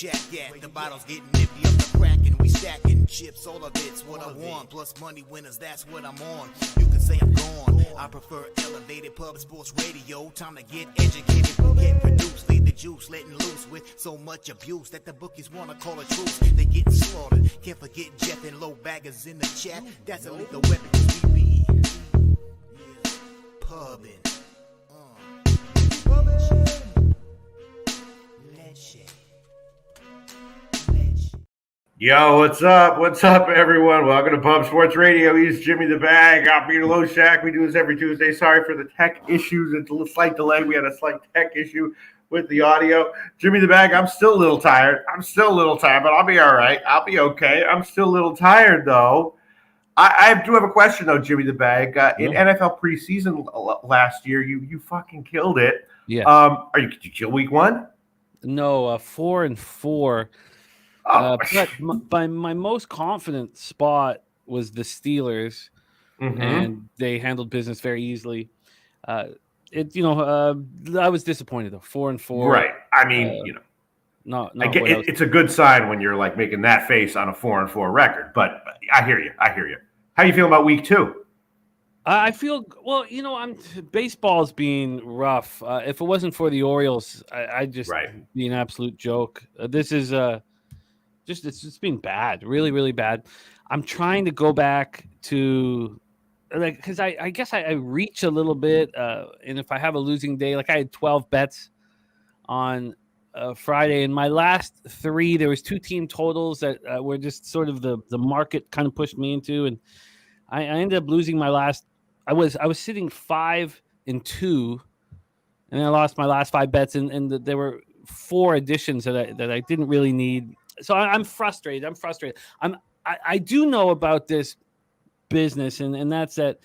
Loshak at. The bottles getting nippy up the crack and we stacking chips. All of it's what I want. Plus money winners, that's what I'm on. You can say I'm gone. I prefer elevated pub sports radio. Time to get educated, get produced. Leave the juice letting loose with so much abuse that the bookies wanna call a truce. They getting slaughtered. Can't forget Jeff and low baggers in the chat. That's a lethal weapon. We be pubbing. Yo, what's up? What's up, everyone? Welcome to Pub Sports Radio. He's Jimmy the Bag. I'm Pete Loshak. We do this every Tuesday. Sorry for the tech issues. It's a slight delay. We had a slight tech issue with the audio. Jimmy the Bag, I'm still a little tired. But I'll be all right. I'll be okay. I'm still a little tired, though. I do have a question, though, Jimmy the Bag. In NFL preseason last year, you fucking killed it. Yeah. Did you kill week one? No, 4-4. But by my most confident spot was the Steelers, and they handled business very easily. I was disappointed though. 4-4. Right. I mean, it's a good sign when you're like making that face on a 4-4 record. But I hear you. How you feel about week two? I feel baseball's being rough. If it wasn't for the Orioles, I'd just be an absolute joke. This is it's just been bad, really, really bad. I'm trying to go back to because I guess I reach a little bit, and if I have a losing day, like I had 12 bets on Friday, and my last three, there was two team totals that were just sort of the market kind of pushed me into, and I ended up losing my last. I was sitting 5-2, and then I lost my last 5 bets, and there were 4 additions that I didn't really need. So I'm frustrated. I do know about this business, and that's that,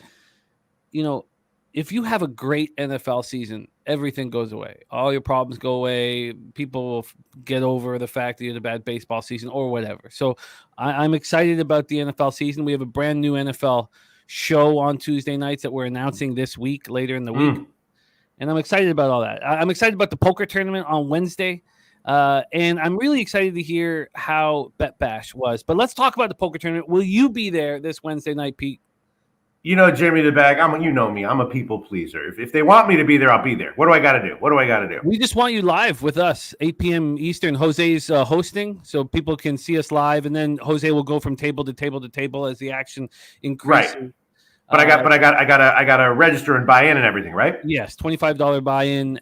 if you have a great NFL season, everything goes away. All your problems go away. People will get over the fact that you had a bad baseball season or whatever. So I'm excited about the NFL season. We have a brand new NFL show on Tuesday nights that we're announcing this week, later in the week. And I'm excited about all that. I'm excited about the poker tournament on Wednesday. And I'm really excited to hear how Bet Bash was. But let's talk about the poker tournament. Will you be there this Wednesday night, Pete? Jimmy the Bag, you know me. I'm a people pleaser. If they want me to be there, I'll be there. What do I got to do? We just want you live with us, 8 p.m. Eastern. Jose's hosting, so people can see us live. And then Jose will go from table to table to table as the action increases. Right. But I gotta register and buy in and everything, right? Yes, $25 buy-in.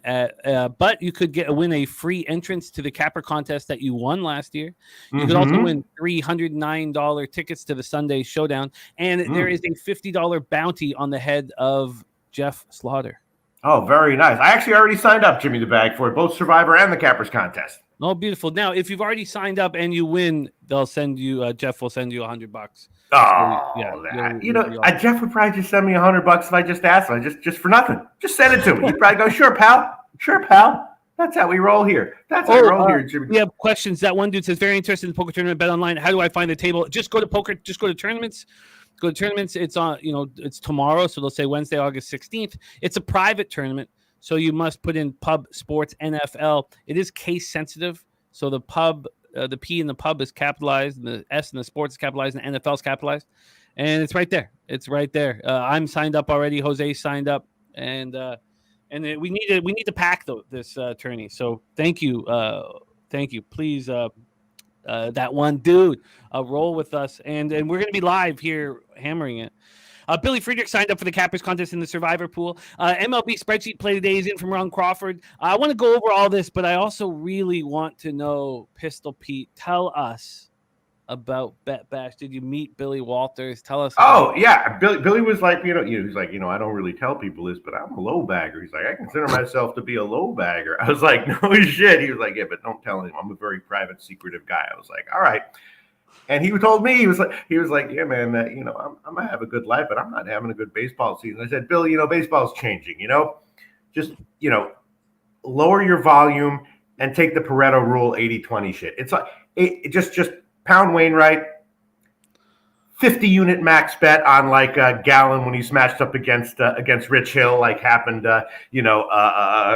But you could win a free entrance to the capper contest that you won last year. You could also win $309 tickets to the Sunday Showdown, and there is a $50 bounty on the head of Jeff Slaughter. Oh, very nice. I actually already signed up, Jimmy the Bag, for both Survivor and the Cappers contest. Oh, beautiful. Now, if you've already signed up and you win, they'll send you. Jeff will send you $100. Oh, yeah. Jeff would probably just send me $100 if I just asked him, just for nothing. Just send it to me. He'd probably go, "Sure, pal. That's how we roll here. Here, Jimmy." We have questions. That one dude says, "Very interested in the poker tournament. Bet online. How do I find the table?" Just go to poker. Just go to tournaments. Go to tournaments. It's on. It's tomorrow, so they'll say Wednesday, August 16th. It's a private tournament, so you must put in Pub Sports NFL. It is case sensitive, so the pub. The P in the pub is capitalized, and the S in the sports is capitalized, and the NFL is capitalized, and it's right there. I'm signed up already. Jose signed up, and we need to pack this tourney. So thank you. Please, that one dude, roll with us, and we're gonna be live here hammering it. Billy Friedrich signed up for the Cappers contest in the Survivor pool. MLB Spreadsheet play today is in from Ron Crawford. I want to go over all this, but I also really want to know, Pistol Pete, tell us about Bet Bash. Did you meet Billy Walters? Tell us. Yeah. Billy was like, he's like, I don't really tell people this, but I'm a low bagger. He's like, I consider myself to be a low bagger. I was like, no shit. He was like, yeah, but don't tell him. I'm a very private, secretive guy. I was like, all right. And he told me, he was like, yeah, man, I'm gonna have a good life, but I'm not having a good baseball season. I said, Bill, baseball's changing, just, lower your volume and take the Pareto rule 80-20 shit. It's like, just pound Wainwright, 50 unit max bet on like Gallon when he smashed up against Rich Hill, like happened, a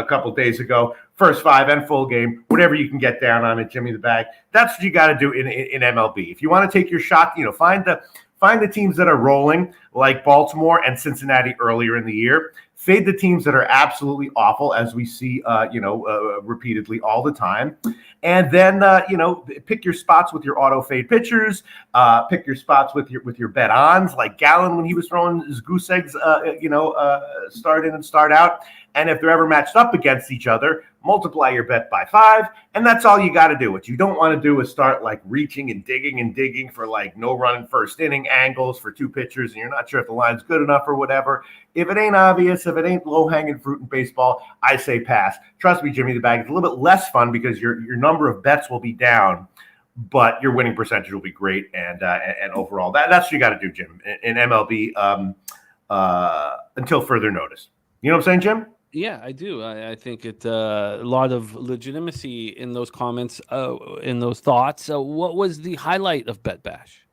couple days ago. first 5 and full game, whatever you can get down on it, Jimmy the Bag. That's what you got to do in MLB. If you want to take your shot, find the teams that are rolling, like Baltimore and Cincinnati earlier in the year. Fade the teams that are absolutely awful, as we see, repeatedly all the time. And then, pick your spots with your auto fade pitchers. Pick your spots with your bet ons, like Gallen when he was throwing his goose eggs, start in and start out. And if they're ever matched up against each other, multiply your bet by 5, and that's all you got to do. What you don't want to do is start like reaching and digging for like no run in first inning angles for 2 pitchers, and you're not sure if the line's good enough or whatever. If it ain't obvious, if it ain't low-hanging fruit in baseball, I say pass. Trust me, Jimmy the Bag, it's a little bit less fun because your number of bets will be down, but your winning percentage will be great, and overall, that's what you got to do, Jim, in MLB until further notice. You know what I'm saying, Jim? Yeah, I do. I think a lot of legitimacy in those comments, in those thoughts. What was the highlight of Bet Bash?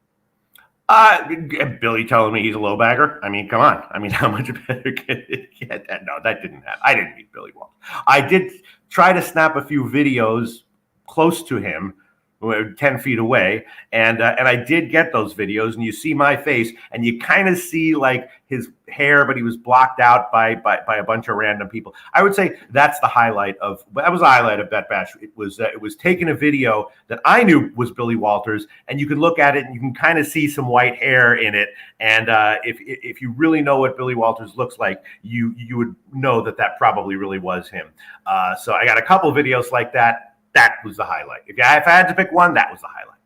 Billy telling me he's a low bagger. I mean, come on. I mean, how much better can it get? No, that didn't happen. I didn't meet Billy Walters. I did try to snap a few videos close to him, 10 feet away, and I did get those videos, and you see my face, and you kind of see like his hair, but he was blocked out by a bunch of random people. I would say that was the highlight of Bet Bash. It was taking a video that I knew was Billy Walters, and you can look at it and you can kind of see some white hair in it. And if you really know what Billy Walters looks like, you would know that probably really was him. So I got a couple videos like that. That was the highlight. If I had to pick one, that was the highlight.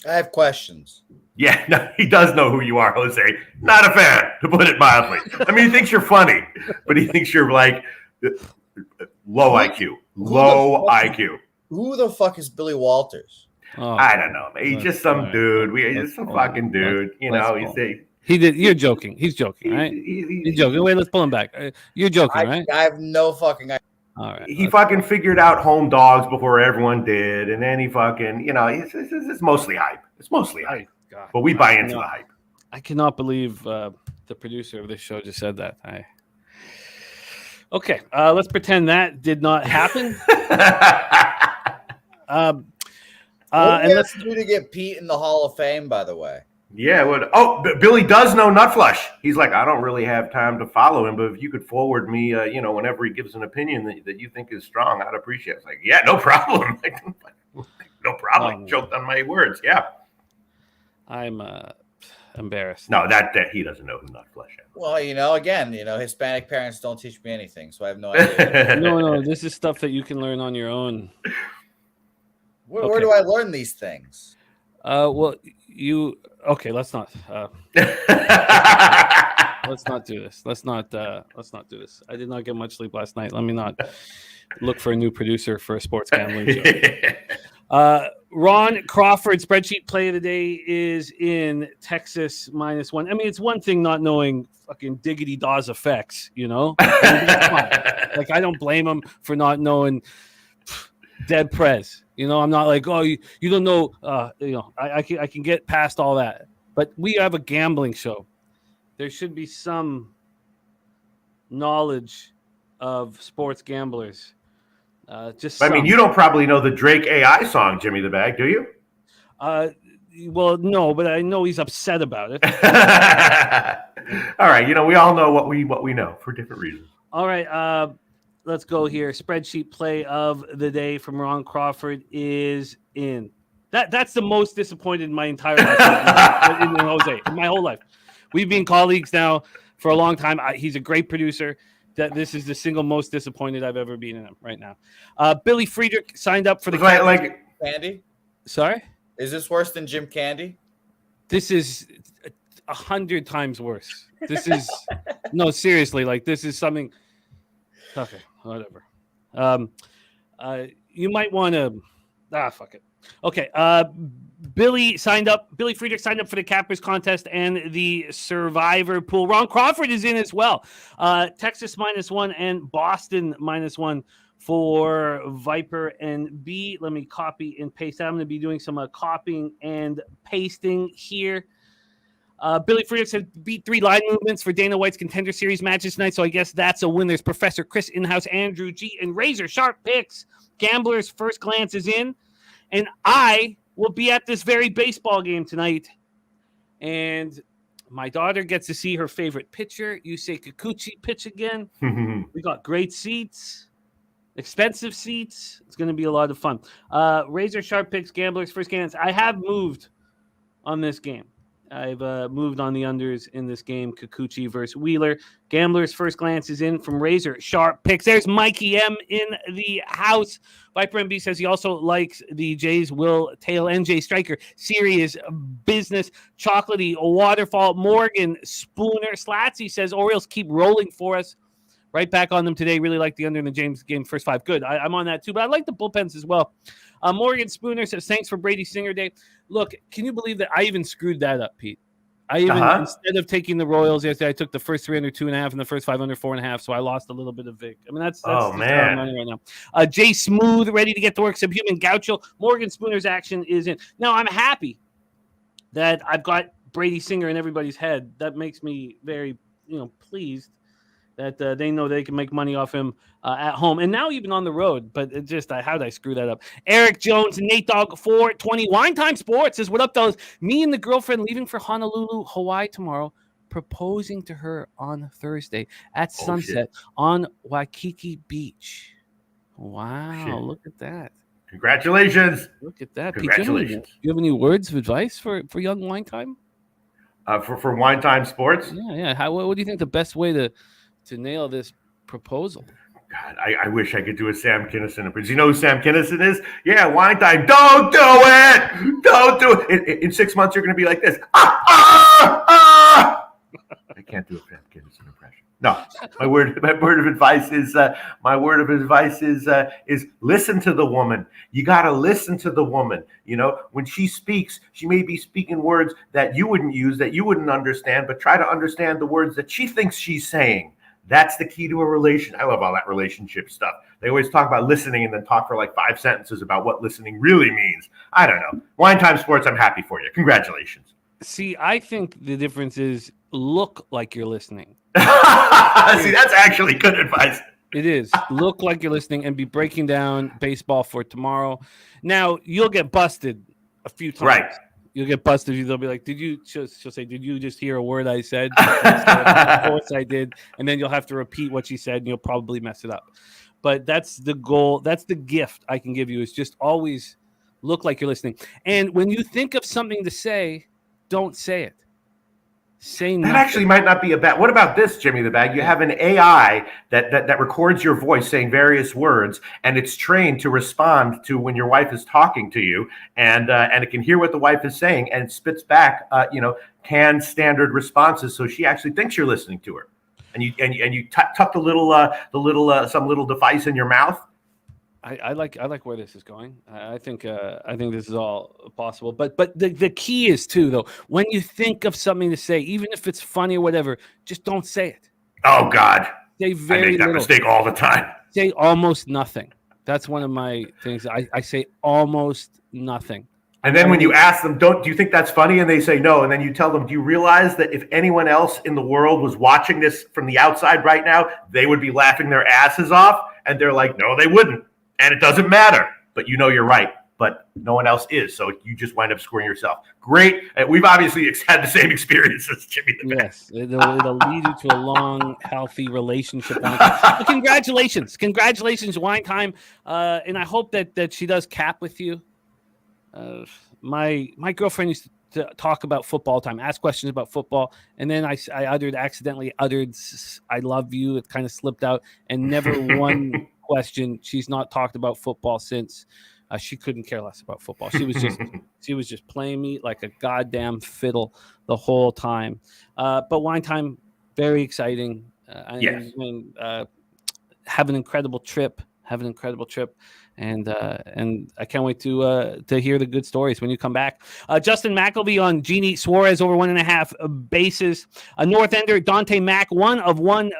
I have questions. Yeah, no, he does know who you are, Jose. Not a fan, to put it mildly. I mean, he thinks you're funny, but he thinks you're like low IQ. Low IQ. Who the fuck is Billy Walters? Oh, I don't know. He's just some dude. He's just some fucking dude. He did. You're joking. He's joking, right? He's joking. Wait, let's pull him back. You're joking, right? I have no fucking idea. All right. He fucking figured out home dogs before everyone did, and then he fucking, it's mostly hype. It's mostly hype. God, but we buy into the hype. I cannot believe the producer of this show just said that. Okay, let's pretend that did not happen. What do we have to do to get Pete in the Hall of Fame, by the way? Yeah, Billy does know Nutflush. He's like, I don't really have time to follow him, but if you could forward me, whenever he gives an opinion that you think is strong, I'd appreciate it. It's like, yeah, no problem. No problem. Choked on my words. Yeah. I'm embarrassed. No, that he doesn't know who Nutflush is. Well, again, Hispanic parents don't teach me anything, so I have no idea. No, this is stuff that you can learn on your own. Where do I learn these things? Let's not. Let's not do this. Let's not do this. I did not get much sleep last night. Let me not look for a new producer for a sports gambling show. Ron Crawford Spreadsheet play of the day is in Texas -1. I mean, it's one thing not knowing fucking Diggity Dawes effects, Like, I don't blame him for not knowing Dead Prez. I'm not like, oh, you don't know. I can get past all that. But we have a gambling show. There should be some knowledge of sports gamblers. You don't probably know the Drake AI song, Jimmy the Bag, do you? Well, no, but I know he's upset about it. All right, we all know what we know for different reasons. All right, let's go here. Spreadsheet play of the day from Ron Crawford is in. That's the most disappointed in my entire life. in Jose, in my whole life. We've been colleagues now for a long time. He's a great producer. This is the single most disappointed I've ever been in him right now. Billy Friedrich signed up for the Candy. Sorry? Is this worse than Jim Candy? This is 100 times worse. This is no, seriously. Like, this is something. Okay, whatever. You might want to. Fuck it. Okay. Billy Friedrich signed up for the Cappers contest and the Survivor pool. Ron Crawford is in as well. Texas -1 and Boston -1 for Viper and B. Let me copy and paste. I'm going to be doing some copying and pasting here. Billy Friedrich said beat 3 line movements for Dana White's Contender Series matches tonight, so I guess that's a win. There's Professor Chris Inhouse, Andrew G, and Razor Sharp Picks. Gamblers First Glance is in, and I will be at this very baseball game tonight, and my daughter gets to see her favorite pitcher, Yusei Kikuchi, pitch again. We got great seats. Expensive seats. It's going to be a lot of fun. Razor Sharp Picks, Gamblers First Glance. I have moved on this game. I've moved on the unders in this game. Kikuchi versus Wheeler. Gamblers First Glance is in from Razor Sharp Picks. There's Mikey M in the house. Viper MB says he also likes the Jays Will Tail NJ Striker. Serious business. Chocolatey Waterfall. Morgan Spooner. Slatsy says Orioles keep rolling for us. Right back on them today. Really like the under in the James game first 5. Good. I'm on that too, but I like the bullpens as well. Morgan Spooner says, thanks for Brady Singer Day. Look, can you believe that I even screwed that up, Pete? I even, instead of taking the Royals yesterday, I took the first 3 under 2.5 and the first 5 under 4.5, so I lost a little bit of VIC. I mean, that's oh, man. Right now. Jay Smooth, ready to get to work. Subhuman Gaucho. Morgan Spooner's action is in. Now, I'm happy that I've got Brady Singer in everybody's head. That makes me very, pleased that they know they can make money off him at home and now even on the road. But it just, how did I screw that up? Eric Jones, Nate Dogg 420. Wine Time Sports says, what up, fellas? Me and the girlfriend leaving for Honolulu, Hawaii tomorrow, proposing to her on Thursday at sunset on Waikiki Beach. Wow, look at that. Congratulations. Look at that. Congratulations. Pete, do you have any words of advice for young Wine Time? For Wine Time Sports? Yeah. What do you think the best way to nail this proposal? God, I wish I could do a Sam Kinison impression. You know who Sam Kinison is? Yeah, Wine Time. Don't do it. Don't do it. In 6 months, you're going to be like this. I can't do a Sam Kinison impression. No, my word of advice is listen to the woman. You got to listen to the woman. When she speaks, she may be speaking words that you wouldn't use, that you wouldn't understand, but try to understand the words that she thinks she's saying. That's the key to a relation. I love all that relationship stuff. They always talk about listening and then talk for like 5 sentences about what listening really means. I don't know. Wine Time Sports, I'm happy for you. Congratulations. See, I think the difference is look like you're listening. See, that's actually good advice. It is. Look like you're listening and be breaking down baseball for tomorrow. Now, you'll get busted a few times. Right. You'll get busted. They'll be like, she'll say, did you just hear a word I said? Of course I did. And then you'll have to repeat what she said and you'll probably mess it up. But that's the goal. That's the gift I can give you, is just always look like you're listening. And when you think of something to say, don't say it. Say nothing. That actually might not be a bad. What about this, Jimmy the Bag? You have an AI that records your voice saying various words, and it's trained to respond to when your wife is talking to you, and it can hear what the wife is saying and spits back, canned standard responses, so she actually thinks you're listening to her. And you tuck some little device in your mouth. I like where this is going. I think this is all possible. But the key is too, though, when you think of something to say, even if it's funny or whatever, just don't say it. Oh God, say very I make that little. mistake all the time. Say almost nothing. That's one of my things. I say almost nothing. And then when you ask them, do you think that's funny? And they say no. And then you tell them, do you realize that if anyone else in the world was watching this from the outside right now, they would be laughing their asses off? And they're like, no, they wouldn't. And it doesn't matter, but you're right, but no one else is. So you just wind up screwing yourself. Great. We've obviously had the same experiences, Jimmy. Yes, it'll lead you to a long, healthy relationship. Well, congratulations. Wine Time. And I hope that she does cap with you. My girlfriend used to talk about football all the time, ask questions about football. And then I accidentally uttered, I love you. It kind of slipped out, and never one question. She's not talked about football since. She couldn't care less about football. She was just playing me like a goddamn fiddle the whole time. But Wine Time, very exciting. Yes. Have an incredible trip. And I can't wait to hear the good stories when you come back. Justin McElvey on Jeannie Suarez over 1.5 bases. A North Ender, Dante Mack, 1 of 1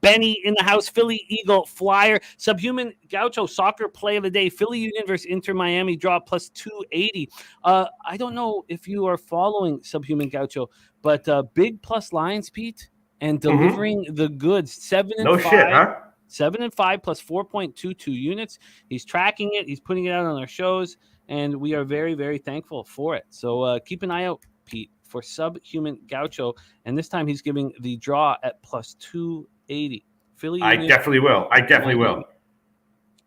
Benny in the house. Philly Eagle Flyer. Subhuman Gaucho soccer play of the day. Philly Union versus Inter Miami draw plus 280. I don't know if you are following Subhuman Gaucho, but big plus lines, Pete, and delivering the goods. 7 and 5. Shit, huh? 7 and 5 plus 4.22 units. He's tracking it. He's putting it out on our shows, and we are very, very thankful for it. So keep an eye out, Pete, for Subhuman Gaucho, and this time he's giving the draw at plus 280. Philly Union, I definitely will.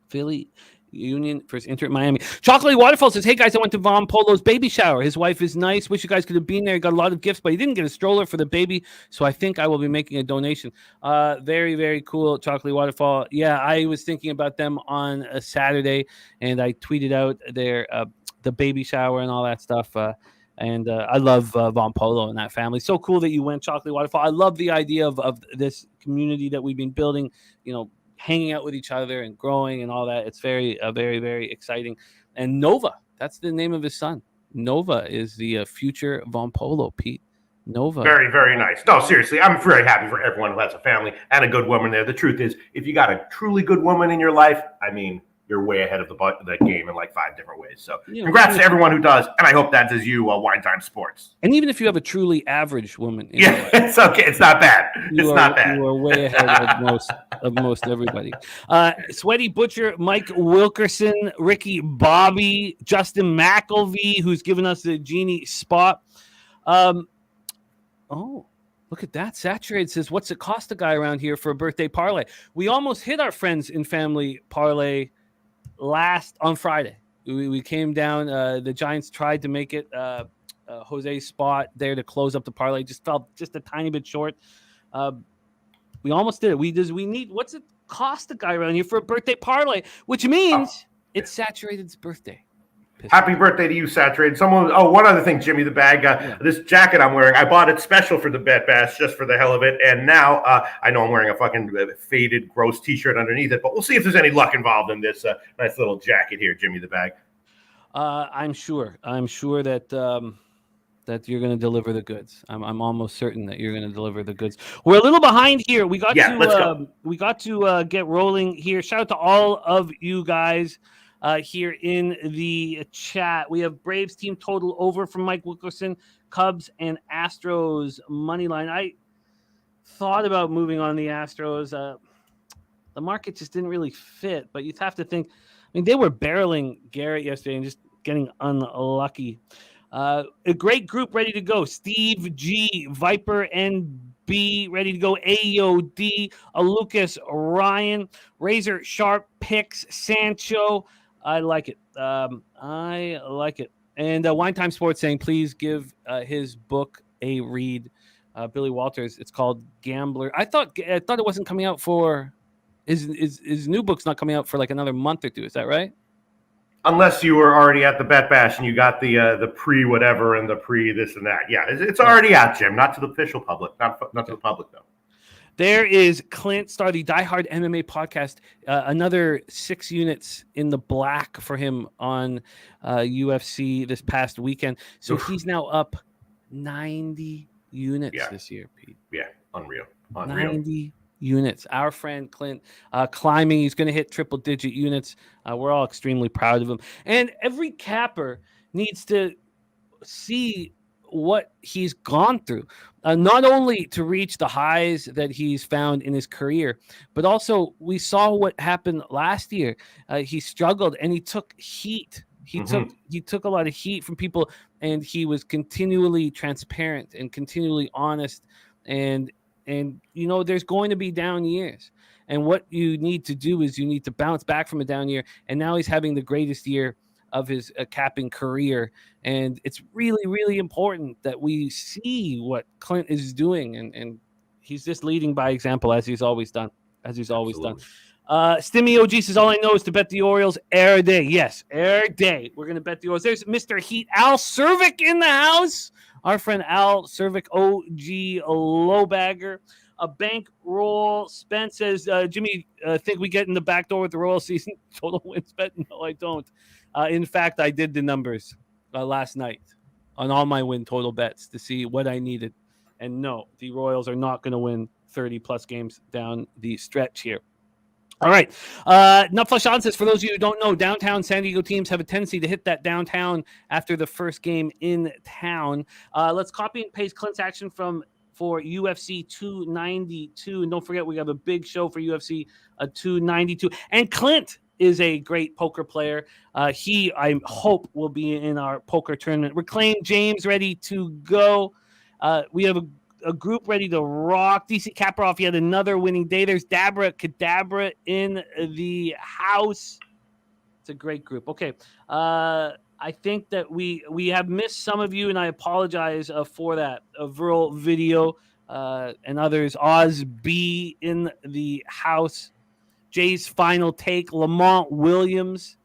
Philly Union versus Inter Miami. Chocolate Waterfall says, hey guys, I went to Von Polo's baby shower. His wife is nice. Wish you guys could have been there. He got a lot of gifts, but he didn't get a stroller for the baby, so I think I will be making a donation. Very, very cool, Chocolate Waterfall. Yeah, I was thinking about them on a Saturday, and I tweeted out their the baby shower and all that stuff. And I love Von Polo and that family. So cool that you went, Chocolate Waterfall. I love the idea of this community that we've been building, hanging out with each other and growing and all that. It's very, very, very exciting. And Nova, that's the name of his son. Nova is the future Von Polo, Pete. Nova. Very, very nice. No, seriously, I'm very happy for everyone who has a family and a good woman there. The truth is, if you got a truly good woman in your life, I mean, you're way ahead of the game in like 5 different ways. So congrats to everyone who does. And I hope that's as you, Wine Time Sports. And even if you have a truly average woman. It's okay. It's not bad. It's not bad. You are way ahead of most everybody. Sweaty Butcher, Mike Wilkerson, Ricky Bobby, Justin McElvey, who's given us the genie spot. Look at that. Saturated says, what's it cost a guy around here for a birthday parlay? We almost hit our friends and family parlay on Friday. We came down. The Giants tried to make it Jose's spot there to close up the parlay. Just fell just a tiny bit short. We almost did it. We need, what's it cost a guy around here for a birthday parlay? Which means it's Saturated's birthday. Happy birthday to you, Saturated. One other thing, Jimmy the Bag. This jacket I'm wearing, I bought it special for the Bet Bash just for the hell of it. And now I know I'm wearing a fucking faded, gross T-shirt underneath it, but we'll see if there's any luck involved in this nice little jacket here, Jimmy the Bag. I'm sure that that you're going to deliver the goods. I'm almost certain that you're going to deliver the goods. We're a little behind here. We got to get rolling here. Shout out to all of you guys. Here in the chat, we have Braves team total over from Mike Wilkerson, Cubs and Astros money line. I thought about moving on the Astros. The market just didn't really fit, but you'd have to think. I mean, they were barreling Garrett yesterday and just getting unlucky. A great group ready to go. Steve G, Viper NB ready to go. AOD, Lucas Ryan, Razor Sharp Picks, Sancho. I like it. And Wine Time Sports saying, please give his book a read. Billy Walters. It's called Gambler. I thought it wasn't coming out for his new book's not coming out for like another month or two. Is that right? Unless you were already at the Bet Bash and you got the pre whatever and the pre this and that. Yeah, it's already out, Jim. Not to the official public. Not to the public though. There is Clint Starr, the Die Hard MMA podcast. Another 6 units in the black for him on UFC this past weekend. So he's now up 90 units this year, Pete. Yeah, unreal. 90 units. Our friend Clint climbing. He's going to hit triple-digit units. We're all extremely proud of him. And every capper needs to see what he's gone through, not only to reach the highs that he's found in his career, but also we saw what happened last year. He struggled and he took heat. He took a lot of heat from people, and he was continually transparent and continually honest. And there's going to be down years. And what you need to do is you need to bounce back from a down year. And now he's having the greatest year of his capping career. And it's really, really important that we see what Clint is doing. And he's just leading by example, as he's always done. Stimmy OG says, all I know is to bet the Orioles air day. Yes, air day. We're going to bet the Orioles. There's Mr. Heat, Al Cervic in the house. Our friend Al Cervic, OG Lowbagger. A bankroll. Spence says, Jimmy, think we get in the back door with the Royal season total wins bet? No, I don't. In fact, I did the numbers last night on all my win total bets to see what I needed. And no, the Royals are not going to win 30-plus games down the stretch here. All right. Nutflush On says, for those of you who don't know, downtown San Diego teams have a tendency to hit that downtown after the first game in town. Let's copy and paste Clint's action for UFC 292. And don't forget, we have a big show for UFC 292. And Clint is a great poker player. He, I hope, will be in our poker tournament. Reclaim James ready to go. We have a group ready to rock. DC Kaproff, yet another winning day. There's Dabra Kadabra in the house. It's a great group. Okay. I think that we have missed some of you, and I apologize for that. Virl Video and others. Oz B in the house. Jay's final take. Lamont Williams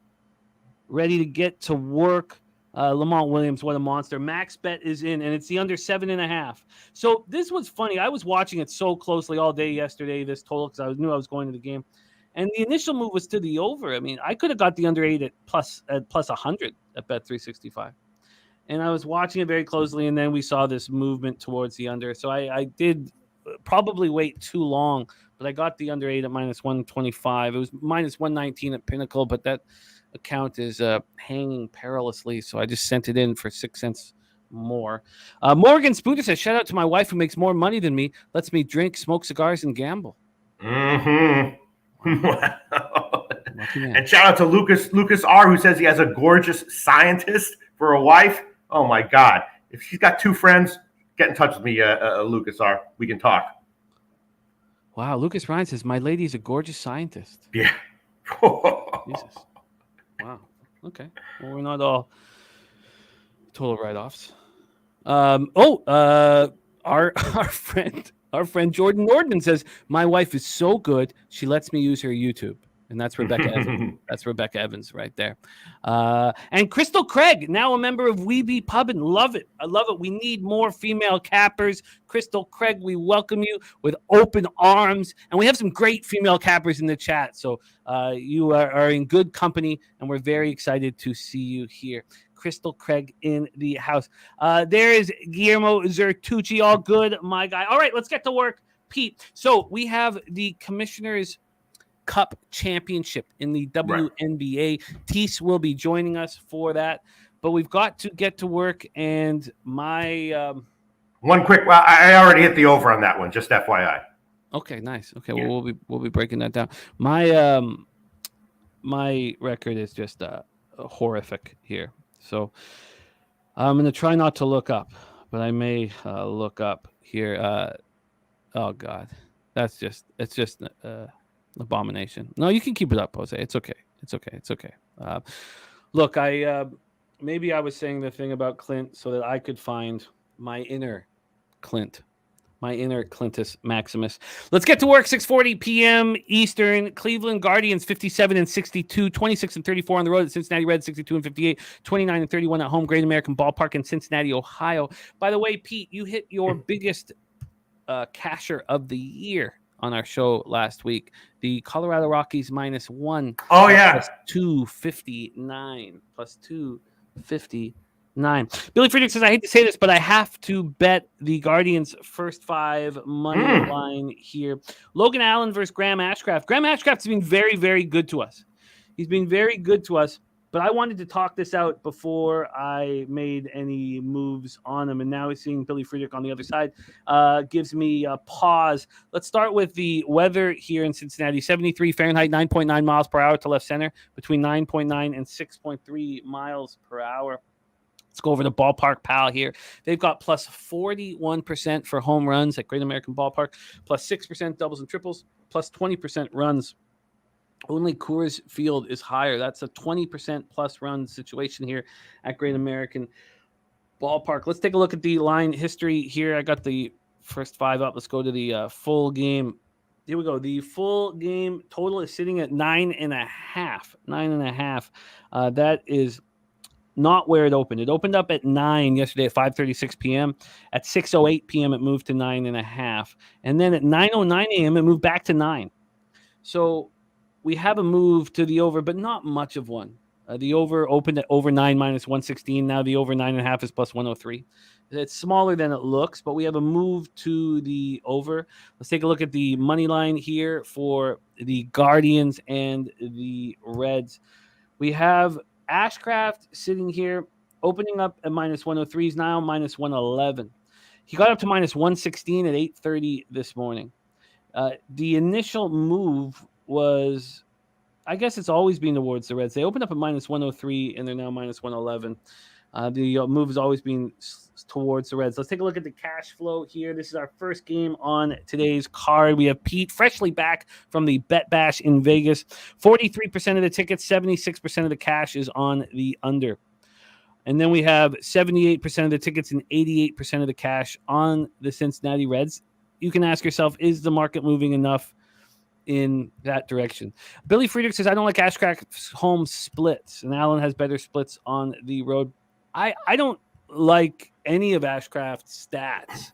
ready to get to work. Lamont Williams, what a monster. Max bet is in, and it's the under 7.5. So this was funny. I was watching it so closely all day yesterday, this total, because I knew I was going to the game. And the initial move was to the over. I mean, I could have got the under 8 at plus 100 at Bet 365. And I was watching it very closely, and then we saw this movement towards the under. So I did probably wait too long, but I got the under 8 at minus 125. It was minus 119 at Pinnacle, but that account is hanging perilously, so I just sent it in for 6 cents more. Morgan Spooner says, shout out to my wife who makes more money than me, lets me drink, smoke cigars, and gamble. And shout out to Lucas R, who says he has a gorgeous scientist for a wife. Oh my God. If she's got 2 friends, get in touch with me, Lucas R. We can talk. Wow, Lucas Ryan says, my lady is a gorgeous scientist. Yeah. Jesus. Wow. Okay. Well, we're not all total write-offs. Our friend Jordan Nordman says, my wife is so good, she lets me use her YouTube. And that's Rebecca Evans. That's Rebecca Evans right there. And Crystal Craig, now a member of Weeby Pubbin. Love it. I love it. We need more female cappers. Crystal Craig, we welcome you with open arms. And we have some great female cappers in the chat. So you are in good company, and we're very excited to see you here. Crystal Craig in the house. There is Guillermo Zertucci. All good, my guy. All right, let's get to work, Pete. So we have the Commissioner's Cup Championship in the WNBA. Teece will be joining us for that, but we've got to get to work. And my one quick. Well, I already hit the over on that one. Just FYI. Okay, nice. Okay, yeah. Well, we'll be breaking that down. My my record is just horrific here, so I'm gonna try not to look up, but I may look up here. Oh God, it's just abomination. No, you can keep it up, Jose. It's okay. Look, maybe I was saying the thing about Clint so that I could find my inner Clint, my inner Clintus Maximus. Let's get to work. 6:40 p.m. Eastern. Cleveland Guardians 57-62, 26-34 on the road at Cincinnati Reds 62-58, 29-31 at home. Great American Ballpark in Cincinnati, Ohio. By the way, Pete, you hit your biggest casher of the year on our show last week. The Colorado Rockies -1. Oh, yeah. Plus 259. Plus 259. Billy Friedrich says, I hate to say this, but I have to bet the Guardians' first 5 money line here. Logan Allen versus Graham Ashcraft. Graham Ashcraft has been very, very good to us. He's been very good to us. But I wanted to talk this out before I made any moves on him. And now seeing Billy Friedrich on the other side gives me a pause. Let's start with the weather here in Cincinnati. 73 Fahrenheit, 9.9 miles per hour to left center, between 9.9 and 6.3 miles per hour. Let's go over to Ballpark Pal here. They've got plus 41% for home runs at Great American Ballpark, plus 6% doubles and triples, plus 20% runs. Only Coors Field is higher. That's a 20% plus run situation here at Great American Ballpark. Let's take a look at the line history here. I got the first 5 up. Let's go to the full game. Here we go. The full game total is sitting at 9.5. 9.5. That is not where it opened. It opened up at 9 yesterday at 5:36 p.m. At 6:08 p.m. it moved to 9.5. And then at 9:09 a.m. it moved back to 9. So we have a move to the over, but not much of one. The over opened at over 9 minus 116. Now the over 9.5 is plus 103. It's smaller than it looks, but we have a move to the over. Let's take a look at the money line here for the Guardians and the Reds. We have Ashcraft sitting here, opening up at minus 103. He's now minus 111. He got up to minus 116 at 8:30 this morning. The initial move was, I guess it's always been towards the Reds. They opened up at minus 103, and they're now minus 111. The move has always been towards the Reds. Let's take a look at the cash flow here. This is our first game on today's card. We have Pete, freshly back from the Bet Bash in Vegas. 43% of the tickets, 76% of the cash is on the under. And then we have 78% of the tickets and 88% of the cash on the Cincinnati Reds. You can ask yourself, is the market moving enough in that direction? Billy Friedrich says, I don't like Ashcraft's home splits, and Allen has better splits on the road. I don't like any of Ashcraft's stats,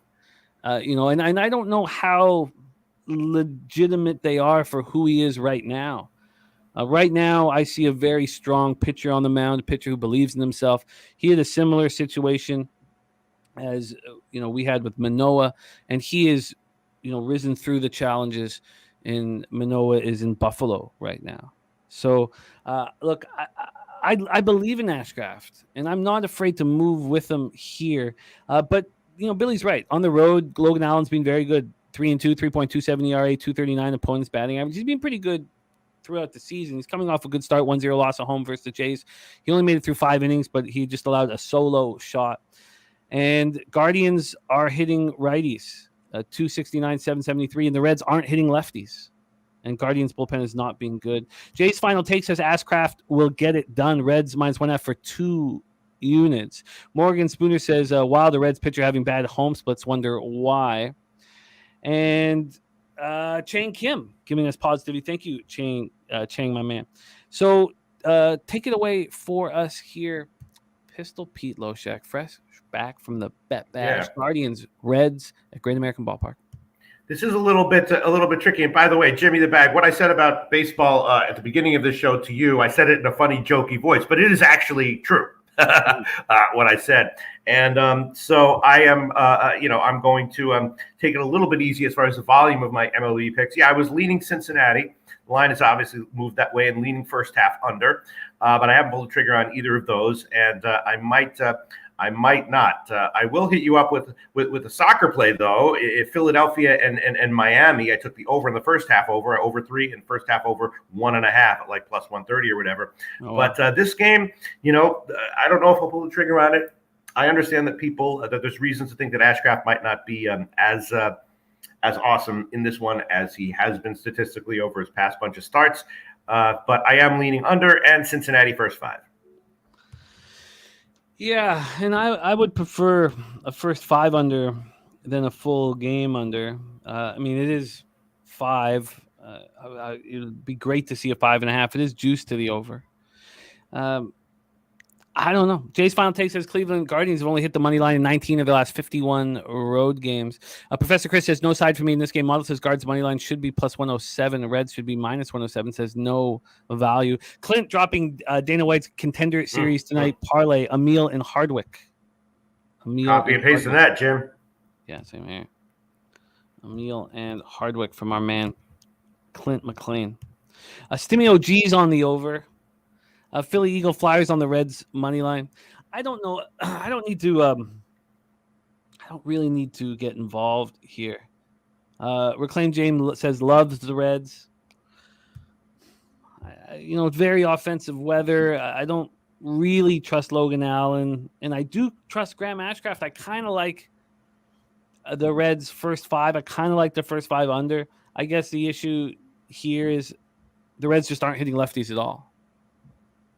and I don't know how legitimate they are for who he is right now. Right now, I see a very strong pitcher on the mound, a pitcher who believes in himself. He had a similar situation as we had with Manoah, and he is risen through the challenges. And Manoah is in Buffalo right now. So look, I believe in Ashcraft, and I'm not afraid to move with him here. But Billy's right. On the road, Logan Allen's been very good. 3-2, 3.27 ERA, 239 opponent's batting average. He's been pretty good throughout the season. He's coming off a good start, 1-0 loss at home versus the Jays. He only made it through 5 innings, but he just allowed a solo shot. And Guardians are hitting righties, 269, 773, and the Reds aren't hitting lefties. And Guardians bullpen has not been good. Jay's final take says Ashcraft will get it done. Reds minus 1F for 2 units. Morgan Spooner says, wow, the Reds pitcher having bad home splits, wonder why. And Chang Kim giving us positivity. Thank you, Chang, my man. So take it away for us here. Pistol Pete Loshak, fresh back from the Bet Bash. Yeah. Guardians, Reds at Great American Ballpark. This is a little bit tricky. And by the way, Jimmy the Bag, what I said about baseball at the beginning of this show to you, I said it in a funny, jokey voice, but it is actually true. What I said. And so I am, I'm going to take it a little bit easy as far as the volume of my MLB picks. Yeah, I was leaning Cincinnati. The line has obviously moved that way and leaning first half under, but I haven't pulled the trigger on either of those. And I might not. I will hit you up with a soccer play, though. If Philadelphia and Miami, I took the over in the first half over 3, and first half over 1.5 at like plus 130 or whatever. Oh, wow. But this game, I don't know if I'll pull the trigger on it. I understand that that there's reasons to think that Ashcraft might not be as awesome in this one as he has been statistically over his past bunch of starts. But I am leaning under and Cincinnati first 5. Yeah, and I would prefer a first 5 under than a full game under. It is 5. It would be great to see a 5.5. It is juice to the over. I don't know. Jay's final take says Cleveland Guardians have only hit the money line in 19 of the last 51 road games. Professor Chris says no side for me in this game. Model says Guards money line should be plus 107. The Reds should be minus 107. Says no value. Clint dropping Dana White's contender series tonight. Parlay Emil and Hardwick. Copy and pasting that, Jim. Yeah, same here. Emil and Hardwick from our man Clint McLean. Stimio G's on the over. Philly Eagle Flyers on the Reds money line. I don't know. I don't really need to get involved here. Reclaim James says loves the Reds. Very offensive weather. I don't really trust Logan Allen, and I do trust Graham Ashcraft. I kind of like the Reds first 5. I kind of like the first 5 under. I guess the issue here is the Reds just aren't hitting lefties at all,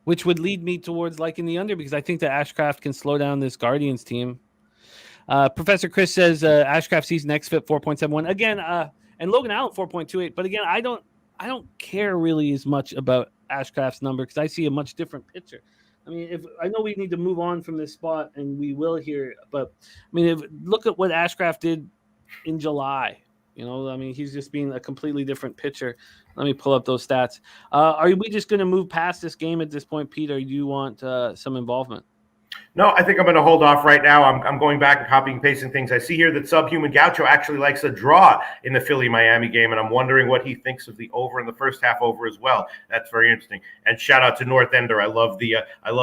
which would lead me towards liking the under because I think that Ashcraft can slow down this Guardians team. Professor Chris says Ashcraft season XFIP 4.71 again, and Logan Allen 4.28. But again, I don't care really as much about Ashcraft's number because I see a much different picture. If I know we need to move on from this spot, and we will here, but look at what Ashcraft did in July. I mean, he's just being a completely different pitcher. Let me pull up those stats. Are we just going to move past this game at this point, Pete, or do you want some involvement? No, I think I'm going to hold off right now. I'm going back and copying and pasting things. I see here that Subhuman Gaucho actually likes a draw in the Philly-Miami game, and I'm wondering what he thinks of the over in the first half over as well. That's very interesting. And shout out to North Ender. I love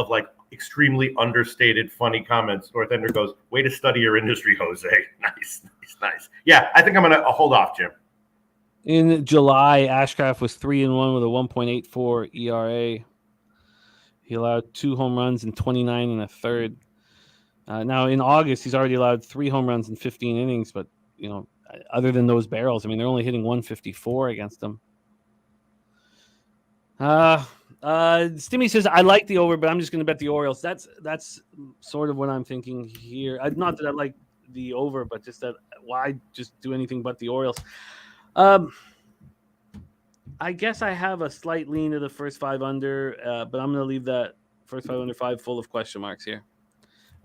like extremely understated, funny comments. North Ender goes, "Way to study your industry, Jose." Nice. Yeah, I think I'm going to hold off, Jim. In July, Ashcraft was 3-1 with a 1.84 ERA. He allowed 2 home runs in 29 and a third. Now in August, he's already allowed 3 home runs in 15 innings. But other than those barrels, I mean, they're only hitting 154 against them. Stimmy says, I like the over, but I'm just going to bet the Orioles. That's sort of what I'm thinking here. Not that I like the over, but just that why just do anything but the Orioles. I guess I have a slight lean to the first 5 under, but I'm going to leave that first 5 under 5 full of question marks here.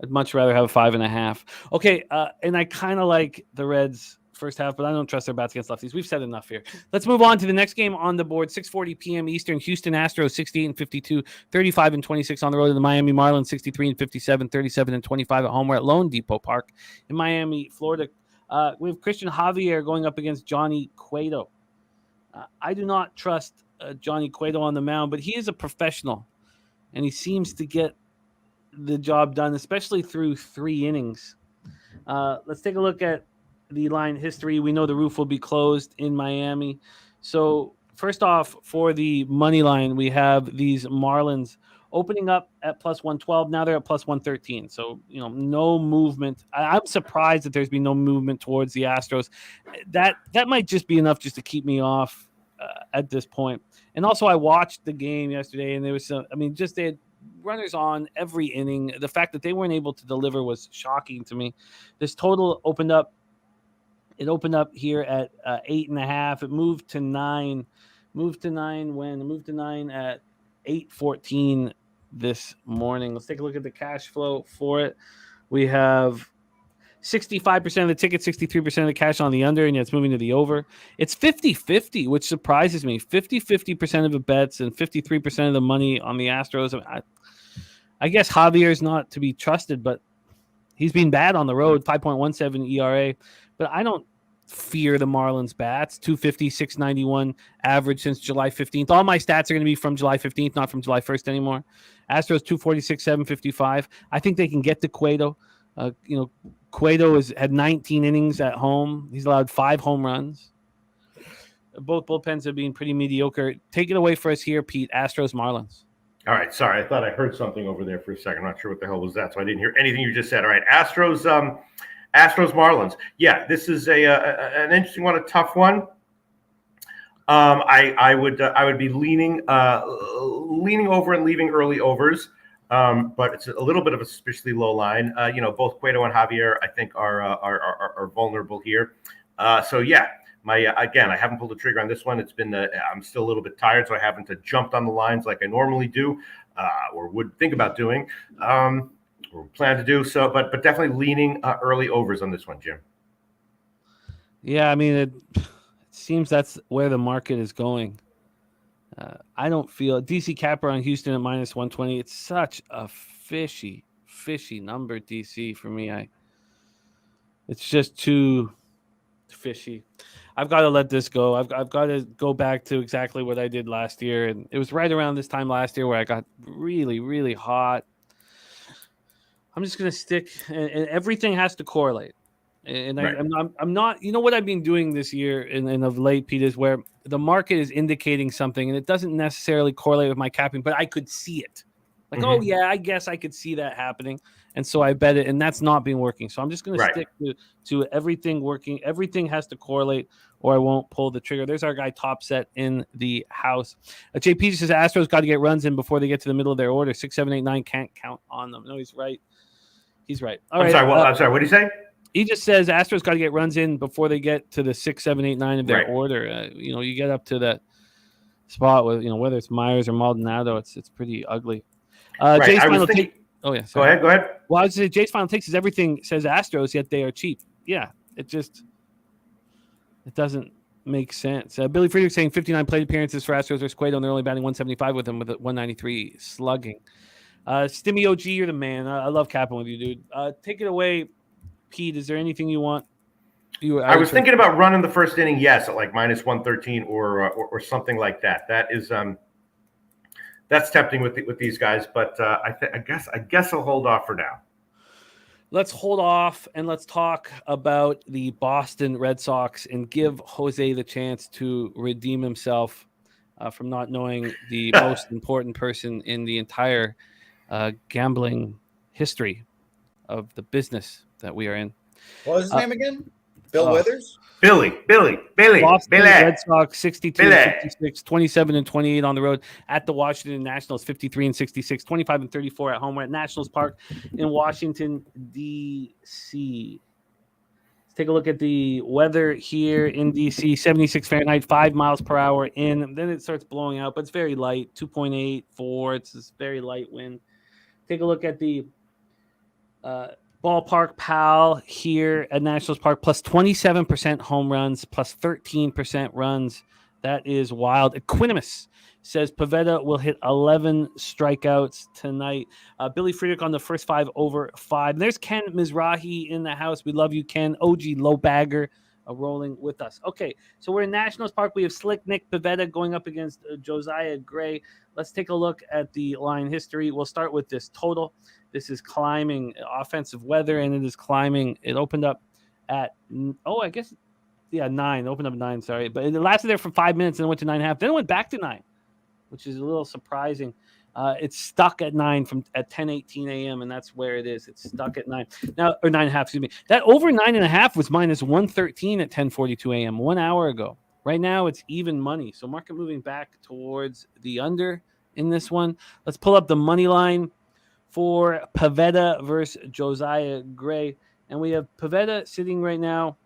I'd much rather have a 5.5. Okay, and I kind of like the Reds first half, but I don't trust their bats against lefties. We've said enough here. Let's move on to the next game on the board. 6:40 p.m. Eastern. Houston Astros 68-52, 35-26 on the road to the Miami Marlins. 63-57, 37-25 at home. We're at Lone Depot Park in Miami, Florida. We have Christian Javier going up against Johnny Cueto. I do not trust Johnny Cueto on the mound, but he is a professional, and he seems to get the job done, especially through 3 innings. Let's take a look at the line history. We know the roof will be closed in Miami. So first off, for the money line, we have these Marlins opening up at plus 112. Now they're at plus 113. So, no movement. I'm surprised that there's been no movement towards the Astros. That might just be enough just to keep me off at this point. And also I watched the game yesterday, and there was they had runners on every inning. The fact that they weren't able to deliver was shocking to me. This total opened up here at 8.5. It moved to 9. Moved to 9 at 8:14 this morning. Let's take a look at the cash flow for it. We have 65% of the tickets, 63% of the cash on the under, and it's moving to the over. It's 50-50, which surprises me. 50% of the bets and 53% of the money on the Astros. I guess Javier's not to be trusted, but he's been bad on the road, 5.17 ERA. But I don't fear the Marlins bats. 250, 691 average since July 15th. All my stats are going to be from July 15th, not from July 1st anymore. Astros 246, 755. I think they can get to Cueto. Cueto had 19 innings at home. He's allowed 5 home runs. Both bullpens have been pretty mediocre. Take it away for us here, Pete. Astros, Marlins. All right. Sorry. I thought I heard something over there for a second. I'm not sure what the hell was that. So I didn't hear anything you just said. All right. Astros, Marlins. Yeah, this is an interesting one, a tough one. I would be leaning over and leaving early overs. But it's a little bit of a suspiciously low line. Both Cueto and Javier, I think, are vulnerable here. So yeah, I haven't pulled the trigger on this one. It's been I'm still a little bit tired, so I haven't jumped on the lines like I normally do, or would think about doing, or plan to do. So, but definitely leaning early overs on this one, Jim. Yeah, I mean, it seems that's where the market is going. I don't feel DC Capper on Houston at minus 120. It's such a fishy number, DC, for me. It's just too fishy. I've got to let this go. I've got to go back to exactly what I did last year. And it was right around this time last year where I got really, really hot. I'm just going to stick, and everything has to correlate. And right. I'm not, what I've been doing this year and of late, Pete, is where the market is indicating something and it doesn't necessarily correlate with my capping, but I could see it. Like, oh yeah, I guess I could see that happening. And so I bet it, and that's not been working. So I'm just going to stick to everything working. Everything has to correlate or I won't pull the trigger. There's our guy Top Set in the house. JP says Astros got to get runs in before they get to the middle of their order. 6, 7, 8, 9 can't count on them. No, he's right. He's right. All right. I'm sorry. What did he say? He just says Astros got to get runs in before they get to the 6, 7, 8, 9 of their order. You get up to that spot with, whether it's Myers or Maldonado, it's pretty ugly. Jay's final take. Oh yeah. Sorry. Go ahead. Well, I was say Jay's final takes is everything says Astros, yet they are cheap. Yeah, it just It doesn't make sense. Billy Friedrich saying 59 plate appearances for Astros versus Cueto, and they're only batting 175 with him with a 193 slugging. Stimmy OG, you're the man. I love capping with you, dude. Take it away, Pete. Is there anything you want? I was thinking about running the first inning, yes, at like minus 113 or something like that. That is that's tempting with these guys, but I guess I'll hold off for now. Let's hold off and let's talk about the Boston Red Sox and give Jose the chance to redeem himself from not knowing the most important person in the entire gambling history of the business that we are in. What was his name again? Bill Withers? Billy. Boston Billy. Red Sox 62-56, 27-28 on the road at the Washington Nationals, 53-66, 25-34 at home. We're at Nationals Park in Washington, D.C. Let's take a look at the weather here in D.C. 76 Fahrenheit, 5 miles per hour in. Then it starts blowing out, but it's very light, 2.84. It's this very light wind. Take a look at the ballpark pal here at Nationals Park, plus 27% home runs, plus 13% runs. That is wild. Equinimus says Pivetta will hit 11 strikeouts tonight. Billy Friedrich on the first 5 over 5. There's Ken Mizrahi in the house. We love you, Ken. OG low bagger rolling with us. Okay, so we're in Nationals Park. We have Slick Nick Pivetta going up against Josiah Gray. Let's take a look at the line history. We'll start with this total. This is climbing offensive weather, and it is climbing. It opened up at, 9. It opened up at 9, sorry. But it lasted there for 5 minutes and went to 9.5. Then it went back to 9, which is a little surprising. It's stuck at 9 at 10:18 a.m., and that's where it is. It's stuck at 9. Now, or 9.5, excuse me. That over 9.5 was minus 113 at 10:42 a.m., 1 hour ago. Right now, it's even money. So market moving back towards the under in this one. Let's pull up the money line for Pivetta versus Josiah Gray. And we have Pivetta sitting right now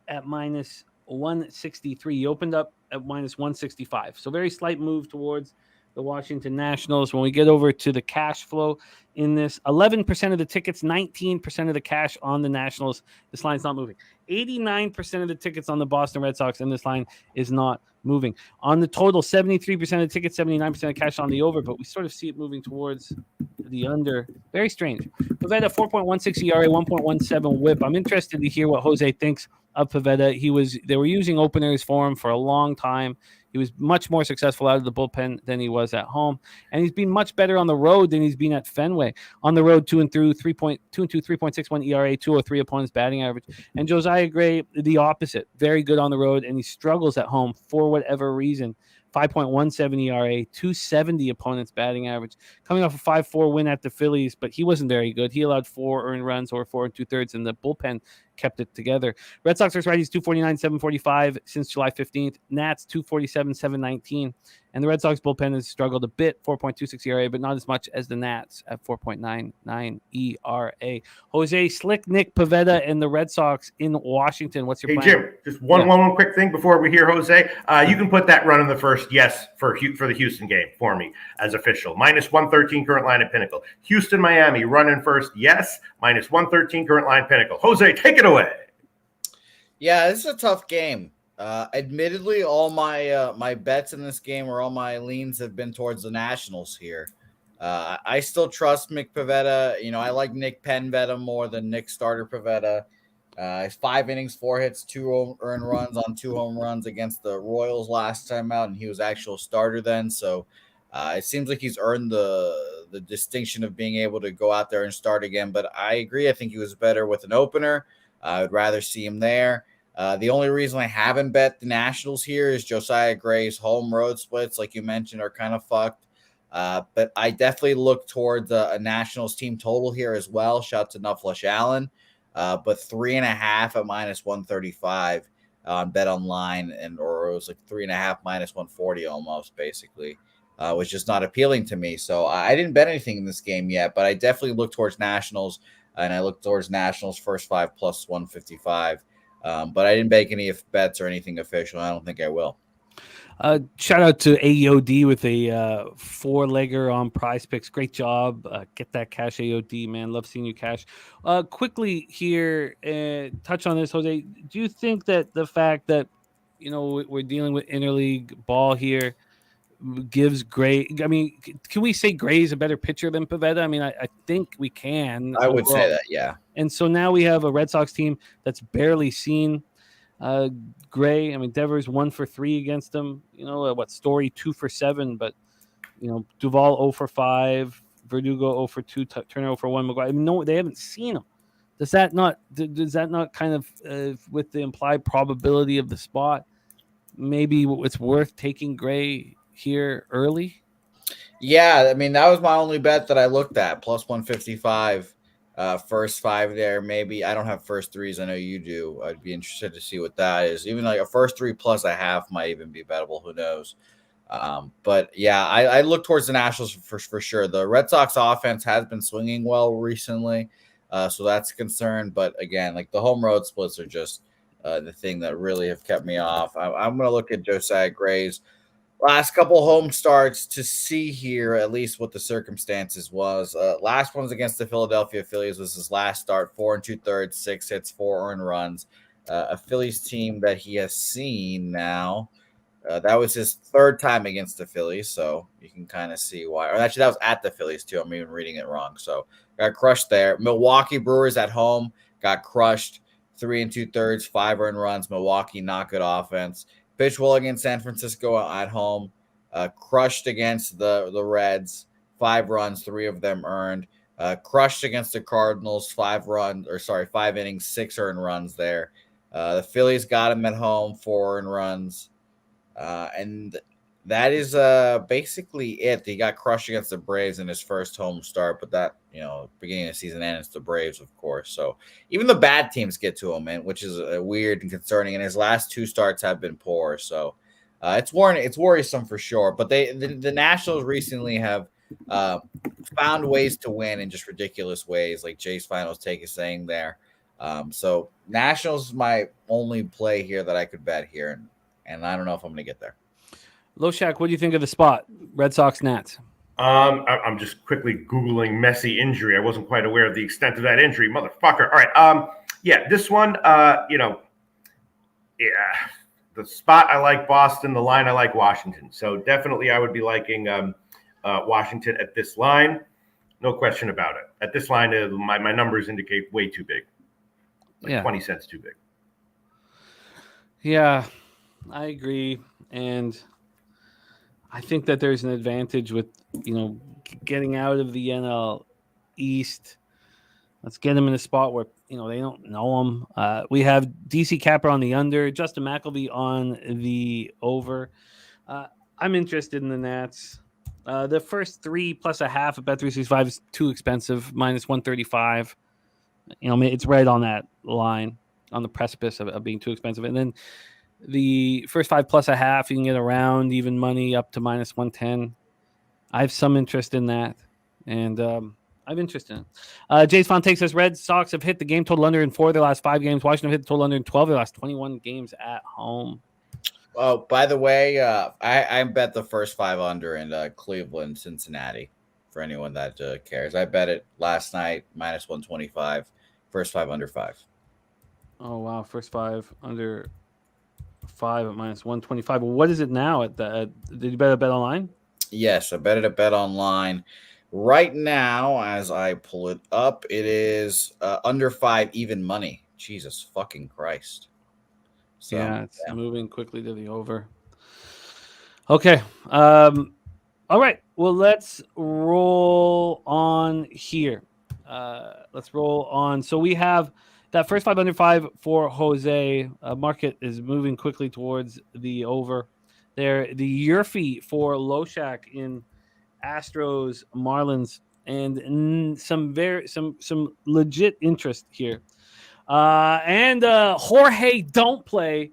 at minus 163. He opened up at minus 165. So very slight move towards the Washington Nationals. When we get over to the cash flow in this, 11% of the tickets, 19% of the cash on the Nationals. This line's not moving. 89% of the tickets on the Boston Red Sox, and this line is not moving. On the total, 73% of the tickets, 79% of cash on the over, but we sort of see it moving towards the under. Very strange. Pivetta, 4.16 ERA, 1.17 whip. I'm interested to hear what Jose thinks of Pivetta. They were using openers for him for a long time. He was much more successful out of the bullpen than he was at home. And he's been much better on the road than he's been at Fenway. On the road, 2-2, 3.61 ERA, 203 opponents batting average. And Josiah Gray, the opposite. Very good on the road, and he struggles at home for whatever reason. 5.17 ERA, 270 opponents batting average. Coming off a 5-4 win at the Phillies, but he wasn't very good. He allowed 4 earned runs or 4 2/3, and the bullpen kept it together. Red Sox versus righties, 249, 745 since July 15th. Nats, 247, 719. And the Red Sox bullpen has struggled a bit, 4.26 ERA, but not as much as the Nats at 4.99 ERA. Jose, Slick Nick Pivetta and the Red Sox in Washington. What's your plan? Hey, Jim, just one quick thing before we hear Jose. You can put that run in the first, yes, for the Houston game for me as official. Minus 113 current line at Pinnacle. Houston, Miami, run in first, yes. Minus 113 current line Pinnacle. Jose, take it away. Yeah, this is a tough game. Admittedly, all my bets in this game or all my leans have been towards the Nationals here. I still trust Mick Pivetta. You know, I like Nick Penvetta more than Nick Starter Pivetta. 5 innings, 4 hits, 2 earned runs on 2 home runs against the Royals last time out, and he was actual starter then. So it seems like he's earned the distinction of being able to go out there and start again. But I agree. I think he was better with an opener. I would rather see him there. The only reason I haven't bet the Nationals here is Josiah Gray's home road splits, like you mentioned, are kind of fucked. But I definitely look towards a Nationals team total here as well. Shout to Nufflush Allen. But 3.5 at minus 135 on Bet Online, or it was like 3.5 minus 140 almost, basically, was just not appealing to me. So I didn't bet anything in this game yet, but I definitely look towards Nationals, and I look towards Nationals first 5 plus 155. But I didn't make any bets or anything official. I don't think I will. Shout out to AOD with a 4-legger on Prize Picks. Great job. Get that cash, AOD, man. Love seeing you cash. Quickly here, touch on this, Jose. Do you think that the fact that we're dealing with interleague ball here gives Gray? I mean, can we say Gray's a better pitcher than Pivetta? I mean, I think we can. I would say that, yeah. And so now we have a Red Sox team that's barely seen Gray. I mean, Devers 1 for 3 against him. Story 2 for 7, but Duvall 0 for 5, Verdugo 0 for 2, Turner 0 for 1, McGuire. I mean, no, they haven't seen him. Does that not kind of with the implied probability of the spot, maybe it's worth taking Gray here early? Yeah, I mean, that was my only bet that I looked at, plus 155. First 5 there, maybe. I don't have first 3s. I know you do. I'd be interested to see what that is. Even like a first 3 plus a half might even be bettable. Who knows? But yeah, I look towards the Nationals for sure. The Red Sox offense has been swinging well recently, so that's a concern. But again, like the home road splits are just the thing that really have kept me off. I'm going to look at Josiah Gray's last couple home starts to see here at least what the circumstances was. Last one's against the Philadelphia Phillies was his last start, 4 2/3, 6 hits, 4 earned runs. A Phillies team that he has seen now. That was his 3rd time against the Phillies, so you can kind of see why. Or actually, that was at the Phillies too. I'm even reading it wrong. So got crushed there. Milwaukee Brewers at home got crushed, 3 2/3, 5 earned runs. Milwaukee, not good offense. Pitched well against San Francisco at home. Crushed against the Reds, 5 runs, 3 of them earned. Crushed against the Cardinals, 5 innings, 6 earned runs there. The Phillies got him at home, 4 earned runs. And that is basically it. He got crushed against the Braves in his first home start, but that, beginning of the season, and it's the Braves, of course. So even the bad teams get to him, man, which is weird and concerning. And his last 2 starts have been poor. So it's worrisome for sure. But the Nationals recently have found ways to win in just ridiculous ways, like Jay's Finals Take is saying there. So Nationals is my only play here that I could bet here. And I don't know if I'm going to get there. Loshak, what do you think of the spot? Red Sox Nats. I'm just quickly Googling Messi injury. I wasn't quite aware of the extent of that injury, motherfucker. All right. Yeah, this one, the spot I like Boston, the line I like Washington. So definitely I would be liking Washington at this line. No question about it. At this line, my numbers indicate way too big. 20 cents too big. Yeah, I agree. And I think that there's an advantage with, getting out of the NL East. Let's get them in a spot where, they don't know them. We have DC Capper on the under, Justin McElvey on the over. I'm interested in the Nats. The first 3 plus a half at Bet365 is too expensive, minus 135. It's right on that line, on the precipice of being too expensive. And then the first 5 plus a half, you can get around even money up to minus 110. I have some interest in that, and I'm interested in it. Jay's Font takes us. Red Sox have hit the game total under in 4 of their last 5 games. Washington have hit the total under in 12 of their last 21 games at home. Oh, by the way, I bet the first 5 under in Cleveland, Cincinnati, for anyone that cares. I bet it last night, minus 125. First 5 under 5. Oh, wow. First 5 under 5 at minus 125. Well, what is it now? Did you bet online? Yes, I bet it at Bet Online. Right now, as I pull it up, it is under 5 even money. Jesus fucking Christ. So, yeah, it's moving quickly to the over. Okay. All right. Well, let's roll on here. Let's roll on. So we have that first 5 under 5 for Jose. Market is moving quickly towards the over. There, the Yurfie for Loshak in Astros, Marlins, and some legit interest here. And Jorge Don't Play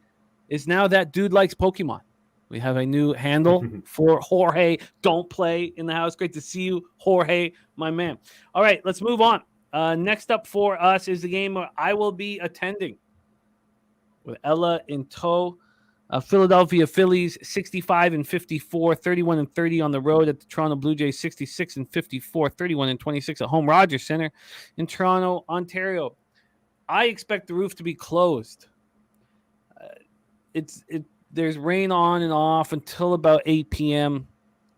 is now that dude likes Pokemon. We have a new handle for Jorge Don't Play in the house. Great to see you, Jorge, my man. All right, let's move on. Next up for us is the game where I will be attending with Ella in tow. Philadelphia Phillies 65-54, 31-30 on the road at the Toronto Blue Jays, 66-54, 31-26 at home. Rogers Center in Toronto, Ontario. I expect the roof to be closed. There's rain on and off until about 8 p.m.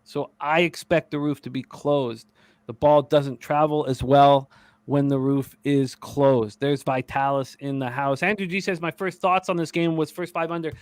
So I expect the roof to be closed. The ball doesn't travel as well when the roof is closed. There's Vitalis in the house. Andrew G says, my first thoughts on this game was first 5 under.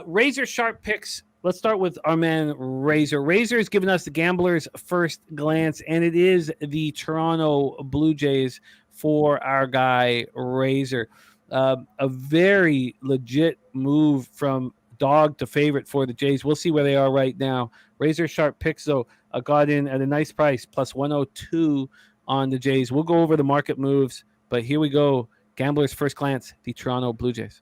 Razor sharp picks. Let's start with our man Razor. Razor has given us the gambler's first glance, and it is the Toronto Blue Jays for our guy Razor. A very legit move from dog to favorite for the Jays. We'll see where they are right now. Razor sharp picks, though, got in at a nice price, plus 102 on the Jays. We'll go over the market moves, but here we go. Gambler's first glance, the Toronto Blue Jays.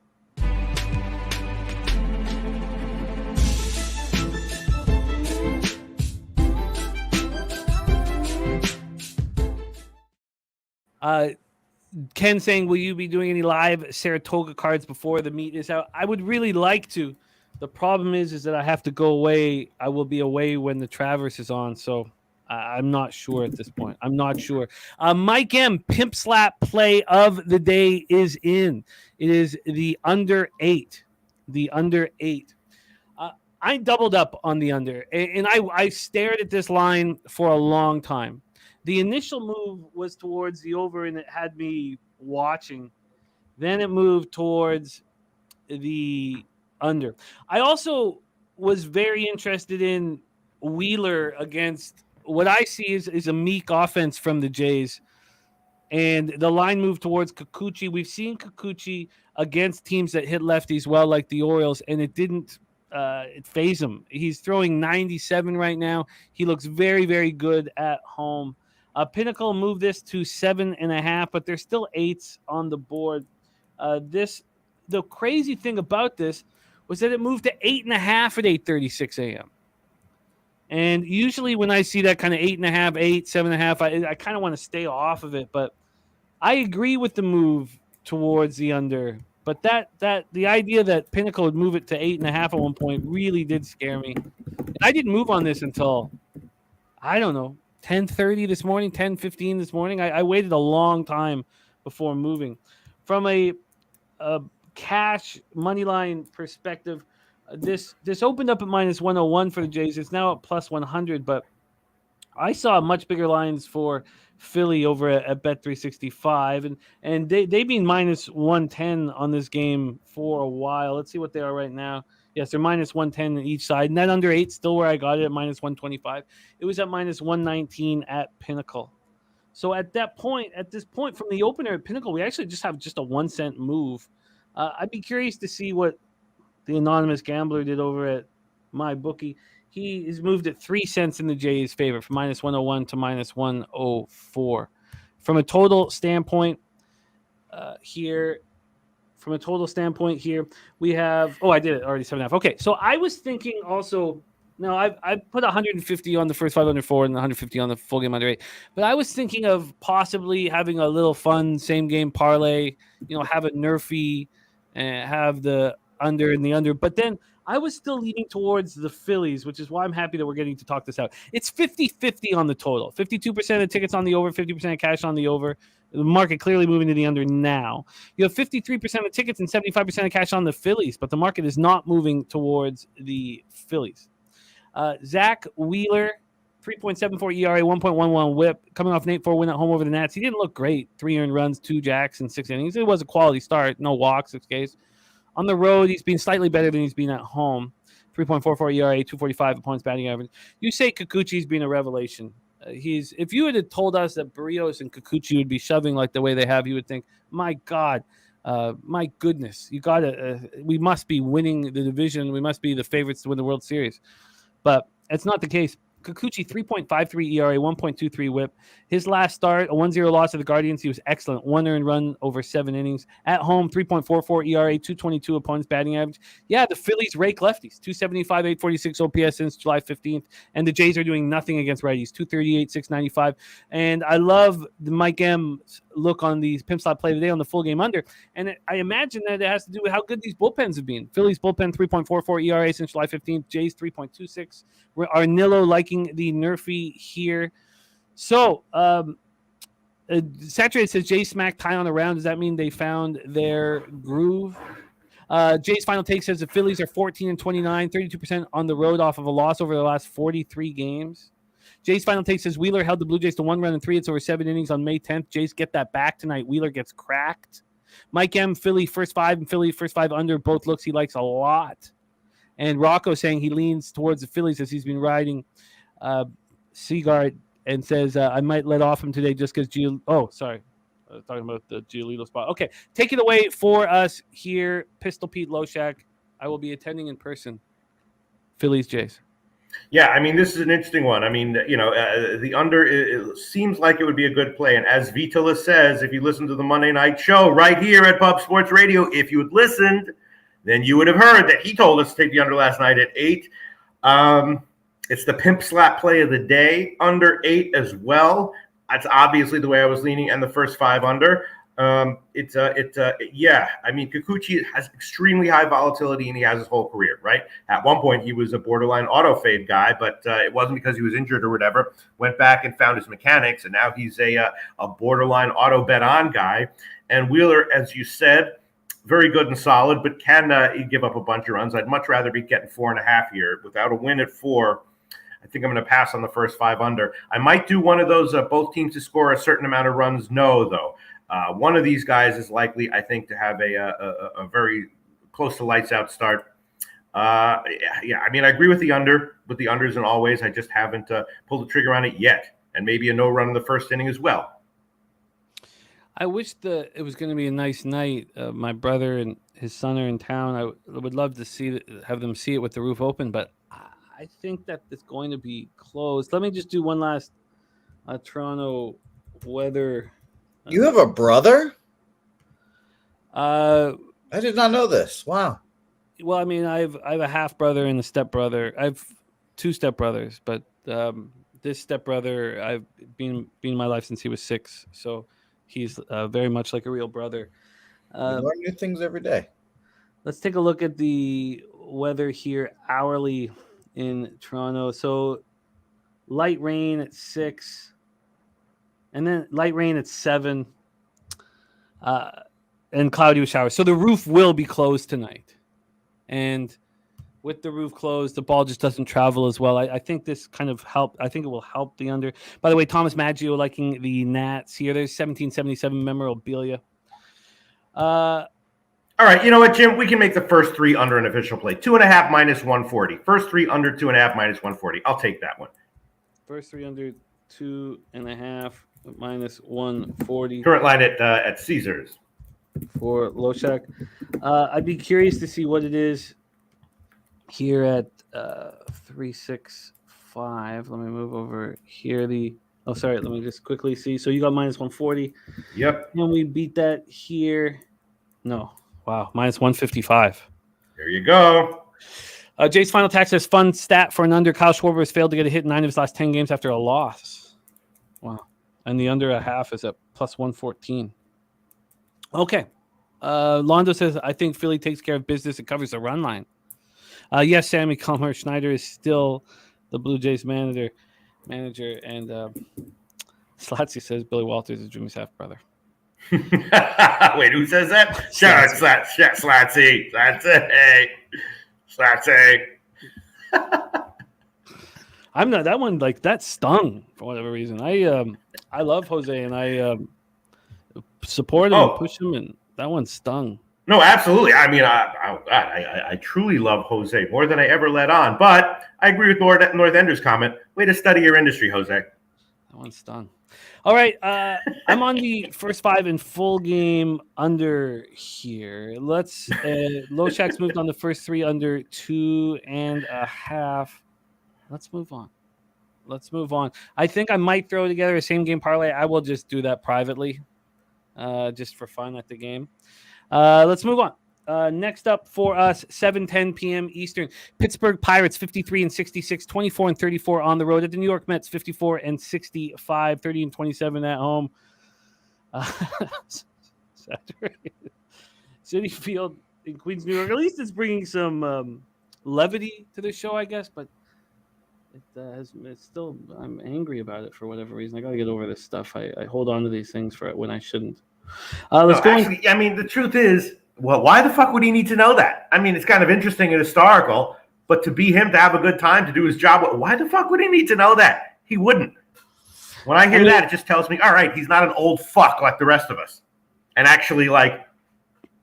Ken saying, will you be doing any live Saratoga cards before the meet is out? I would really like to. The problem is that I have to go away. I will be away when the Traverse is on, so I'm not sure at this point. I'm not sure. Mike M, Pimp Slap play of the day is in. It is the under 8. The under 8. I doubled up on the under, and I stared at this line for a long time. The initial move was towards the over, and it had me watching. Then it moved towards the under. I also was very interested in Wheeler against what I see is a meek offense from the Jays. And the line moved towards Kikuchi. We've seen Kikuchi against teams that hit lefties well, like the Orioles, and it didn't phase him. He's throwing 97 right now. He looks very, very good at home. Pinnacle moved this to 7.5, but there's still 8s on the board. The crazy thing about this was that it moved to 8.5 at 8:36 a.m. And usually when I see that kind of 8.5, 8, 7.5, I kind of want to stay off of it. But I agree with the move towards the under. But that the idea that Pinnacle would move it to 8.5 at one point really did scare me. And I didn't move on this until, I don't know, 10:30 this morning, 10:15 this morning. I waited a long time before moving. From a cash money line perspective, this opened up at minus 101 for the Jays. It's now at plus 100, but I saw much bigger lines for Philly over at Bet365, and they've been minus 110 on this game for a while. Let's see what they are right now. Yes, they're minus 110 on each side. Net under 8, still where I got it at minus 125. It was at minus 119 at Pinnacle. So at this point from the opener at Pinnacle, we actually just have just a 1 cent move. I'd be curious to see what the anonymous gambler did over at MyBookie. He is moved at 3 cents in the Jays' favor from minus 101 to minus 104. From a total standpoint here, we have, I did it already, 7.5. Okay, so I was thinking also, now I put 150 on the first 504 and 150 on the full game under 8, but I was thinking of possibly having a little fun same game parlay, have a nerfy and have the under and the under, but then I was still leaning towards the Phillies, which is why I'm happy that we're getting to talk this out. It's 50-50 on the total. 52% of the tickets on the over, 50% of cash on the over. The market clearly moving to the under now. You have 53% of tickets and 75% of cash on the Phillies, but the market is not moving towards the Phillies. Zach Wheeler, 3.74 ERA, 1.11 whip, coming off an 8-4 win at home over the Nats. He didn't look great. 3 earned runs, 2 jacks in 6 innings. It was a quality start. No walks, 6 Ks. On the road, he's been slightly better than he's been at home. 3.44 ERA, 245 opponents batting average. You say Kikuchi's been a revelation. If you had told us that Barrios and Kikuchi would be shoving like the way they have, you would think, my God, my goodness, we must be winning the division. We must be the favorites to win the World Series. But it's not the case. Kikuchi, 3.53 ERA, 1.23 whip. His last start, a 1-0 loss to the Guardians. He was excellent. 1 earned run over 7 innings. At home, 3.44 ERA, 222 opponents batting average. Yeah, the Phillies rake lefties. 275, 846 OPS since July 15th. And the Jays are doing nothing against righties. 238, 695. And I love the Mike M look on the Pimp Slot play today on the full game under. And I imagine that it has to do with how good these bullpens have been. Phillies bullpen 3.44 ERA since July 15th. Jays 3.26. Arnillo liking the Nerfy here. So, Saturated says Jay smacked tie on the round. Does that mean they found their groove? Jay's final take says the Phillies are 14-29, 32% on the road off of a loss over the last 43 games. Jay's final take says Wheeler held the Blue Jays to 1 run and 3 hits over 7 innings on May 10th. Jays get that back tonight. Wheeler gets cracked. Mike M, Philly first 5 and Philly first 5 under. Both looks he likes a lot. And Rocco saying he leans towards the Phillies as he's been riding Seagard and says, I might let off him today just because sorry. I was talking about the Giolito spot. Okay, take it away for us here, Pistol Pete Loshak. I will be attending in person. Phillies, Jays. Yeah, I mean, this is an interesting one. I mean, the under, it seems like it would be a good play. And as Vitola says, if you listen to the Monday night show right here at Pub Sports Radio, if you had listened, then you would have heard that he told us to take the under last night at 8. It's the Pimp Slap play of the day, under 8 as well. That's obviously the way I was leaning, and the first 5 under. I mean, Kikuchi has extremely high volatility, and he has his whole career, right? At one point, he was a borderline auto fade guy, but it wasn't because he was injured or whatever. Went back and found his mechanics, and now he's a borderline auto bet on guy. And Wheeler, as you said, very good and solid, but can give up a bunch of runs. I'd much rather be getting 4.5 here. Without a win at 4, I think I'm going to pass on the first 5 under. I might do one of those both teams to score a certain amount of runs. No, though. One of these guys is likely, I think, to have a very close to lights out start. I mean, I agree with the unders in all ways. I just haven't pulled the trigger on it yet. And maybe a no run in the first inning as well. I wish it was going to be a nice night. My brother and his son are in town. I would love to have them see it with the roof open, but I think that it's going to be closed. Let me just do one last Toronto weather. You have a brother? I did not know this. Wow. Well, I mean, I have a half brother and a step brother. I have 2 step brothers, but this step brother I've been in my life since he was 6, so he's very much like a real brother. You learn new things every day. Let's take a look at the weather here hourly in Toronto. So light rain at 6, and then light rain at 7, and cloudy with showers. So the roof will be closed tonight. And with the roof closed, the ball just doesn't travel as well. I think this kind of helped. I think it will help the under. By the way, Thomas Maggio liking the Nats here. There's 1777 memorabilia. All right, you know what, Jim? We can make the first 3 under an official play. 2.5 minus 140. First 3 under 2.5 minus 140. I'll take that one. First 3 under 2.5 minus 140. Current line at Caesars for Loshak. I'd be curious to see what it is here at 365. Let me move over here. Let me just quickly see. So you got minus 140. Yep. Can we beat that here? No. Wow, minus 155. There you go. Jay's final tax says fun stat for an under. Kyle Schwarber has failed to get a hit in 9 of his last 10 games after a loss. Wow. And the under a half is at plus 114. Okay. Londo says, I think Philly takes care of business and covers the run line. Yes, Sammy Calmer Schneider is still the Blue Jays manager. And Slatsy says Billy Walters is Jimmy's half brother. Wait, who says that? Shout out Slatsy. Slatsy. I'm not that one. Like that stung for whatever reason. I love Jose and I support him and push him, and that one stung. No, absolutely. I mean, I truly love Jose more than I ever let on. But I agree with North Ender's comment. Way to study your industry, Jose. That one stung. All right, I'm on the first 5 in full game under here. Let's Loshak's moved on the first 3 under 2.5. Let's move on. I think I might throw together a same game parlay. I will just do that privately, just for fun at the game. Let's move on. Next up for us, 7:10 p.m. Eastern. Pittsburgh Pirates 53-66, 24-34 on the road at the New York Mets 54-65, 30-27 at home. Citi Field in Queens, New York. At least it's bringing some levity to the show, I guess. But it's still, I'm angry about it for whatever reason. I got to get over this stuff. I hold on to these things for when I shouldn't. Let's go. Actually, I mean, the truth is, well, why the fuck would he need to know that? I mean, it's kind of interesting and historical, but to be him, to have a good time, to do his job, why the fuck would he need to know that? He wouldn't. When I hear that, it just tells me, all right, he's not an old fuck like the rest of us, and actually, like,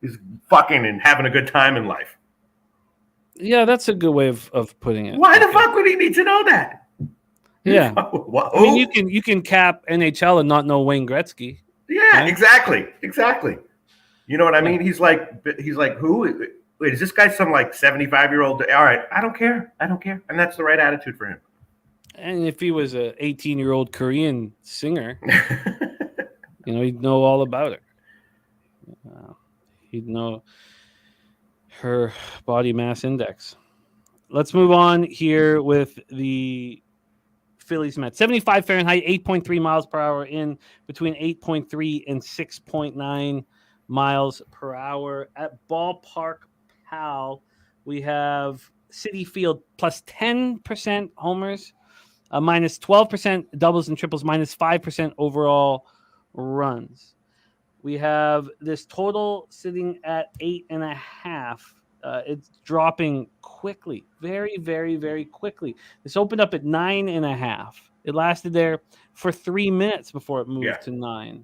he's fucking and having a good time in life. Yeah, that's a good way of putting it. Why the fuck would he need to know that? Yeah, I mean, you can cap NHL and not know Wayne Gretzky. Yeah, exactly. You know what I mean? He's like, who? Wait, is this guy some like 75-year-old? All right, I don't care, and that's the right attitude for him. And if he was a 18-year-old Korean singer, he'd know all about her. He'd know her body mass index. Let's move on here with the Phillies Mets. 75 Fahrenheit, 8.3 miles per hour in between 8.3 and 6.9 miles per hour. At Ballpark Pal, we have Citi Field plus 10% homers, minus 12% doubles and triples, minus 5% overall runs. We have this total sitting at 8.5. It's dropping quickly, very, very, very quickly. This opened up at 9.5. It lasted there for 3 minutes before it moved to 9.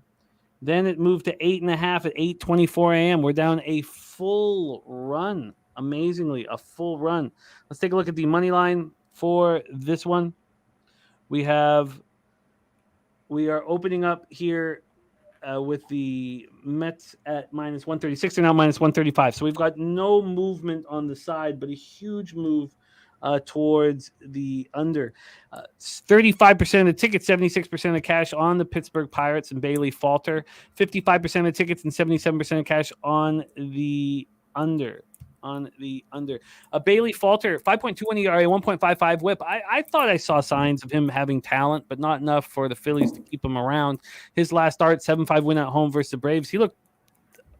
Then it moved to 8.5 at 8:24 a.m. We're down a full run. Amazingly, a full run. Let's take a look at the money line for this one. We are opening up here with the Mets at minus 136. They're now minus 135. So we've got no movement on the side, but a huge move towards the under. 35% of the tickets, 76% of cash on the Pittsburgh Pirates and Bailey Falter. 55% of tickets and 77% of cash on the under. Bailey Falter, 5.21 ERA, 1.55 whip. I thought I saw signs of him having talent, but not enough for the Phillies to keep him around. His last start, 7-5 win at home versus the Braves.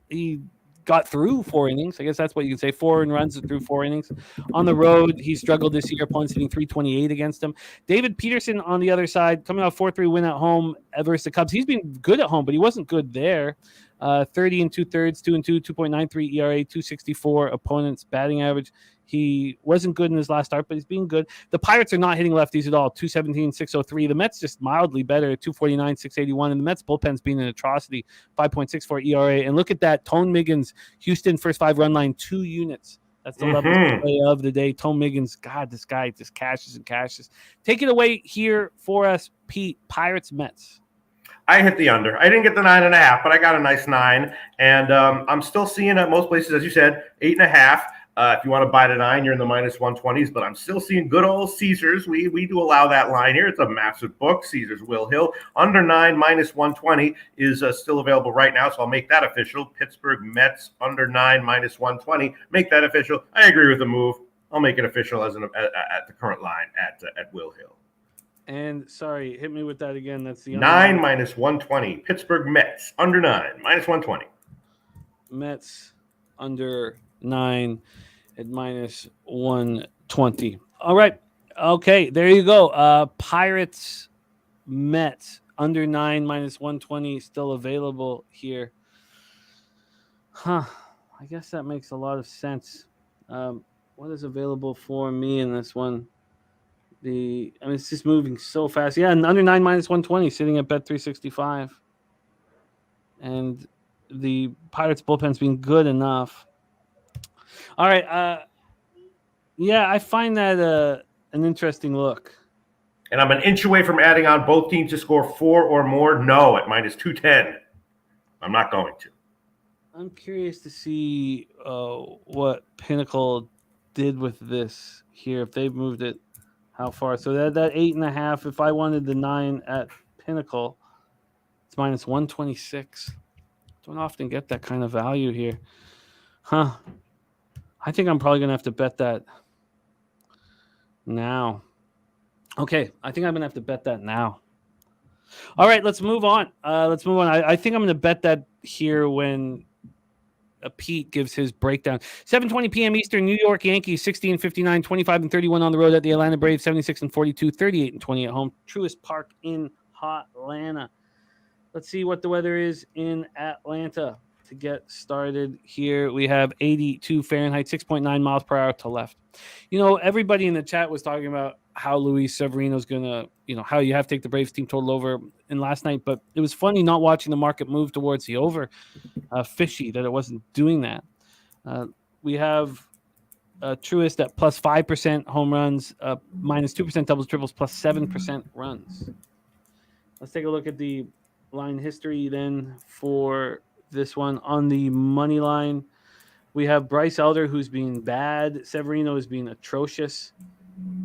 He got through 4 innings. I guess that's what you can say. 4 runs through 4 innings. On the road, he struggled this year. Opponents hitting .328 against him. David Peterson on the other side, coming off 4-3 win at home versus the Cubs. He's been good at home, but he wasn't good there. 30 2/3, 2-2, 2.93 ERA, 264 opponents batting average. He wasn't good in his last start, but he's being good. The Pirates are not hitting lefties at all. 217, 603. The Mets just mildly better, 249, 681. And the Mets bullpen's being an atrocity, 5.64 ERA. And look at that. Tone Miggins, Houston, first 5 run line, 2 units. That's the level play of the day. Tone Miggins, God, this guy just cashes and cashes. Take it away here for us, Pete. Pirates, Mets. I hit the under. I didn't get the 9.5, but I got a nice 9. And I'm still seeing at most places, as you said, 8.5. If you want to buy the 9, you're in the minus 120s, but I'm still seeing good old Caesars. We do allow that line here. It's a massive book. Caesars Will Hill. Under 9, minus 120 is still available right now, so I'll make that official. Pittsburgh Mets, under 9, minus 120. Make that official. I agree with the move. I'll make it official at the current line at Will Hill. And sorry, hit me with that again. That's the 9 minus 120. Pittsburgh Mets under 9 minus 120. Mets under 9 at minus 120. All right. Okay, there you go. Pirates Mets under 9 minus 120 still available here. I guess that makes a lot of sense. What is available for me in this one? It's just moving so fast. Yeah, and under 9 minus 120 sitting at Bet365. And the Pirates bullpen's been good enough. All right. I find that an interesting look. And I'm an inch away from adding on both teams to score 4 or more. No, at minus 210. I'm not going to. I'm curious to see what Pinnacle did with this here. If they've moved it. How far? So that 8.5, if I wanted the 9 at Pinnacle, it's minus 126. Don't often get that kind of value here. I think I'm probably going to have to bet that now. Okay, I think I'm going to have to bet that now. All right, let's move on. I think I'm going to bet that here when Pete gives his breakdown. 7:20 p.m. Eastern, New York Yankees 60-59, 25-31 on the road at the Atlanta Braves, 76-42, 38-20 at home. Truist Park in Atlanta. Let's see what the weather is in Atlanta to get started here. We have 82 Fahrenheit, 6.9 miles per hour to left. Everybody in the chat was talking about how Luis Severino's going to, how you have to take the Braves team total over in last night. But it was funny not watching the market move towards the over. Fishy that it wasn't doing that. We have Truist at plus 5% home runs, minus 2% doubles, triples, plus 7% runs. Let's take a look at the line history then for this one. On the money line, we have Bryce Elder, who's being bad. Severino is being atrocious.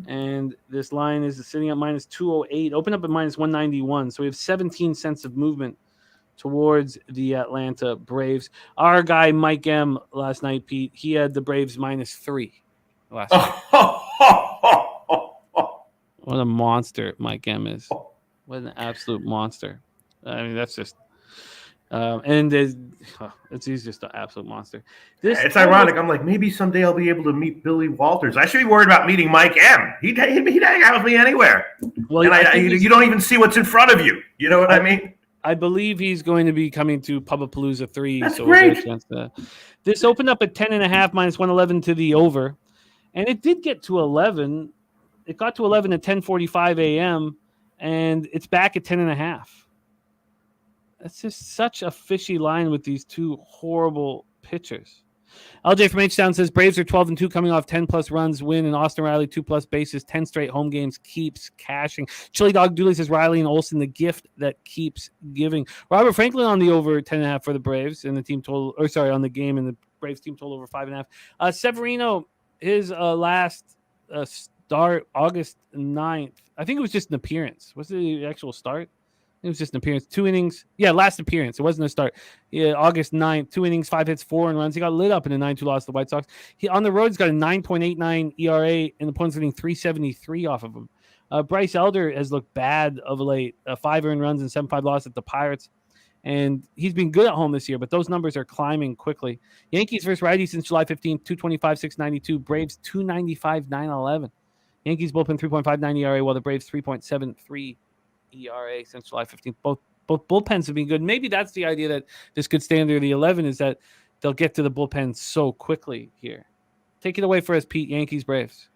And this line is sitting at minus 208, open up at minus 191. So we have 17 cents of movement towards the Atlanta Braves. Our guy, Mike M, last night, Pete, he had the Braves minus 3 last night. What a monster Mike M is. What an absolute monster. I mean, that's just... he's just an absolute monster. It's ironic. I'm like, maybe someday I'll be able to meet Billy Walters. I should be worried about meeting Mike M. He'd hang out with me anywhere. Well, you don't even see what's in front of you. You know what I mean? I believe he's going to be coming to Pubapalooza 3. That's great. This opened up at 10.5, minus 111 to the over. And it did get to 11. It got to 11 at 10:45 a.m. And it's back at 10.5. That's just such a fishy line with these two horrible pitchers. LJ from H-Town says Braves are 12-2 coming off 10-plus runs win, and Austin Riley 2-plus bases, 10 straight home games keeps cashing. Chili Dog Dooley says Riley and Olsen, the gift that keeps giving. Robert Franklin on the over 10.5 for the Braves and the team total, on the game, and the Braves team total over 5.5. Severino, his last start, August 9th. I think it was just an appearance. Was it the actual start? It was just an appearance. 2 innings. Yeah, last appearance. It wasn't a start. Yeah, August 9th, 2 innings, 5 hits, 4 runs. He got lit up in a 9-2 loss to the White Sox. He on the road, he's got a 9.89 ERA, and the opponent's getting 3.73 off of him. Bryce Elder has looked bad of late. 5 earned runs and 7-5 loss at the Pirates. And he's been good at home this year, but those numbers are climbing quickly. Yankees versus righties since July 15th, 225, 692. Braves 295, 911. Yankees bullpen 3.59 ERA, while the Braves 3.73 ERA since July 15th. Both bullpens have been good. Maybe that's the idea that this could stay under the 11 is that they'll get to the bullpen so quickly here. Take it away for us, Pete. Yankees, Braves.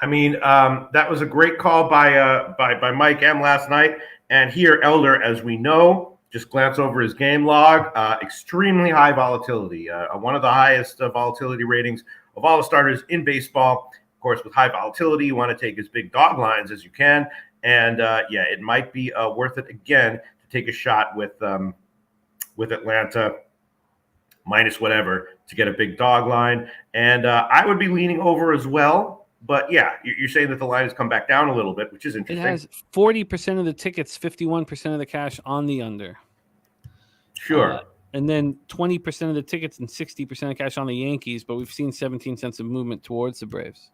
I mean, that was a great call by Mike M last night. And here, Elder, as we know, just glance over his game log, extremely high volatility. One of the highest volatility ratings of all the starters in baseball. Of course, with high volatility, you want to take as big dog lines as you can. And it might be worth it again to take a shot with Atlanta minus whatever to get a big dog line. And I would be leaning over as well. But yeah, you're saying that the line has come back down a little bit, which is interesting. It has 40% of the tickets, 51% of the cash on the under. Sure. And then 20% of the tickets and 60% of cash on the Yankees. But we've seen 17 cents of movement towards the Braves.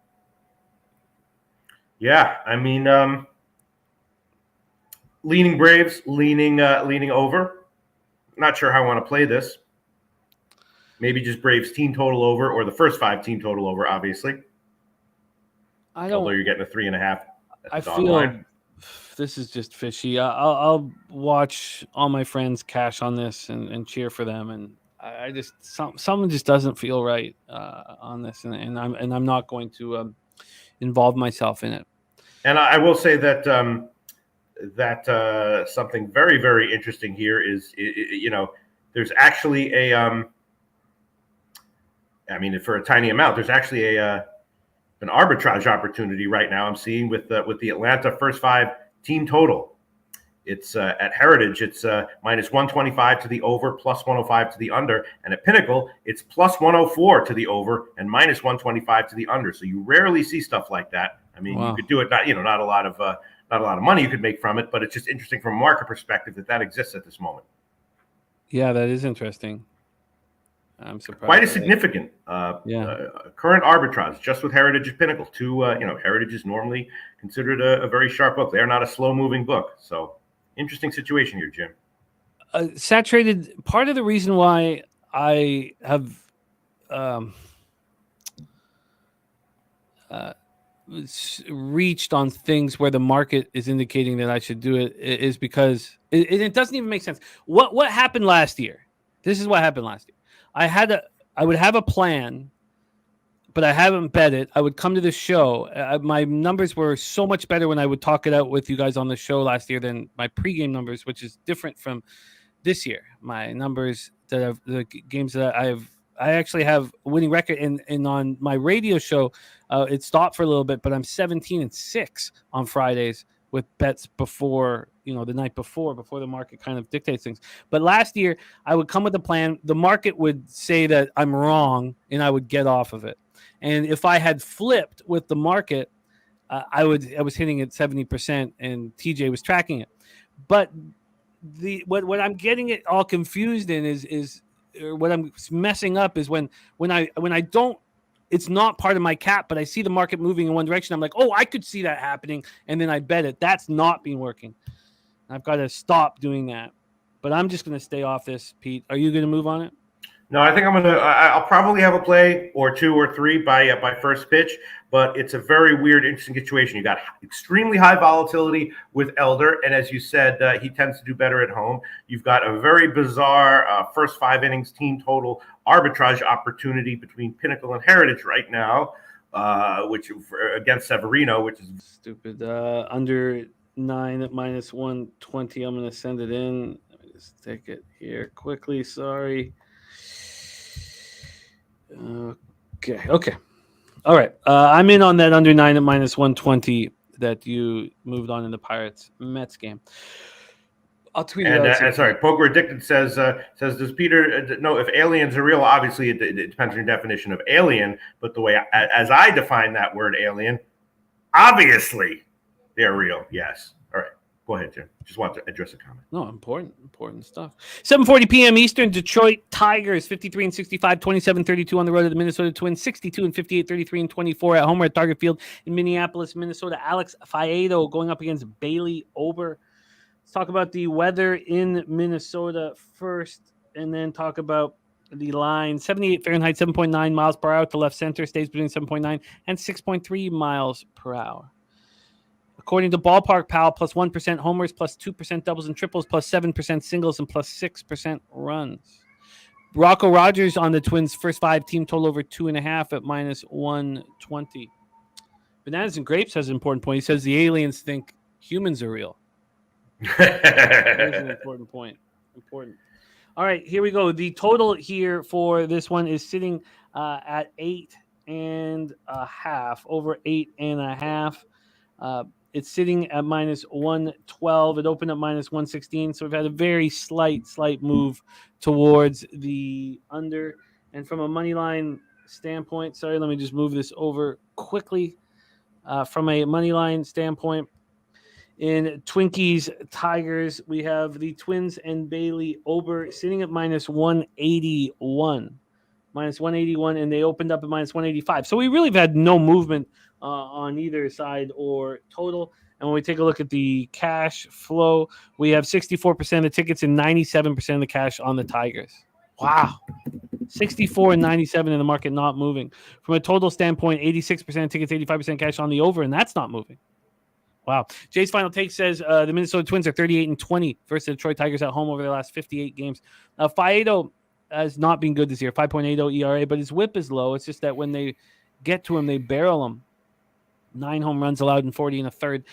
Yeah, I mean, leaning Braves, leaning over. Not sure how I want to play this. Maybe just Braves team total over, or the first 5 team total over, obviously. Although you're getting a 3.5. I feel this is just fishy. I'll watch all my friends cash on this and cheer for them, and I just something just doesn't feel right on this, and I'm not going to involve myself in it. And I will say that something very, very interesting here is, there's actually a, for a tiny amount, there's actually an arbitrage opportunity right now I'm seeing with the Atlanta first 5 team total. It's at Heritage, it's minus 125 to the over, plus 105 to the under, and at Pinnacle, it's plus 104 to the over and minus 125 to the under. So you rarely see stuff like that. I mean, wow. You could do it, not a lot of money you could make from it, but it's just interesting from a market perspective that exists at this moment. Yeah, that is interesting. I'm surprised. Quite a significant current arbitrage just with Heritage and Pinnacle. Heritage is normally considered a very sharp book. They're not a slow-moving book, so Interesting situation here, Jim. Saturated. Part of the reason why I have reached on things where the market is indicating that I should do it is because it doesn't even make sense. What happened last year? This is what happened last year. I would have a plan, but I haven't bet it. I would come to the show. My numbers were so much better when I would talk it out with you guys on the show last year than my pregame numbers, which is different from this year. My numbers the games that I actually have a winning record, and on my radio show, it stopped for a little bit, but I'm 17-6 on Fridays with bets before, the night before the market kind of dictates things. But last year, I would come with a plan. The market would say that I'm wrong, and I would get off of it. And if I had flipped with the market, I was hitting at 70%, and TJ was tracking it. But what I'm getting it all confused in is what I'm messing up is when I don't, it's not part of my cap, but I see the market moving in one direction. I'm like, oh, I could see that happening, and then I bet it. That's not been working. I've got to stop doing that. But I'm just going to stay off this, Pete. Are you going to move on it? No, I think I'll probably have a play or two or three by first pitch, but it's a very weird, interesting situation. You got extremely high volatility with Elder, and as you said, he tends to do better at home. You've got a very bizarre first 5 innings team total arbitrage opportunity between Pinnacle and Heritage right now, which against Severino, which is stupid. Under 9 at -120. I'm going to send it in. Let me just take it here quickly. Sorry. Okay. All right. I'm in on that under 9 at -120 that you moved on in the Pirates Mets game. I'll tweet it out. Sorry, Poker Addicted says does Peter know if aliens are real? Obviously, it depends on your definition of alien, but the way as I define that word alien, obviously they're real. Yes. All right. Go ahead, Jim. Just want to address a comment. No, important stuff. 7:40 p.m. Eastern. Detroit Tigers 53-65, 27-32 on the road to the Minnesota Twins, 62-58, 33-24 at home at Target Field in Minneapolis, Minnesota. Alex Faedo going up against Bailey Ober. Let's talk about the weather in Minnesota first, and then talk about the line. 78 Fahrenheit, 7.9 miles per hour to left center, stays between 7.9 and 6.3 miles per hour. According to Ballpark Pal, plus 1% homers, plus 2% doubles and triples, plus 7% singles, and plus 6% runs. Rocco Rogers on the Twins' first 5 team total over 2.5 at -120. Bananas and Grapes has an important point. He says the aliens think humans are real. There's an important point. Important. All right, here we go. The total here for this one is sitting at 8.5, over 8.5. It's sitting at -112. It opened at -116. So we've had a very slight move towards the under. And from a money line standpoint, sorry, let me just move this over quickly. From a money line standpoint, in Twinkies Tigers, we have the Twins and Bailey Ober sitting at -181. -181, and they opened up at -185. So we really have had no movement on either side or total. And when we take a look at the cash flow, we have 64% of the tickets and 97% of the cash on the Tigers. Wow. 64 and 97 in the market not moving. From a total standpoint, 86% of tickets, 85% cash on the over, and that's not moving. Wow. Jay's final take says the Minnesota Twins are 38-20 versus the Detroit Tigers at home over their last 58 games. Faedo has not been good this year, 5.80 ERA, but his whip is low. It's just that when they get to him, they barrel him. 9 home runs allowed in 40 1/3.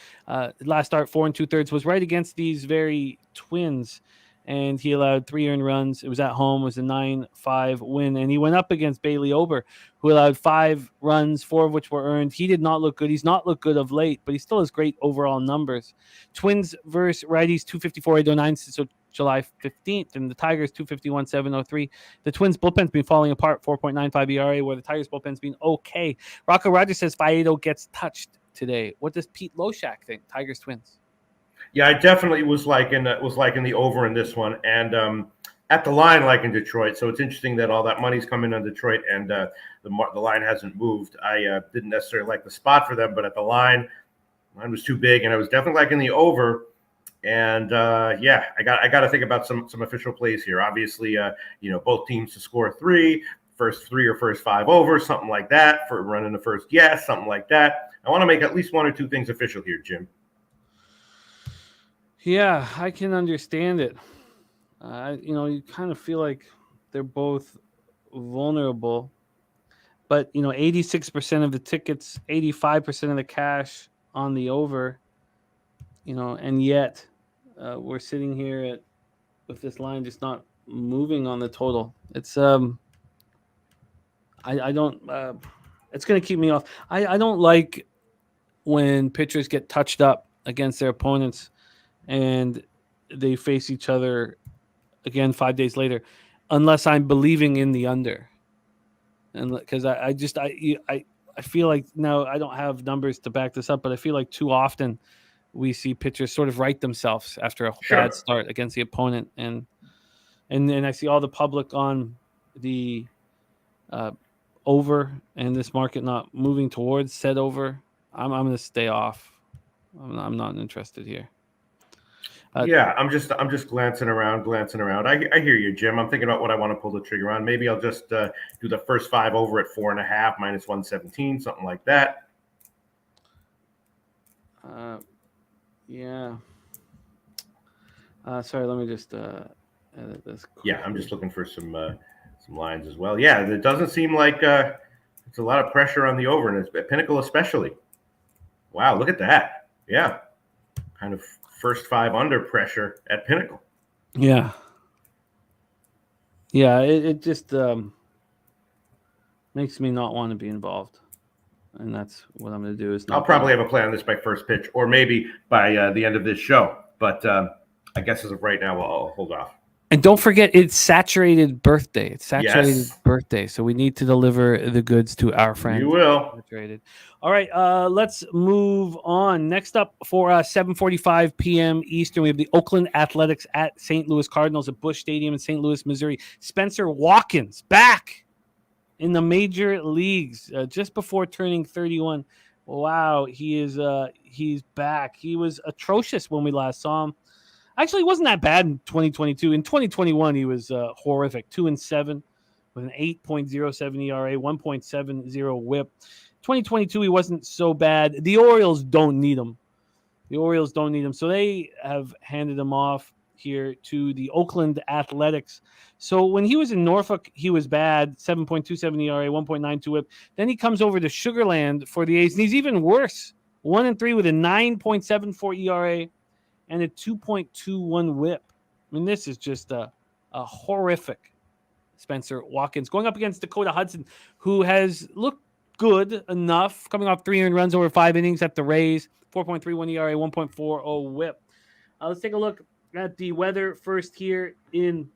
Last start, 4 2/3, was right against these very Twins, and he allowed 3 earned runs. It was at home. It was a 9-5 win, and he went up against Bailey Ober, who allowed 5 runs, 4 of which were earned. He did not look good. He's not looked good of late, but he still has great overall numbers. Twins versus righties, 254-809 since July 15th, and the Tigers 251-703. The Twins bullpen's been falling apart, 4.95 ERA, where the Tigers bullpen's been okay. Rocco Rogers says Faedo gets touched today. What does Pete Loshak think? Tigers Twins. Yeah, I definitely was liking the over in this one, and at the line like in Detroit. So it's interesting that all that money's coming on Detroit, and the line hasn't moved. I didn't necessarily like the spot for them, but at the line was too big, and I was definitely liking the over. And yeah, I got to think about some official plays here. Obviously, both teams to score first three or first 5 over, something like that, for running the first yes, something like that. I want to make at least 1 or 2 things official here, Jim. Yeah, I can understand it. You kind of feel like they're both vulnerable, but 86% of the tickets, 85% of the cash on the over, and yet we're sitting here with this line just not moving on the total. It's I don't it's going to keep me off. I don't like when pitchers get touched up against their opponents and they face each other again 5 days later, unless I'm believing in the under. And because I feel like now I don't have numbers to back this up, but I feel like too often we see pitchers sort of right themselves after a bad start against the opponent, and then I see all the public on the over and this market not moving towards said over. I'm going to stay off. I'm not interested here. Yeah, I'm just glancing around. I hear you, Jim. I'm thinking about what I want to pull the trigger on. Maybe I'll just do the first 5 over at 4.5 minus 117, something like that. Yeah. Sorry, let me just edit this quickly. Yeah, I'm just looking for some lines as well. Yeah, it doesn't seem like it's a lot of pressure on the over, and it's at Pinnacle especially. Wow, look at that. Yeah, kind of first 5 under pressure at Pinnacle. Yeah. Yeah, it just makes me not want to be involved. And that's what I'm going to do. I'll probably have a play on this by first pitch, or maybe by the end of this show. But I guess as of right now, I'll hold off. And don't forget, it's saturated birthday. Birthday. So we need to deliver the goods to our friends. You will. Saturated. All right, let's move on. Next up for 7:45 p.m. Eastern, we have the Oakland Athletics at St. Louis Cardinals at Busch Stadium in St. Louis, Missouri. Spencer Watkins back in the major leagues just before turning 31. Wow, he's back. He was atrocious when we last saw him. Actually, it wasn't that bad in 2022. In 2021, he was horrific. 2-7 with an 8.07 ERA, 1.70 WHIP. 2022, he wasn't so bad. The Orioles don't need him. So they have handed him off here to the Oakland Athletics. So when he was in Norfolk, he was bad. 7.27 ERA, 1.92 WHIP. Then he comes over to Sugarland for the A's, and he's even worse. 1-3 with a 9.74 ERA. And a 2.21 WHIP. I mean, this is just a horrific Spencer Watkins going up against Dakota Hudson, who has looked good enough, coming off 3 earned runs over 5 innings at the Rays, 4.31 ERA, 1.40 WHIP. Let's take a look at the weather first here in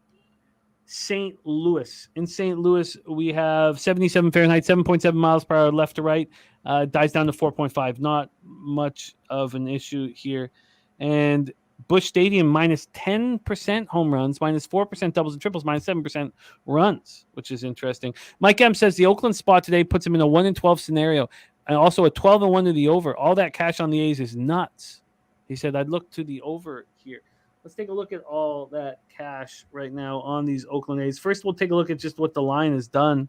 St. Louis. In St. Louis, we have 77 Fahrenheit, 7.7 miles per hour left to right. Dies down to 4.5. Not much of an issue here. And Busch Stadium minus 10% home runs, minus 4% doubles and triples, minus 7% runs, which is interesting. Mike M says the Oakland spot today puts him in a 1-12 scenario, and also a 12-1 to the over. All that cash on the A's is nuts. He said, I'd look to the over here. Let's take a look at all that cash right now on these Oakland A's. First, we'll take a look at just what the line has done.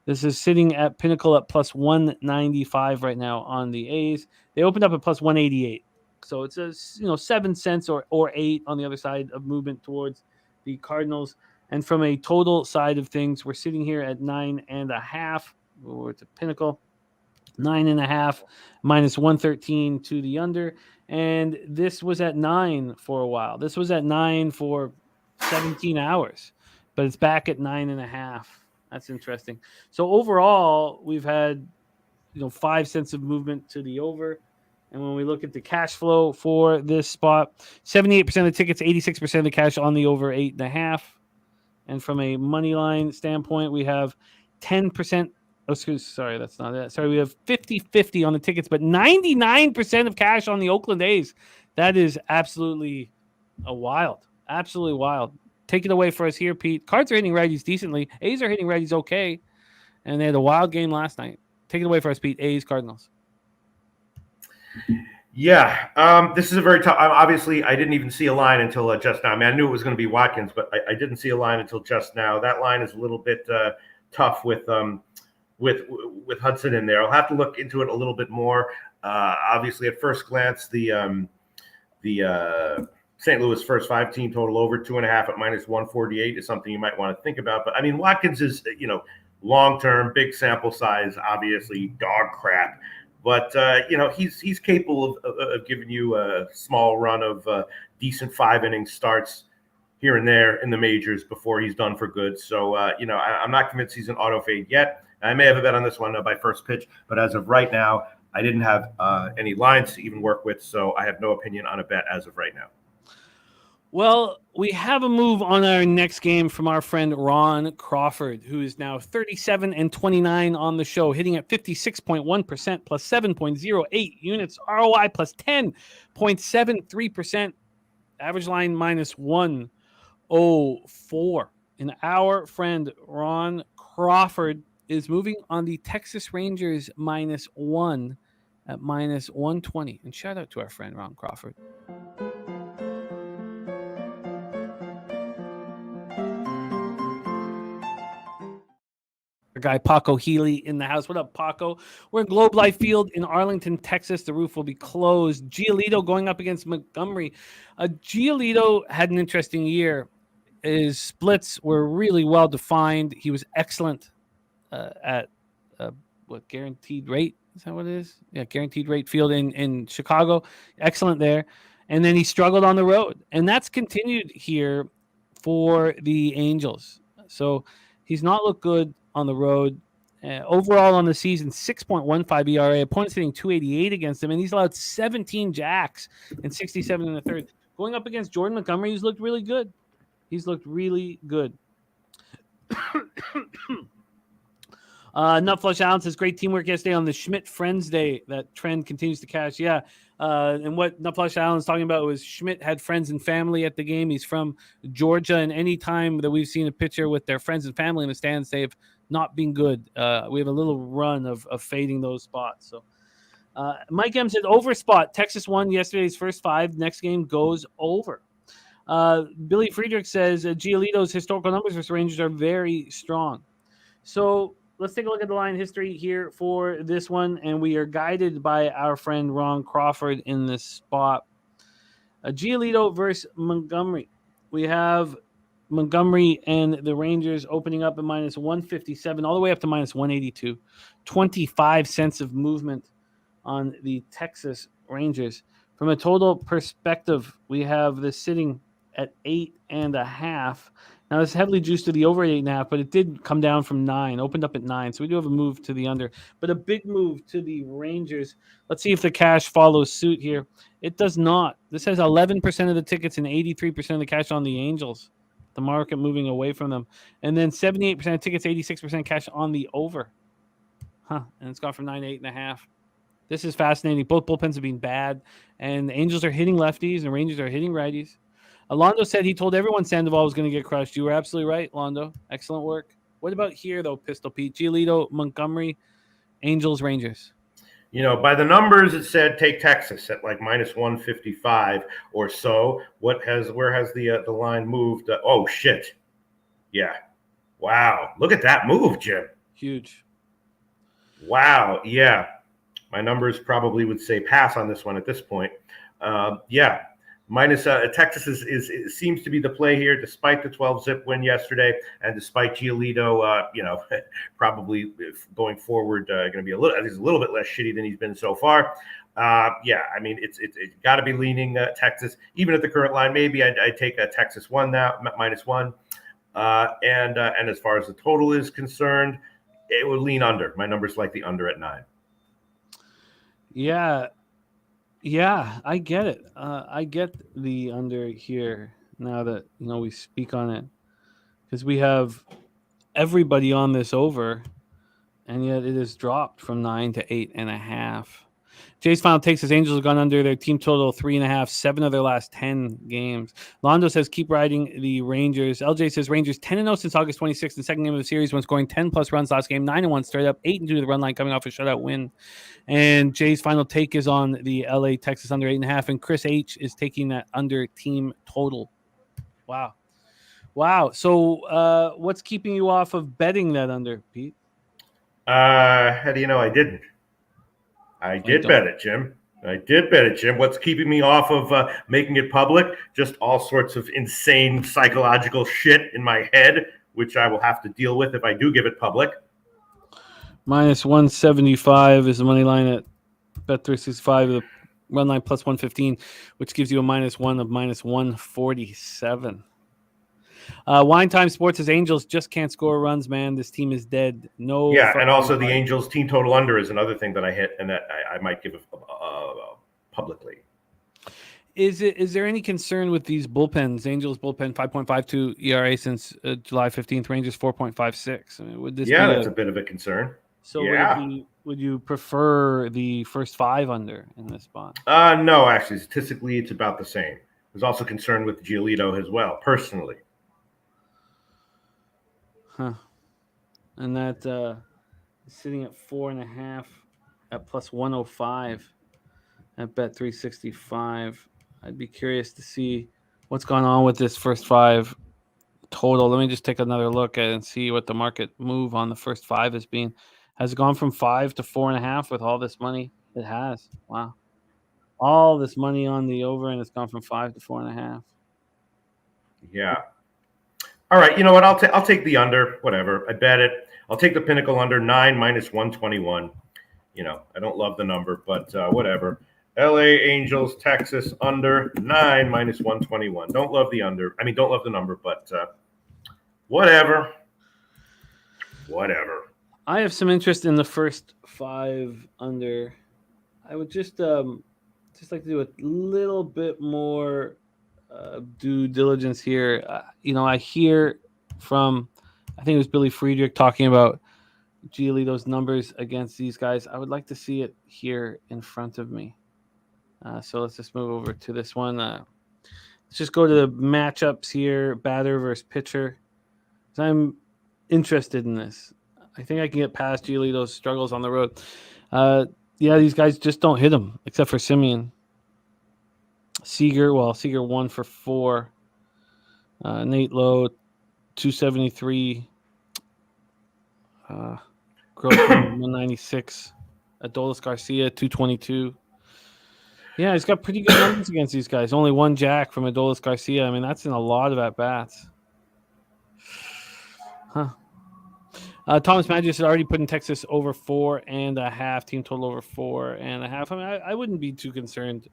This is sitting at Pinnacle at plus 195 right now on the A's. They opened up at plus 188. So it's 7 cents or 8 on the other side of movement towards the Cardinals. And from a total side of things, we're sitting here at 9.5. We're to Pinnacle. 9.5 minus 113 to the under. And this was at 9 for a while. This was at 9 for 17 hours, but it's back at 9.5. That's interesting. So overall, we've had 5 cents of movement to the over. And when we look at the cash flow for this spot, 78% of the tickets, 86% of the cash on the over 8.5. And from a money line standpoint, we have 10%. Oh, sorry, that's not it. Sorry, we have 50-50 on the tickets, but 99% of cash on the Oakland A's. That is absolutely wild. Absolutely wild. Take it away for us here, Pete. Cards are hitting righties decently. A's are hitting righties okay. And they had a wild game last night. Take it away for us, Pete. A's, Cardinals. Yeah, this is a very tough. Obviously, I didn't even see a line until just now. I mean, I knew it was going to be Watkins, but I didn't see a line until just now. That line is a little bit tough with Hudson in there. I'll have to look into it a little bit more. Obviously, at first glance, the St. Louis first 5-team total over 2.5 at -148 is something you might want to think about. But I mean, Watkins is long term, big sample size, obviously dog crap. But he's capable of giving you a small run of decent 5-inning starts here and there in the majors before he's done for good. So I'm not convinced he's an auto fade yet. I may have a bet on this one by first pitch, but as of right now, I didn't have any lines to even work with, so I have no opinion on a bet as of right now. Well, we have a move on our next game from our friend Ron Crawford, who is now 37-29 on the show, hitting at 56.1% plus 7.08 units, ROI plus 10.73%, average line -104. And our friend Ron Crawford is moving on the Texas Rangers -1 at -120. And shout out to our friend Ron Crawford. Our guy Paco Healy in the house. What up, Paco? We're in Globe Life Field in Arlington, Texas. The roof will be closed. Giolito going up against Montgomery. Giolito had an interesting year. His splits were really well defined. He was excellent at guaranteed rate? Is that what it is? Yeah, guaranteed rate field in Chicago. Excellent there. And then he struggled on the road. And that's continued here for the Angels. So he's not looked good on the road. Overall on the season, 6.15 ERA. Opponents hitting 288 against him, and he's allowed 17 jacks and 67 in the third. Going up against Jordan Montgomery, he's looked really good. Nutflush Allen says great teamwork yesterday on the Schmidt Friends Day. That trend continues to cash. Yeah. And what Nutflush Allen's talking about was Schmidt had friends and family at the game. He's from Georgia, and any time that we've seen a pitcher with their friends and family in the stands, they've not been good. We have a little run of fading those spots. So Mike M said over spot. Texas won yesterday's first 5. Next game goes over. Billy Friedrich says Giolito's historical numbers versus Rangers are very strong. So let's take a look at the line history here for this one, and we are guided by our friend Ron Crawford in this spot. Giolito versus Montgomery. We have Montgomery and the Rangers opening up at -157 all the way up to -182. 25 cents of movement on the Texas Rangers. From a total perspective, we have this sitting at 8.5. Now, it's heavily juiced to the over 8.5, but it did come down from 9, opened up at 9. So we do have a move to the under, but a big move to the Rangers. Let's see if the cash follows suit here. It does not. This has 11% of the tickets and 83% of the cash on the Angels. The market moving away from them. And then 78% of tickets, 86% cash on the over. And it's gone from 9 to 8.5. This is fascinating. Both bullpens have been bad, and the Angels are hitting lefties, and the Rangers are hitting righties. Londo said he told everyone Sandoval was going to get crushed. You were absolutely right, Londo. Excellent work. What about here, though, Pistol Pete? Giolito, Montgomery, Angels, Rangers. By the numbers, it said take Texas at like -155 or so. Where has the line moved? Oh, shit. Yeah. Wow. Look at that move, Jim. Huge. Wow. Yeah. My numbers probably would say pass on this one at this point. Yeah. Texas is seems to be the play here, despite the 12-zip win yesterday, and despite Giolito, probably going forward going to be a little bit less shitty than he's been so far. Yeah, I mean it's got to be leaning Texas, even at the current line. Maybe I'd take a Texas one now, -1, and as far as the total is concerned, it would lean under. My number's like the under at 9. Yeah, I get it. I get the under here now that we speak on it, because we have everybody on this over, and yet it has dropped from 9 to 8.5. Jay's final takes his Angels have gone under their team total 3.5, 7 of their last 10 games. Londo says keep riding the Rangers. LJ says Rangers 10-0 since August 26th, the second game of the series when scoring 10-plus runs last game, 9-1 straight up, 8-2 to the run line coming off a shutout win. And Jay's final take is on the LA Texas under 8.5, and Chris H is taking that under team total. Wow. So what's keeping you off of betting that under, Pete? How do you know I didn't? I did bet it, Jim. What's keeping me off of making it public? Just all sorts of insane psychological shit in my head, which I will have to deal with if I do give it public. Minus 175 is the money line at Bet365. The run line plus 115, which gives you a -1 of minus 147. Wine Time Sports says Angels just can't score runs, man. This team is dead. No. Yeah, and also the Angels team total under is another thing that I hit and that I might give publicly. Is there any concern with these bullpens? Angels bullpen 5.52 ERA since July 15th. Rangers 4.56. I mean, would this? Yeah, that's a bit of a concern. So would you prefer the first 5 under in this spot? No, actually, statistically, it's about the same. There's also concern with Giolito as well, personally. Huh. And that is sitting at 4.5 at plus 105 at Bet365. I'd be curious to see what's going on with this first 5 total. Let me just take another look at it and see what the market move on the first 5 has been. Has it gone from 5 to 4.5 with all this money? It has. Wow. All this money on the over, and it's gone from 5 to 4.5. Yeah. All right, you know what? I'll take the under. Whatever. I bet it. I'll take the Pinnacle under 9 minus 121. You know, I don't love the number, but whatever. LA Angels, Texas under 9 minus 121. Don't love the under. I mean, don't love the number, but whatever. Whatever. I have some interest in the first 5 under. I would just like to do a little bit more due diligence here. I hear from, I think it was Billy Friedrich talking about Giolito's numbers against these guys. I would like to see it here in front of me. So let's just move over to this one. Let's just go to the matchups here, batter versus pitcher. I'm interested in this. I think I can get past Giolito's struggles on the road. These guys just don't hit him, except for Simeon. Seager 1 for 4. Nate Lowe, 273. Grossman, 196. Adolis Garcia, 222. Yeah, he's got pretty good numbers against these guys. Only 1 jack from Adolis Garcia. I mean, that's in a lot of at-bats. Huh. Thomas Magis has already put in Texas over 4.5. Team total over 4.5. I mean, I wouldn't be too concerned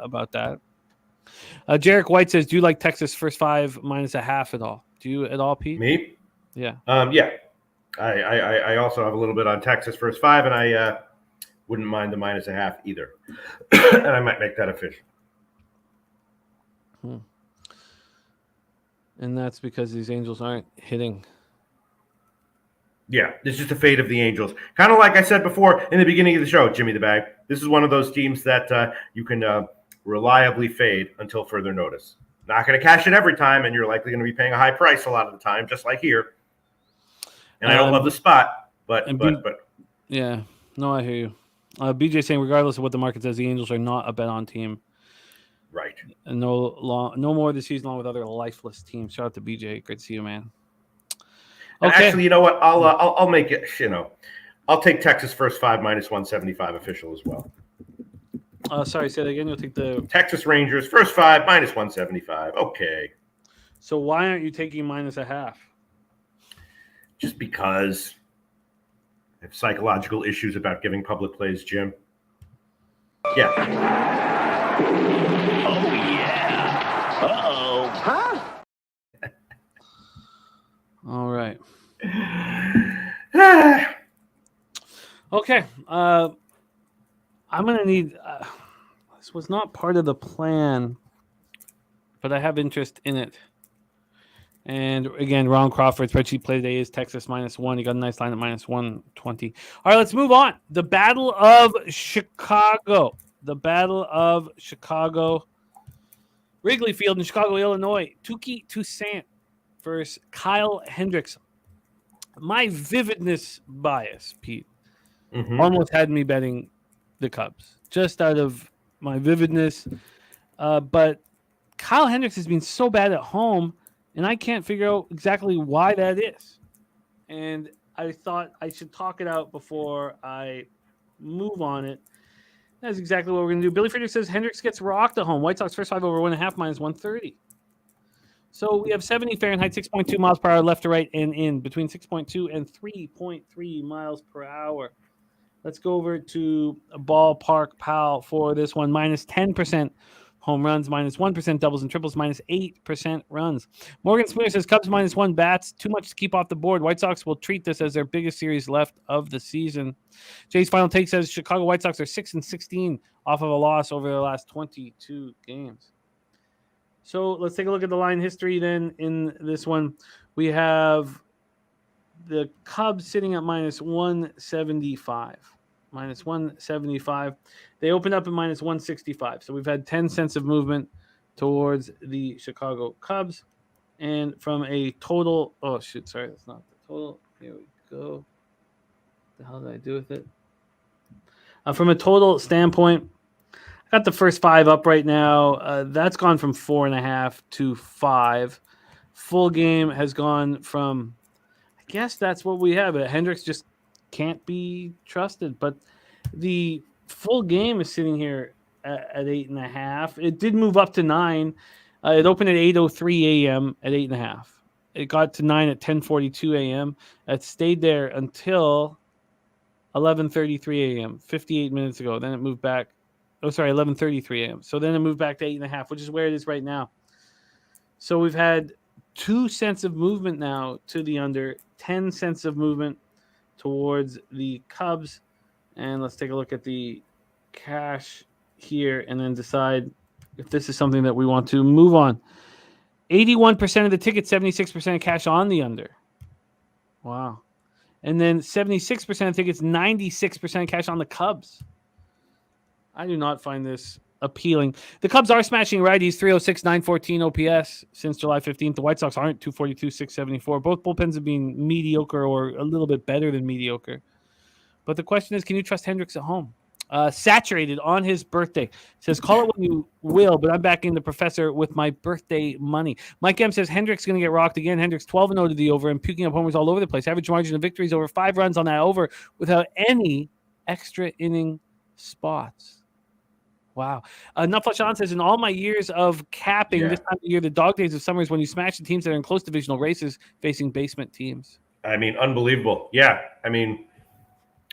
about that. Jarek White says, do you like Texas first 5 minus 0.5 at all? Do you at all, Pete? Me? Yeah. Yeah. I also have a little bit on Texas first 5, and I wouldn't mind the minus 0.5 either. And I might make that official. And that's because these Angels aren't hitting. Yeah, it's just the fate of the Angels. Kind of like I said before in the beginning of the show, Jimmy the Bag. This is one of those teams that you can reliably fade until further notice. Not going to cash it every time, and you're likely going to be paying a high price a lot of the time, just like here. And I don't love the spot, but yeah, no, I hear you. BJ saying, regardless of what the market says, the Angels are not a bet-on team. Right. And no more this season along with other lifeless teams. Shout out to BJ. Great to see you, man. And actually, you know what? I'll make it. I'll take Texas first 5 minus 175 official as well. Sorry, say that again. You'll take the Texas Rangers first 5 minus 175. Okay. So why aren't you taking minus 0.5? Just because I have psychological issues about giving public plays, Jim. Yeah. Oh yeah. Uh-oh. Huh? All right. Okay. I'm going to need this was not part of the plan, but I have interest in it. And again, Ron Crawford, spreadsheet play today is Texas -1. You got a nice line at -120. All right, let's move on. The Battle of Chicago. The Battle of Chicago. Wrigley Field in Chicago, Illinois. Touki Toussaint versus Kyle Hendricks. My vividness bias, Pete, almost had me betting the Cubs. Just out of my vividness. But Kyle Hendricks has been so bad at home, and I can't figure out exactly why that is. And I thought I should talk it out before I move on it. That's exactly what we're going to do. Billy Friedrich says Hendricks gets rocked at home. White Sox first 5 over 1.5 -130. So we have 70 Fahrenheit, 6.2 miles per hour left to right and in, between 6.2 and 3.3 miles per hour. Let's go over to Ballpark Pal for this one. -10% home runs, -1% doubles and triples, -8% runs. Morgan Spooner says Cubs -1 bats. Too much to keep off the board. White Sox will treat this as their biggest series left of the season. Jay's final take says Chicago White Sox are 6-16 off of a loss over their last 22 games. So let's take a look at the line history then in this one. We have the Cubs sitting at -175. -175. They opened up at -165. So we've had 10 cents of movement towards the Chicago Cubs. And from a total, that's not the total. Here we go. What the hell did I do with it? From a total standpoint, I got the first 5 up right now. That's gone from 4.5 to 5. Full game has gone from, I guess that's what we have. Hendricks just can't be trusted. But the full game is sitting here at 8.5. It did move up to 9. It opened at 8:03 a.m. at 8.5. It got to 9 at 10:42 a.m. It stayed there until 11:33 a.m. 58 minutes ago. Then it moved back. 11:33 a.m. So then it moved back to 8.5, which is where it is right now. So we've had 2 cents of movement now to the under, 10 cents of movement towards the Cubs. And let's take a look at the cash here and then decide if this is something that we want to move on. 81% of the tickets, 76% of cash on the under. Wow. And then 76% of tickets, 96% of cash on the Cubs. I do not find this appealing. The Cubs are smashing righties, 306, 914 OPS since July 15th. The White Sox aren't, 242, 674. Both bullpens have been mediocre or a little bit better than mediocre. But the question is, can you trust Hendricks at home? Saturated on his birthday. Says, call it when you will, but I'm backing the professor with my birthday money. Mike M says, Hendricks going to get rocked again. Hendricks 12-0 to the over and puking up homers all over the place. Average margin of victories over 5 runs on that over without any extra inning spots. Wow. Nutflush says, in all my years of capping this time of year, the dog days of summer is when you smash the teams that are in close divisional races facing basement teams. I mean, unbelievable. Yeah. I mean,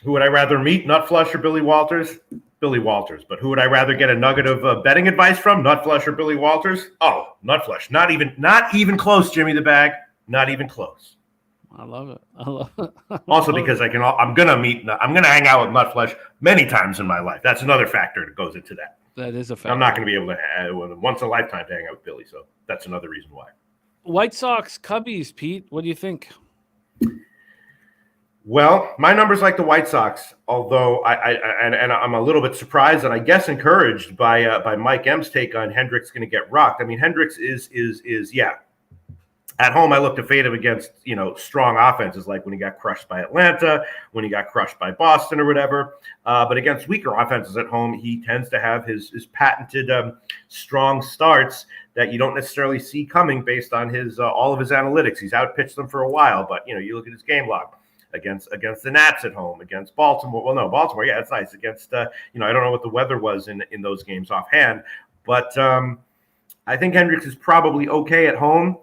who would I rather meet, Nutflush or Billy Walters? Billy Walters. But who would I rather get a nugget of betting advice from, Nutflush or Billy Walters? Oh, Nutflush. Not even close, Jimmy the Bag. Not even close. I love it. Also, because I'm gonna hang out with Nutflush many times in my life. That's another factor that goes into that. That is a factor. I'm not going to be able to once in a lifetime to hang out with Billy, so that's another reason why. White Sox, Cubbies, Pete. What do you think? Well, my number's like the White Sox, although I'm a little bit surprised and I guess encouraged by Mike M's take on Hendricks going to get rocked. I mean, Hendricks is at home, I look to fade him against, strong offenses, like when he got crushed by Atlanta, when he got crushed by Boston or whatever. But against weaker offenses at home, he tends to have his patented strong starts that you don't necessarily see coming based on his all of his analytics. He's outpitched them for a while, but you look at his game log against the Nats at home, against Baltimore. Well, no, Baltimore, yeah, it's nice. Against I don't know what the weather was in those games offhand, but I think Hendricks is probably okay at home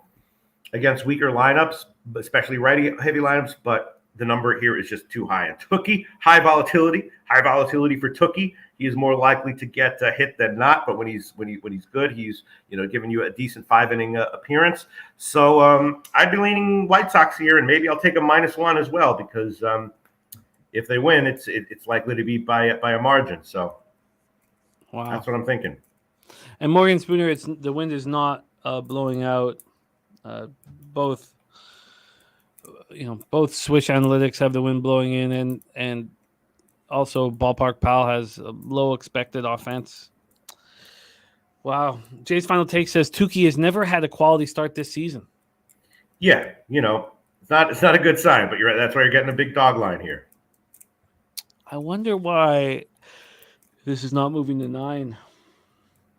against weaker lineups, especially righty-heavy lineups, but the number here is just too high. And Touki, high volatility for Touki. He is more likely to get hit than not, but when he's good, he's giving you a decent 5-inning appearance. So I'd be leaning White Sox here, and maybe I'll take a -1 as well because if they win, it's likely to be by a margin. So wow, that's what I'm thinking. And Morgan Spooner, the wind is not blowing out. both Swish Analytics have the wind blowing in, and also Ballpark Pal has a low expected offense. Wow. Jay's Final Take says Tukey has never had a quality start this season. Yeah, it's not a good sign, but you're right. That's why you're getting a big dog line here. I wonder why this is not moving to 9.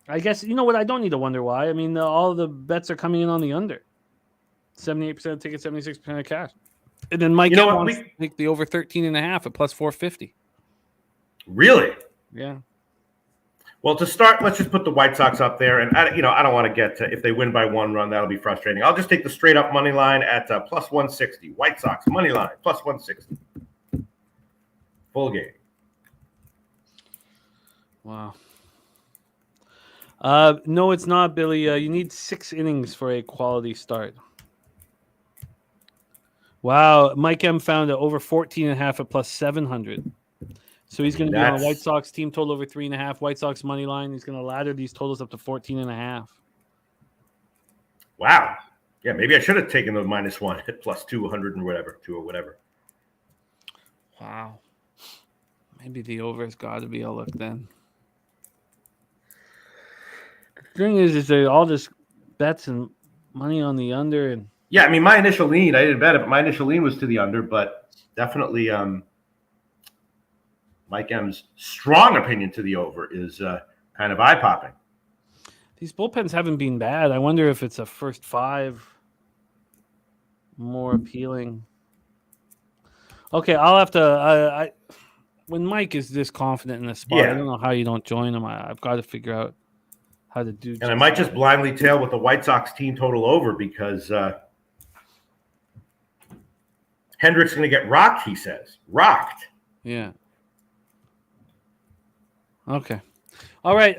I guess, you know what? I don't need to wonder why. I mean, all the bets are coming in on the under. 78% of tickets, 76% of cash. And then Mike wants to take the over 13.5 at plus 450. Really? Yeah. Well, to start, let's just put the White Sox up there. And, I don't want to get to if they win by 1 run, that'll be frustrating. I'll just take the straight-up money line at plus 160. White Sox money line, plus 160. Full game. Wow. No, it's not, Billy. You need 6 innings for a quality start. Wow. Mike M found it over 14.5 at plus 700. So he's going to be on a White Sox team total over 3.5. White Sox money line. He's going to ladder these totals up to 14.5. Wow. Yeah, maybe I should have taken the -1 at plus 200 and whatever, 2 or whatever. Wow. Maybe the over has got to be a look then. The thing is there all this bets and money on the under. And yeah, I mean, my initial lean, I didn't bet it, but my initial lean was to the under, but definitely Mike M's strong opinion to the over is kind of eye-popping. These bullpens haven't been bad. I wonder if it's a first 5 more appealing. Okay, I'll have to when Mike is this confident in the spot, I don't know how you don't join him. I've got to figure out how to do. And I might just blindly tail with the White Sox team total over because Hendrick's going to get rocked, he says. Rocked. Yeah. Okay. All right.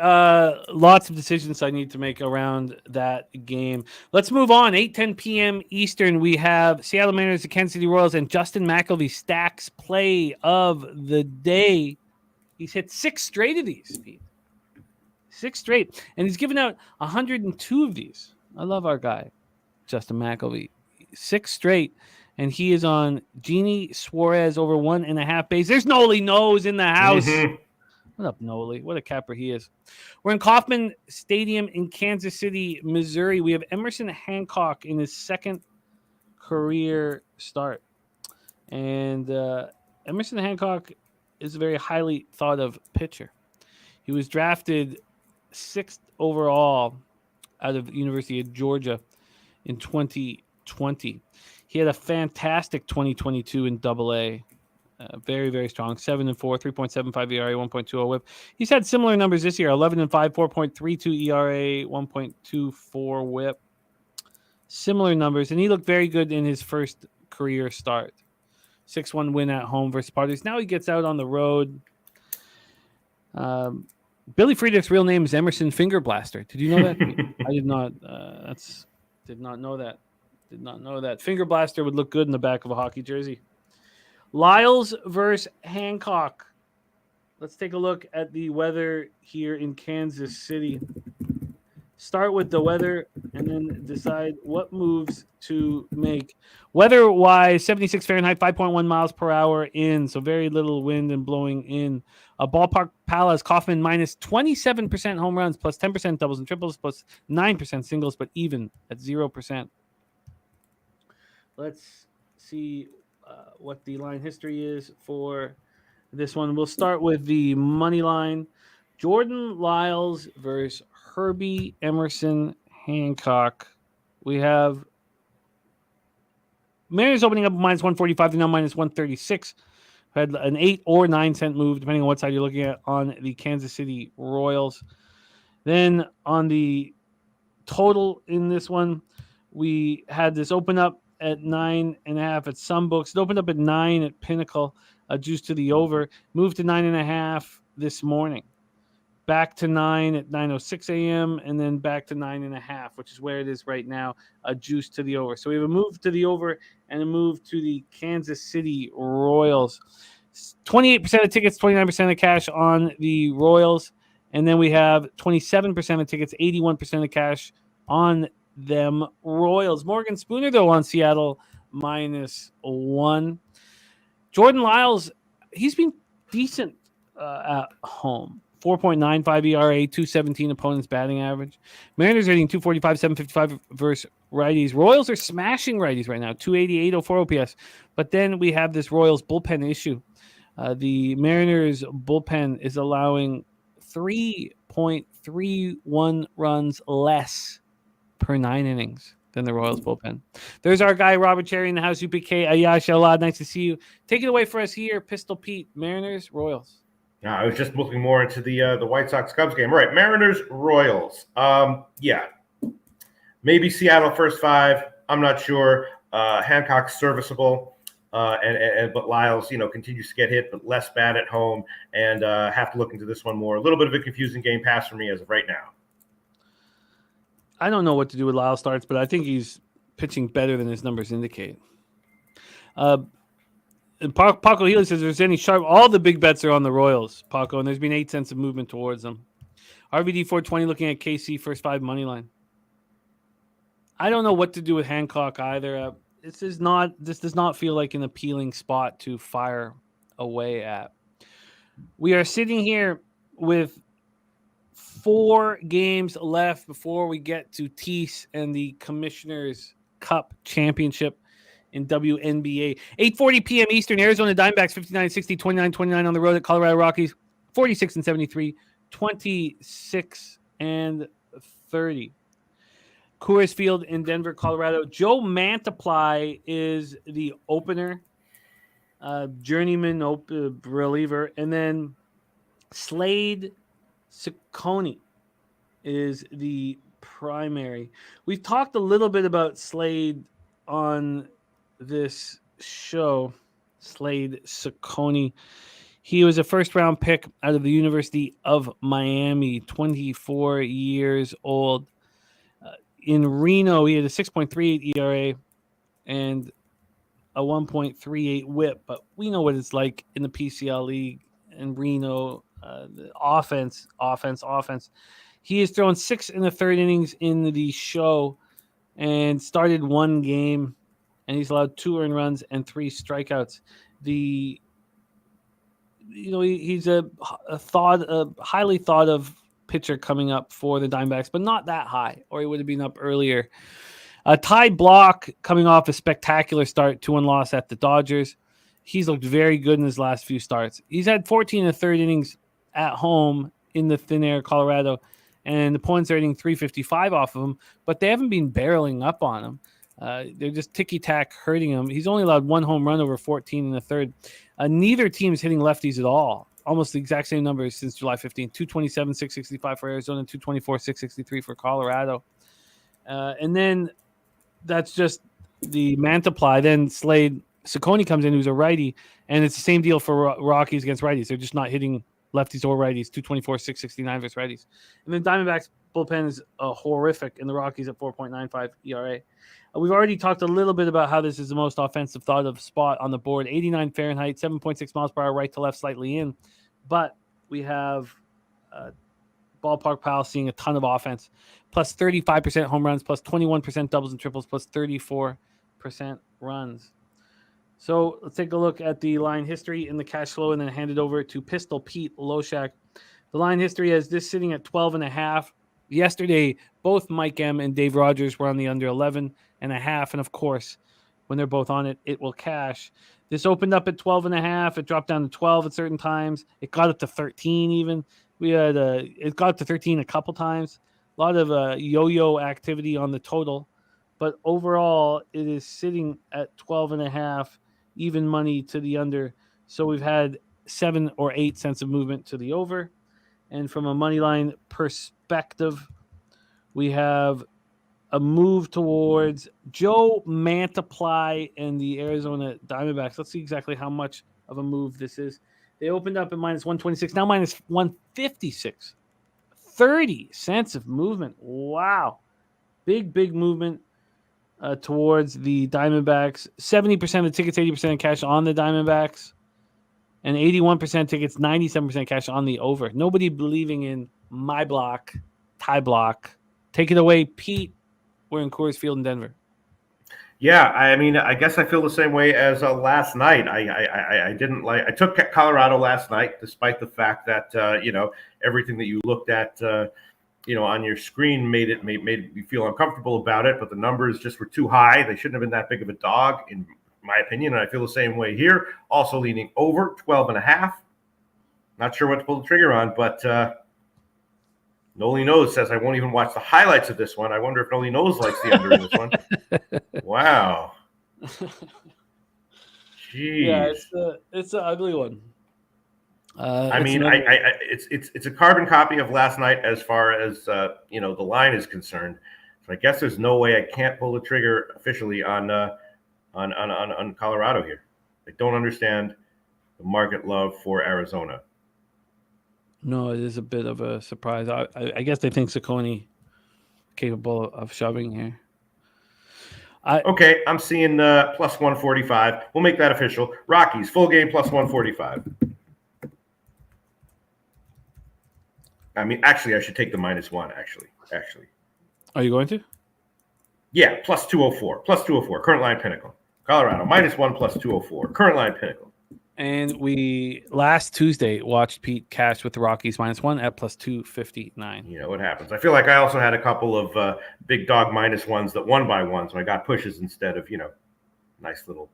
Lots of decisions I need to make around that game. Let's move on. 8:10 p.m. Eastern. We have Seattle Mariners, the Kansas City Royals, and Justin McElvey stacks play of the day. He's hit 6 straight of these, Pete. 6 straight. And he's given out 102 of these. I love our guy, Justin McElvey. 6 straight. And he is on Genie Suarez over 1.5 base. There's Noli Nose in the house. Mm-hmm. What up, Noli? What a capper he is. We're in Kauffman Stadium in Kansas City, Missouri. We have Emerson Hancock in his 2nd career start. And Emerson Hancock is a very highly thought of pitcher. He was drafted 6th overall out of the University of Georgia in 2020. He had a fantastic 2022 in AA. Very, very strong. 7-4, 3.75 ERA, 1.20 WHIP. He's had similar numbers this year: 11-5, 4.32 ERA, 1.24 WHIP. Similar numbers, and he looked very good in his first career start. 6-1 win at home versus Padres. Now he gets out on the road. Billy Friedrich's real name is Emerson Finger Blaster. Did you know that? I did not. Did not know that. Did not know that. Finger Blaster would look good in the back of a hockey jersey. Lyles versus Hancock. Let's take a look at the weather here in Kansas City. Start with the weather and then decide what moves to make. Weather-wise, 76 Fahrenheit, 5.1 miles per hour in, so very little wind and blowing in. Ballpark Palace, Kauffman minus 27% home runs, plus 10% doubles and triples, plus 9% singles, but even at 0%. Let's see what the line history is for this one. We'll start with the money line. Jordan Lyles versus Herbie Emerson Hancock. We have Mariners opening up minus 145 to now minus 136. Had an 8 or 9 cent move, depending on what side you're looking at, on the Kansas City Royals. Then on the total in this one, we had this open up at 9.5 at some books. It opened up at 9 at Pinnacle, juiced to the over. Moved to 9.5 this morning. Back to 9 at 9:06 a.m. and then back to 9.5, which is where it is right now, juiced to the over. So we have a move to the over and a move to the Kansas City Royals. 28% of tickets, 29% of cash on the Royals. And then we have 27% of tickets, 81% of cash on them Royals. Morgan Spooner, though, on Seattle, -1. Jordan Lyles, he's been decent at home. 4.95 ERA, 217 opponent's batting average. Mariners rating 245, 755 versus righties. Royals are smashing righties right now, 280, 804 OPS. But then we have this Royals bullpen issue. The Mariners bullpen is allowing 3.31 runs less per 9 innings than the Royals bullpen. There's our guy, Robert Cherry, in the house. UPK, Ayash Alad, nice to see you. Take it away for us here, Pistol Pete. Mariners, Royals. I was just looking more into the White Sox Cubs game. Right, Mariners Royals. Yeah, maybe Seattle first 5. I'm not sure. Hancock's serviceable, but Lyles, continues to get hit, but less bad at home, and have to look into this one more. A little bit of a confusing game pass for me as of right now. I don't know what to do with Lyles starts, but I think he's pitching better than his numbers indicate. Paco Healy says there's any sharp. All the big bets are on the Royals, Paco, and there's been 8 cents of movement towards them. RVD 420 looking at KC first 5 money line. I don't know what to do with Hancock either. This does not feel like an appealing spot to fire away at. We are sitting here with 4 games left before we get to Teece and the Commissioner's Cup Championship in WNBA. 8:40 p.m. Eastern, Arizona Diamondbacks 59-60, 29-29 on the road at Colorado Rockies, 46-73, 26-30. Coors Field in Denver, Colorado. Joe Mantiply is the opener, journeyman reliever, and then Slade Ciccone is the primary. We've talked a little bit about Slade on this show. Slade Ciccone. He was a first-round pick out of the University of Miami, 24 years old. In Reno, he had a 6.38 ERA and a 1.38 WHIP, but we know what it's like in the PCL League in Reno. The offense. He has thrown 6 in the 3rd innings in the show and started 1 game, and he's allowed 2 earned runs and 3 strikeouts. He's a highly thought of pitcher coming up for the Diamondbacks, but not that high, or he would have been up earlier. Ty Block coming off a spectacular start, 2-1 loss at the Dodgers. He's looked very good in his last few starts. He's had 14 in the 3rd innings at home in the thin air, Colorado, and the opponents are hitting 355 off of him, but they haven't been barreling up on him. They're just ticky-tack hurting him. He's only allowed 1 home run over 14 in the 3rd. Neither team is hitting lefties at all. Almost the exact same numbers since July 15th. 227, 665 for Arizona, 224, 663 for Colorado. And then that's just the Mantiply. Then Slade Ciccone comes in, who's a righty, and it's the same deal for Rockies against righties. They're just not hitting lefties or righties. 224, 669 versus righties. And then Diamondbacks bullpen is horrific, and the Rockies at 4.95 ERA. We've already talked a little bit about how this is the most offensive thought of spot on the board. 89 Fahrenheit, 7.6 miles per hour, right to left, slightly in. But we have Ballpark Pal seeing a ton of offense, plus 35% home runs, plus 21% doubles and triples, plus 34% runs. So let's take a look at the line history and the cash flow, and then hand it over to Pistol Pete Loshak. The line history has this sitting at 12.5. Yesterday, both Mike M and Dave Rogers were on the under 11.5, and of course, when they're both on it, it will cash. This opened up at 12.5. It dropped down to 12 at certain times. It got up to 13 even. It got up to 13 a couple times. A lot of yo-yo activity on the total, but overall, it is sitting at 12.5, even money to the under. So we've had 7 or 8 cents of movement to the over. And from a money line perspective, we have a move towards Joe Mantiply and the Arizona Diamondbacks. Let's see exactly how much of a move this is. They opened up at -126, now -156. 30 cents of movement. Wow. Big movement towards the Diamondbacks. 70% of tickets, 80% cash on the Diamondbacks. And 81% tickets, 97% cash on the over. Nobody believing in my block, Ty Block. Take it away, Pete. We're in Coors Field in Denver. Yeah, I mean, I guess I feel the same way as last night. I didn't like. I took Colorado last night, despite the fact that everything that you looked at on your screen made me feel uncomfortable about it. But the numbers just were too high. They shouldn't have been that big of a dog, in my opinion. And I feel the same way here. Also leaning over 12.5. Not sure what to pull the trigger on, but Noli Knows says I won't even watch the highlights of this one. I wonder if Noli Knows likes the under in this one. Wow. Jeez. Yeah, it's an ugly one. I mean, it's a carbon copy of last night as far as the line is concerned. So I guess there's no way I can't pull the trigger officially on Colorado here. I don't understand the market love for Arizona. No, it is a bit of a surprise. I guess they think Ciccone capable of shoving here. Okay, I'm seeing plus 145. We'll make that official. Rockies, full game plus 145. I mean, actually, I should take the -1, actually. Are you going to? Yeah, plus 204. Plus 204. Current line Pinnacle. Colorado, -1 plus 204. Current line Pinnacle. And we last Tuesday watched Pete cash with the Rockies -1 at plus 259. You know what happens. I feel like I also had a couple of big dog -1s that won by one, so I got pushes instead of nice little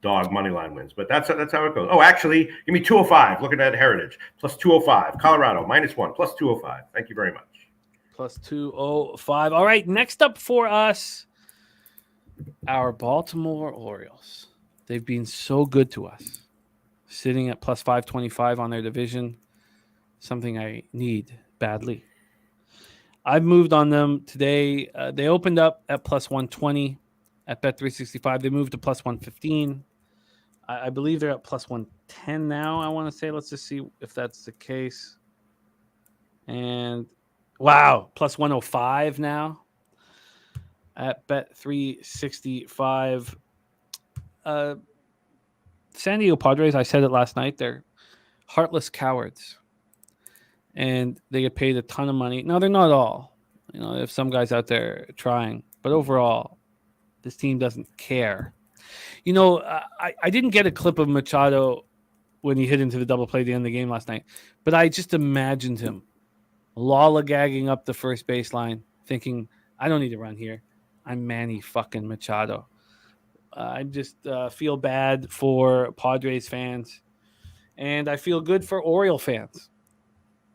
dog money line wins. But that's how it goes. Oh, actually, give me 205. Looking at Heritage plus 205. Colorado -1 plus 205. Thank you very much. Plus 205. All right, next up for us, our Baltimore Orioles. They've been so good to us, sitting at plus 525 on their division, something I need badly. I've moved on them today. They opened up at plus 120 at Bet365. They moved to plus 115. I believe they're at plus 110 now, I want to say. Let's just see if that's the case. And wow, plus 105 now at Bet365. San Diego Padres, I said it last night, they're heartless cowards. And they get paid a ton of money. Now, they're not all. There's some guys out there trying. But overall, this team doesn't care. I didn't get a clip of Machado when he hit into the double play at the end of the game last night. But I just imagined him lollygagging up the first baseline, thinking, I don't need to run here. I'm Manny fucking Machado. I just feel bad for Padres fans, and I feel good for Oriole fans.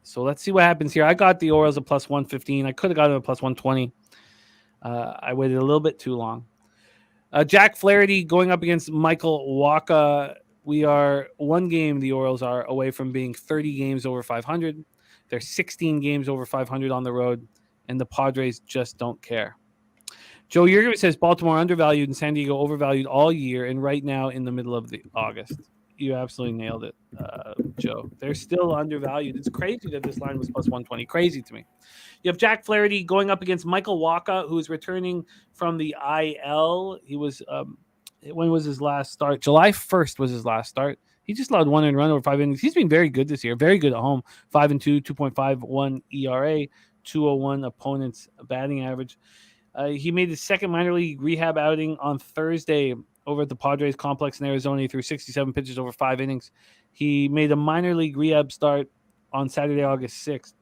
So let's see what happens here. I got the Orioles at plus 115. I could have got them at plus 120. I waited a little bit too long. Jack Flaherty going up against Michael Wacha. We are one game, the Orioles are away from being 30 games over 500. They're 16 games over 500 on the road, and the Padres just don't care. Joe Yerger says Baltimore undervalued and San Diego overvalued all year, and right now in the middle of August. You absolutely nailed it, Joe. They're still undervalued. It's crazy that this line was plus 120. Crazy to me. You have Jack Flaherty going up against Michael Wacha, who is returning from the IL. He was when was his last start? July 1st was his last start. He just allowed 1 run over 5 innings. He's been very good this year. Very good at home. 5-2, 2.51 ERA, 201 opponent's batting average. He made his second minor league rehab outing on Thursday over at the Padres complex in Arizona. He threw 67 pitches over 5 innings. He made a minor league rehab start on Saturday, August 6th,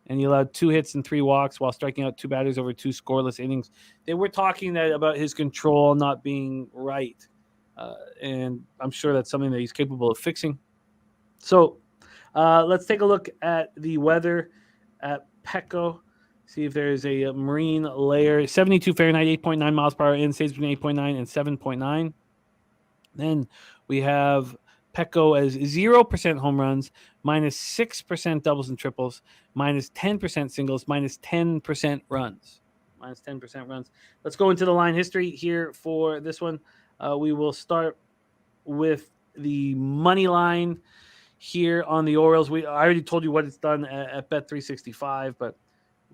and he allowed 2 hits and 3 walks while striking out 2 batters over 2 scoreless innings. They were talking about his control not being right, and I'm sure that's something that he's capable of fixing. So let's take a look at the weather at Petco. See if there's a marine layer. 72 Fahrenheit, 8.9 miles per hour in, stays between 8.9 and 7.9. Then we have Petco as 0% home runs, minus 6% doubles and triples, minus 10% singles, minus 10% runs. Minus 10% runs. Let's go into the line history here for this one. We will start with the money line here on the Orioles. I already told you what it's done at Bet365, but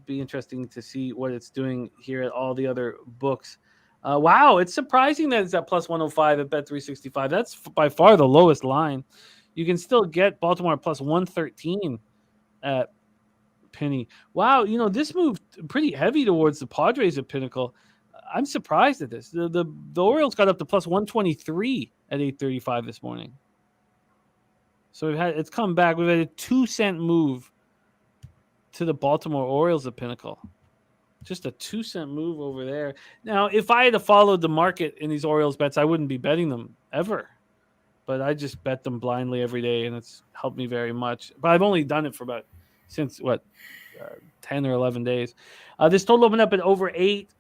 be interesting to see what it's doing here at all the other books. Wow, it's surprising that it's at plus 105 at Bet365. That's by far the lowest line. You can still get Baltimore plus 113 at penny. Wow, this moved pretty heavy towards the Padres at Pinnacle. I'm surprised at this. The Orioles got up to plus 123 at 8:35 this morning. So it's come back. We've had a 2-cent move to the Baltimore Orioles at Pinnacle. Just a 2-cent move over there. Now, if I had followed the market in these Orioles bets, I wouldn't be betting them ever. But I just bet them blindly every day, and it's helped me very much. But I've only done it for since 10 or 11 days. This total opened up at over 8.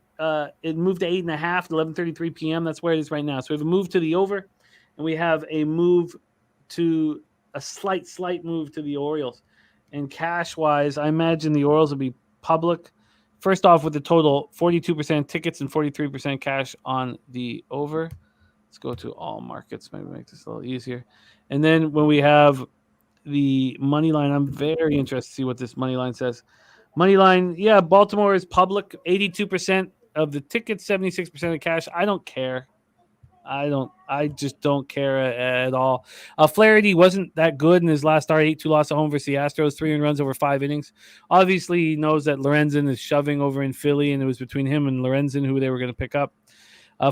It moved to 8.5 at 11:33 p.m. That's where it is right now. So we have a move to the over, and we have a move to a slight move to the Orioles. And cash-wise, I imagine the Orioles will be public. First off, with the total, 42% tickets and 43% cash on the over. Let's go to all markets. Maybe make this a little easier. And then when we have the money line, I'm very interested to see what this money line says. Money line, yeah, Baltimore is public. 82% of the tickets, 76% of cash. I don't care. I just don't care at all. Flaherty wasn't that good in his last start. 8-2 loss at home versus the Astros. 3 runs over 5 innings. Obviously, he knows that Lorenzen is shoving over in Philly, and it was between him and Lorenzen who they were going to pick up.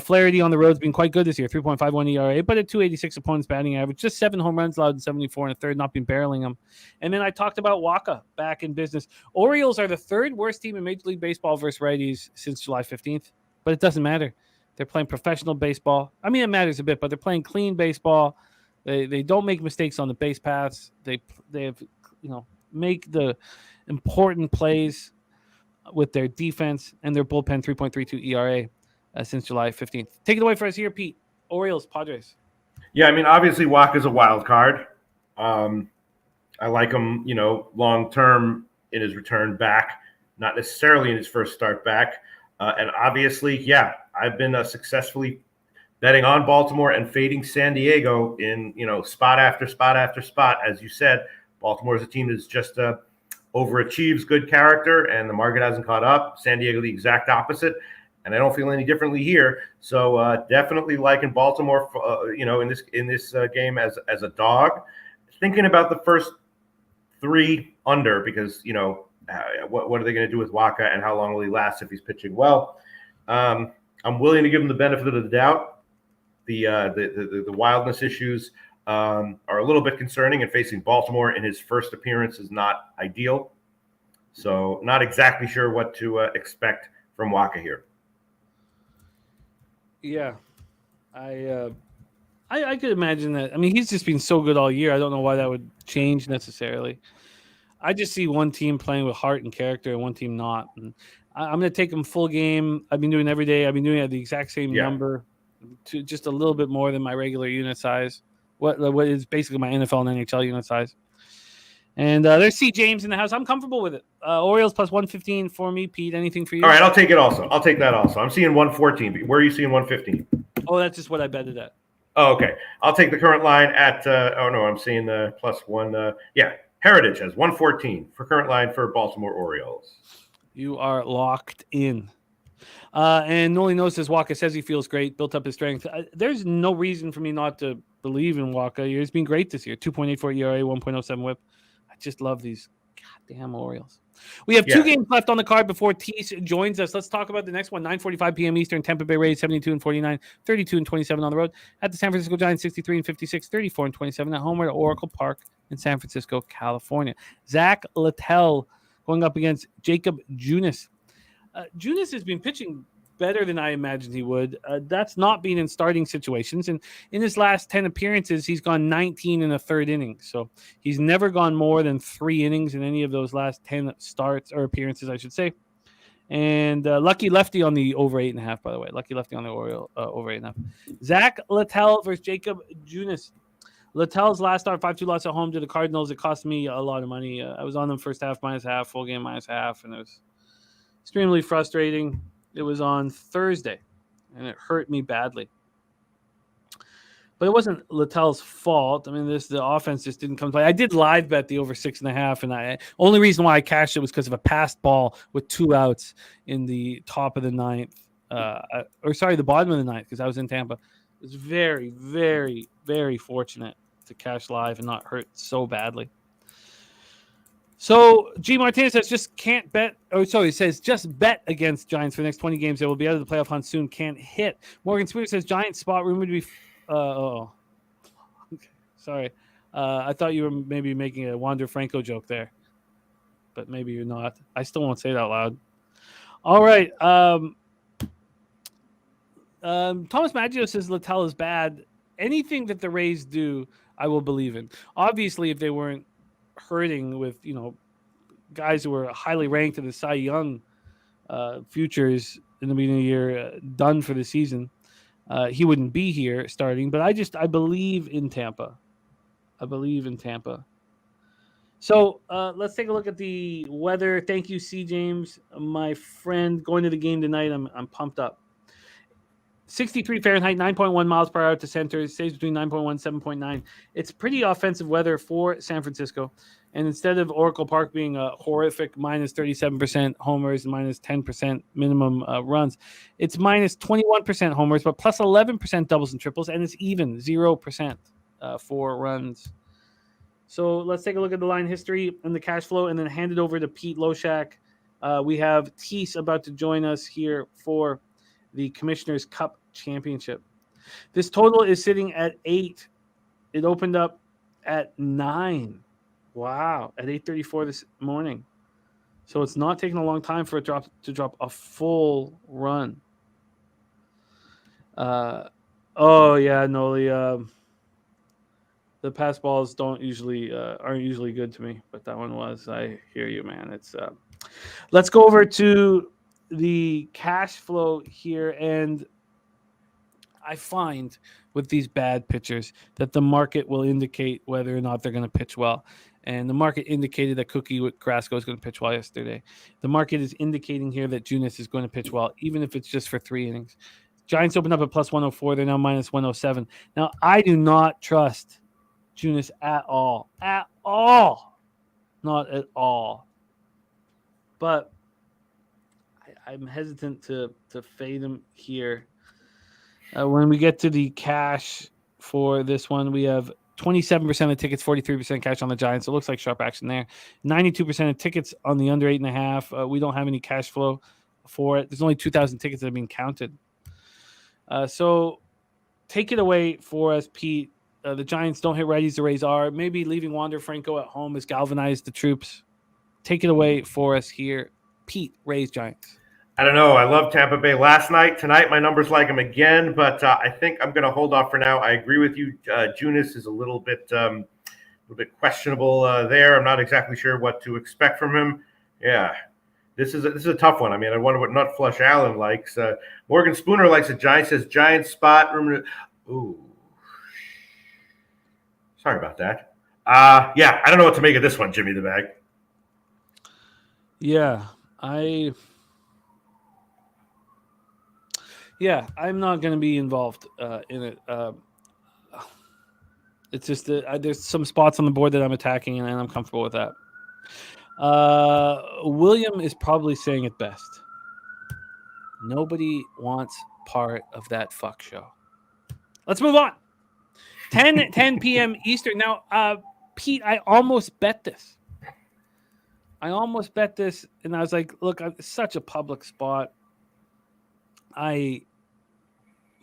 Flaherty on the road has been quite good this year. 3.51 ERA, but at 286 opponents batting average. Just 7 home runs allowed in 74 and a third, not been barreling them. And then I talked about Waka back in business. Orioles are the 3rd worst team in Major League Baseball versus righties since July 15th, but it doesn't matter. They're playing professional baseball. I mean, it matters a bit, but they're playing clean baseball. They don't make mistakes on the base paths. They have, make the important plays with their defense and their bullpen. 3.32 ERA since July 15th. Take it away for us here, Pete. Orioles, Padres. Yeah, I mean, obviously Waka's a wild card. I like him, long term in his return back, not necessarily in his first start back. And obviously, yeah, I've been successfully betting on Baltimore and fading San Diego in, spot after spot after spot. As you said, Baltimore is a team that's just overachieves good character, and the market hasn't caught up. San Diego, the exact opposite, and I don't feel any differently here. So definitely liking Baltimore, in this game as a dog. Thinking about the first 3 under because what are they going to do with Waka and how long will he last if he's pitching well? I'm willing to give him the benefit of the doubt. The wildness issues are a little bit concerning, and facing Baltimore in his first appearance is not ideal. So not exactly sure what to expect from Waka here. Yeah, I could imagine that. I mean, he's just been so good all year. I don't know why that would change necessarily. I just see one team playing with heart and character and one team not. And I'm going to take them full game. I've been doing every day. I've been doing it at the exact same number, to just a little bit more than my regular unit size. What is basically my NFL and NHL unit size. And there's C. James in the house. I'm comfortable with it. Orioles plus 115 for me. Pete, anything for you? All right, I'll take it also. I'll take that also. I'm seeing 114. Where are you seeing 115? Oh, that's just what I betted at. Oh, okay. I'll take the current line at I'm seeing the plus 1. Heritage has 114 for current line for Baltimore Orioles. You are locked in. And Noli knows says Waka says he feels great, built up his strength. There's no reason for me not to believe in Waka. He's been great this year. 2.84 ERA, 1.07 whip. I just love these goddamn Orioles. We have 2 games left on the card before Teece joins us. Let's talk about the next one. 9:45 p.m. Eastern. Tampa Bay Rays 72-49, 32-27 on the road. At the San Francisco Giants 63-56, 34-27 at home at Oracle Park in San Francisco, California. Zach Littell going up against Jacob Junis. Junis has been pitching better than I imagined he would. That's not been in starting situations. And in his last 10 appearances, he's gone 19 in a third inning. So he's never gone more than 3 innings in any of those last 10 starts or appearances, I should say. And lucky lefty on the over 8.5, by the way. Lucky lefty on the Oriole over 8.5. Zach Littell versus Jacob Junis. Littell's last start, 5-2 loss at home to the Cardinals. It cost me a lot of money. I was on them first half -half, full game -half, and it was extremely frustrating. It was on Thursday, and it hurt me badly. But it wasn't Littell's fault. I mean, the offense just didn't come to play. I did live bet the over 6.5, and only reason why I cashed it was because of a passed ball with 2 outs in the top of the 9th. The bottom of the 9th, because I was in Tampa. It was very, very, very fortunate to cash live and not hurt so badly. So G Martinez says just can't bet. Oh, sorry, he says just bet against Giants for the next 20 games. They will be out of the playoff hunt soon. Can't hit. Morgan Spears says Giants spot rumored to be. Okay, sorry. I thought you were maybe making a Wander Franco joke there, but maybe you're not. I still won't say it out loud. All right. Thomas Maggio says Littell is bad. Anything that the Rays do, I will believe in. Obviously, if they weren't hurting with guys who were highly ranked in the Cy Young futures in the beginning of the year, done for the season, he wouldn't be here starting. But I believe in Tampa. So let's take a look at the weather. Thank you, C. James, my friend. Going to the game tonight, I'm pumped up. 63 Fahrenheit, 9.1 miles per hour to center. It stays between 9.1 and 7.9. It's pretty offensive weather for San Francisco. And instead of Oracle Park being a horrific minus 37% homers, minus 10% minimum runs, it's minus 21% homers, but plus 11% doubles and triples, and it's even 0% for runs. So let's take a look at the line history and the cash flow and then hand it over to Pete Loshak. We have Teece about to join us here for the Commissioner's Cup Championship. This total is sitting at 8. It opened up at 9. Wow, at 8:34 this morning. So it's not taking a long time for it to drop a full run. Noli. The pass balls aren't usually good to me, but that one was. I hear you, man. It's let's go over to the cash flow here, and I find with these bad pitchers that the market will indicate whether or not they're going to pitch well. And the market indicated that Cookie with Carrasco is going to pitch well yesterday. The market is indicating here that Junis is going to pitch well, even if it's just for 3 innings. Giants opened up at plus 104. They're now minus 107. Now, I do not trust Junis at all. At all. Not at all. But I'm hesitant to fade him here. When we get to the cash for this one, we have 27% of the tickets, 43% cash on the Giants. It looks like sharp action there. 92% of tickets on the under 8.5. We don't have any cash flow for it. There's only 2,000 tickets that have been counted. So take it away for us, Pete. The Giants don't hit righties. The Rays are. Maybe leaving Wander Franco at home has galvanized the troops. Take it away for us here, Pete. Rays, Giants. I don't know. I love Tampa Bay last night. Tonight, my numbers like them again, but I think I'm going to hold off for now. I agree with you. Junis is a little bit questionable there. I'm not exactly sure what to expect from him. Yeah, this is a tough one. I mean, I wonder what Nut Flush Allen likes. Morgan Spooner likes the Giants. Says Giants spot. Ooh, sorry about that. I don't know what to make of this one, Jimmy the Bag. Yeah, I'm not going to be involved in it. It's just that there's some spots on the board that I'm attacking, and I'm comfortable with that. William is probably saying it best. Nobody wants part of that fuck show. Let's move on. 10 p.m. Eastern. Now, Pete, I almost bet this. And I was like, look, it's such a public spot. I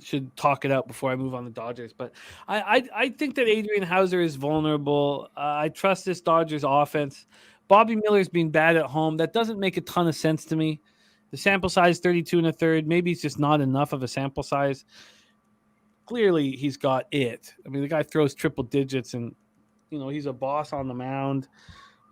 should talk it out before I move on the Dodgers. But I think that Adrian Hauser is vulnerable. I trust this Dodgers offense. Bobby Miller's been bad at home. That doesn't make a ton of sense to me. The sample size, 32 1/3. Maybe it's just not enough of a sample size. Clearly, he's got it. I mean, the guy throws triple digits, and, he's a boss on the mound.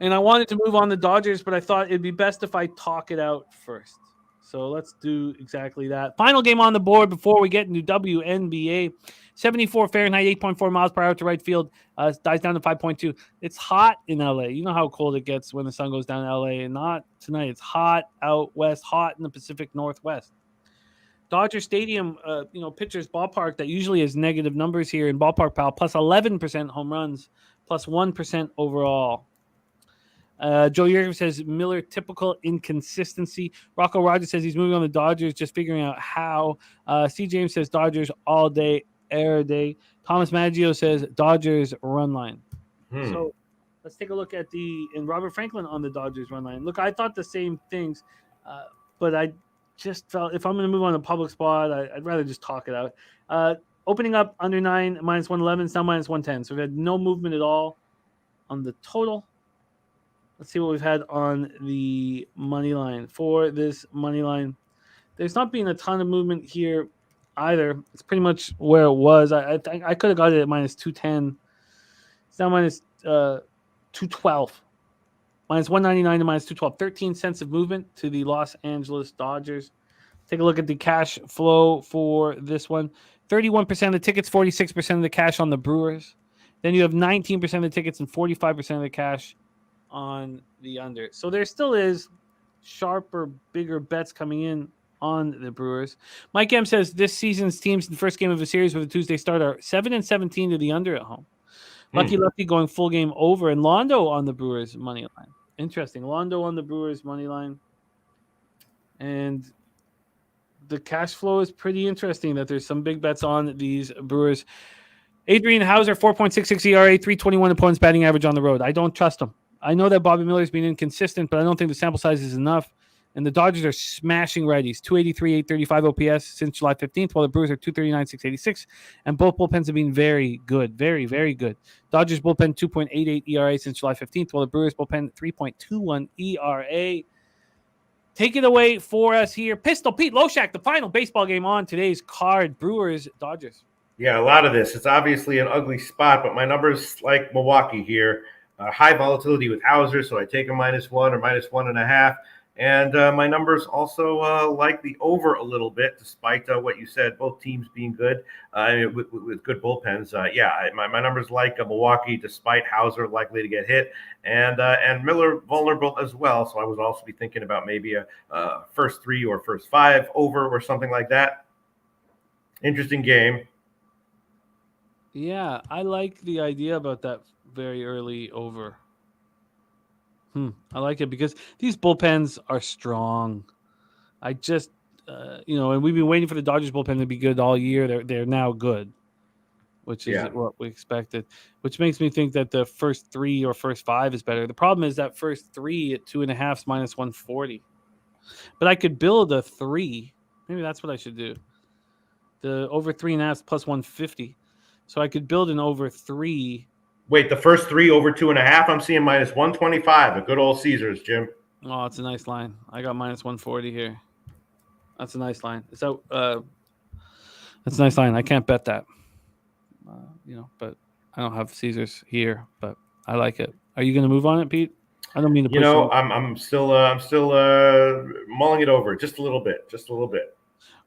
And I wanted to move on the Dodgers, but I thought it'd be best if I talk it out first. So let's do exactly that. Final game on the board before we get into WNBA. 74 Fahrenheit, 8.4 miles per hour to right field. Dies down to 5.2. It's hot in LA. You know how cold it gets when the sun goes down in LA. And not tonight. It's hot out west, hot in the Pacific Northwest. Dodger Stadium, pitcher's ballpark that usually has negative numbers here in Ballpark Pal, plus 11% home runs, plus 1% overall. Joe Yergin says Miller typical inconsistency. Rocco Rogers says he's moving on the Dodgers, just figuring out how. C. James says Dodgers all day, air day. Thomas Maggio says Dodgers run line. So Let's take a look at and Robert Franklin on the Dodgers run line. Look, I thought the same things, but I just felt if I'm going to move on to public spot, I'd rather just talk it out. Opening up under 9, minus 111, it's now minus 110. So we've had no movement at all on the total. Let's see what we've had on the money line. For this money line, there's not been a ton of movement here either. It's pretty much where it was. I think I could have got it at minus 210. It's now minus 212. Minus 199 to minus 212. 13 cents of movement to the Los Angeles Dodgers. Take a look at the cash flow for this one. 31% of the tickets, 46% of the cash on the Brewers. Then you have 19% of the tickets and 45% of the cash on the under. So there still is sharper, bigger bets coming in on the Brewers. Mike M says this season's teams in the first game of a series with a Tuesday start are 7-17 to the under at home. Lucky Lucky going full game over, and Londo on the Brewers money line. Interesting. Londo on the Brewers money line. And the cash flow is pretty interesting that there's some big bets on these Brewers. Adrian Hauser, 4.66 ERA, 321 opponents batting average on the road. I don't trust him. I know that Bobby Miller's been inconsistent, but I don't think the sample size is enough. And the Dodgers are smashing righties. 283, 835 OPS since July 15th, while the Brewers are 239, 686. And both bullpens have been very good. Very, very good. Dodgers bullpen 2.88 ERA since July 15th, while the Brewers bullpen 3.21 ERA. Take it away for us here. Pistol Pete Loshak, the final baseball game on today's card. Brewers, Dodgers. Yeah, a lot of this. It's obviously an ugly spot, but my numbers like Milwaukee here. High volatility with Hauser, so I take a -1 or -1.5. And my numbers also like the over a little bit, despite what you said, both teams being good with good bullpens. My numbers like Milwaukee, despite Hauser likely to get hit, and Miller vulnerable as well. So I would also be thinking about maybe a first 3 or first 5 over or something like that. Interesting game. Yeah, I like the idea about that very early over. I like it because these bullpens are strong. I just, and we've been waiting for the Dodgers bullpen to be good all year. They're now good, which is what we expected, which makes me think that the first 3 or first 5 is better. The problem is that first 3 at 2.5 is minus 140. But I could build a 3. Maybe that's what I should do. The over 3.5 plus 150. So I could build an over 3. Wait, the first 3 over 2.5, I'm seeing minus 125. A good old Caesars, Jim. Oh, it's a nice line. I got minus 140 here. That's a nice line. So, that's a nice line. I can't bet that, but I don't have Caesars here, but I like it. Are you going to move on it, Pete? I don't mean to. I'm still mulling it over just a little bit.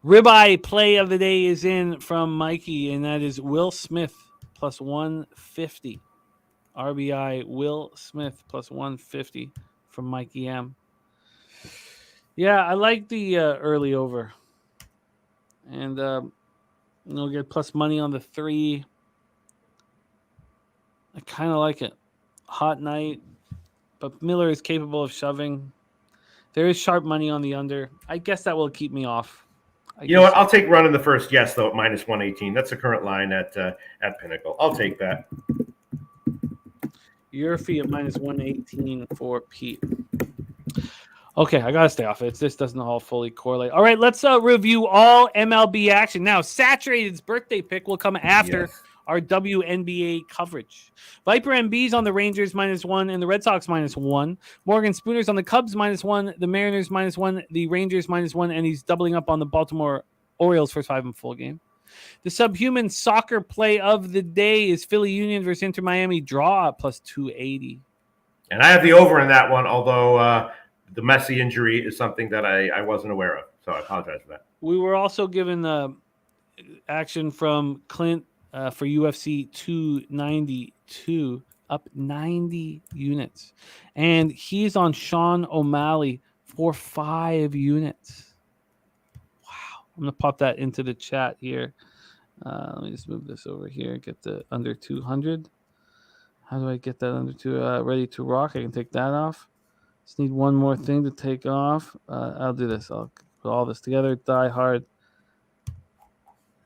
Ribeye play of the day is in from Mikey, and that is Will Smith plus 150. RBI Will Smith plus 150 from Mikey M. Yeah, I like the early over. And we'll get plus money on the 3. I kind of like it. Hot night, but Miller is capable of shoving. There is sharp money on the under. I guess that will keep me off. You know what? I'll take run in the first. Yes, though, at minus 118. That's the current line at Pinnacle. I'll take that. Your fee at minus 118 for Pete. Okay, I got to stay off it. This doesn't all fully correlate. All right, let's review all MLB action. Now, Saturated's birthday pick will come after our WNBA coverage. Viper MB's on the Rangers -1 and the Red Sox -1. Morgan Spooner's on the Cubs -1, the Mariners -1, the Rangers -1, and he's doubling up on the Baltimore Orioles first 5 in full game. The subhuman soccer play of the day is Philly Union versus Inter Miami draw at plus 280. And I have the over in that one, although the Messi injury is something that I wasn't aware of. So I apologize for that. We were also given action from Clint for UFC 292, up 90 units. And he's on Sean O'Malley for 5 units. I'm going to pop that into the chat here. Let me just move this over here. Get the under 200. How do I get that under 2? Ready to rock. I can take that off. Just need one more thing to take off. I'll do this. I'll put all this together. Die Hard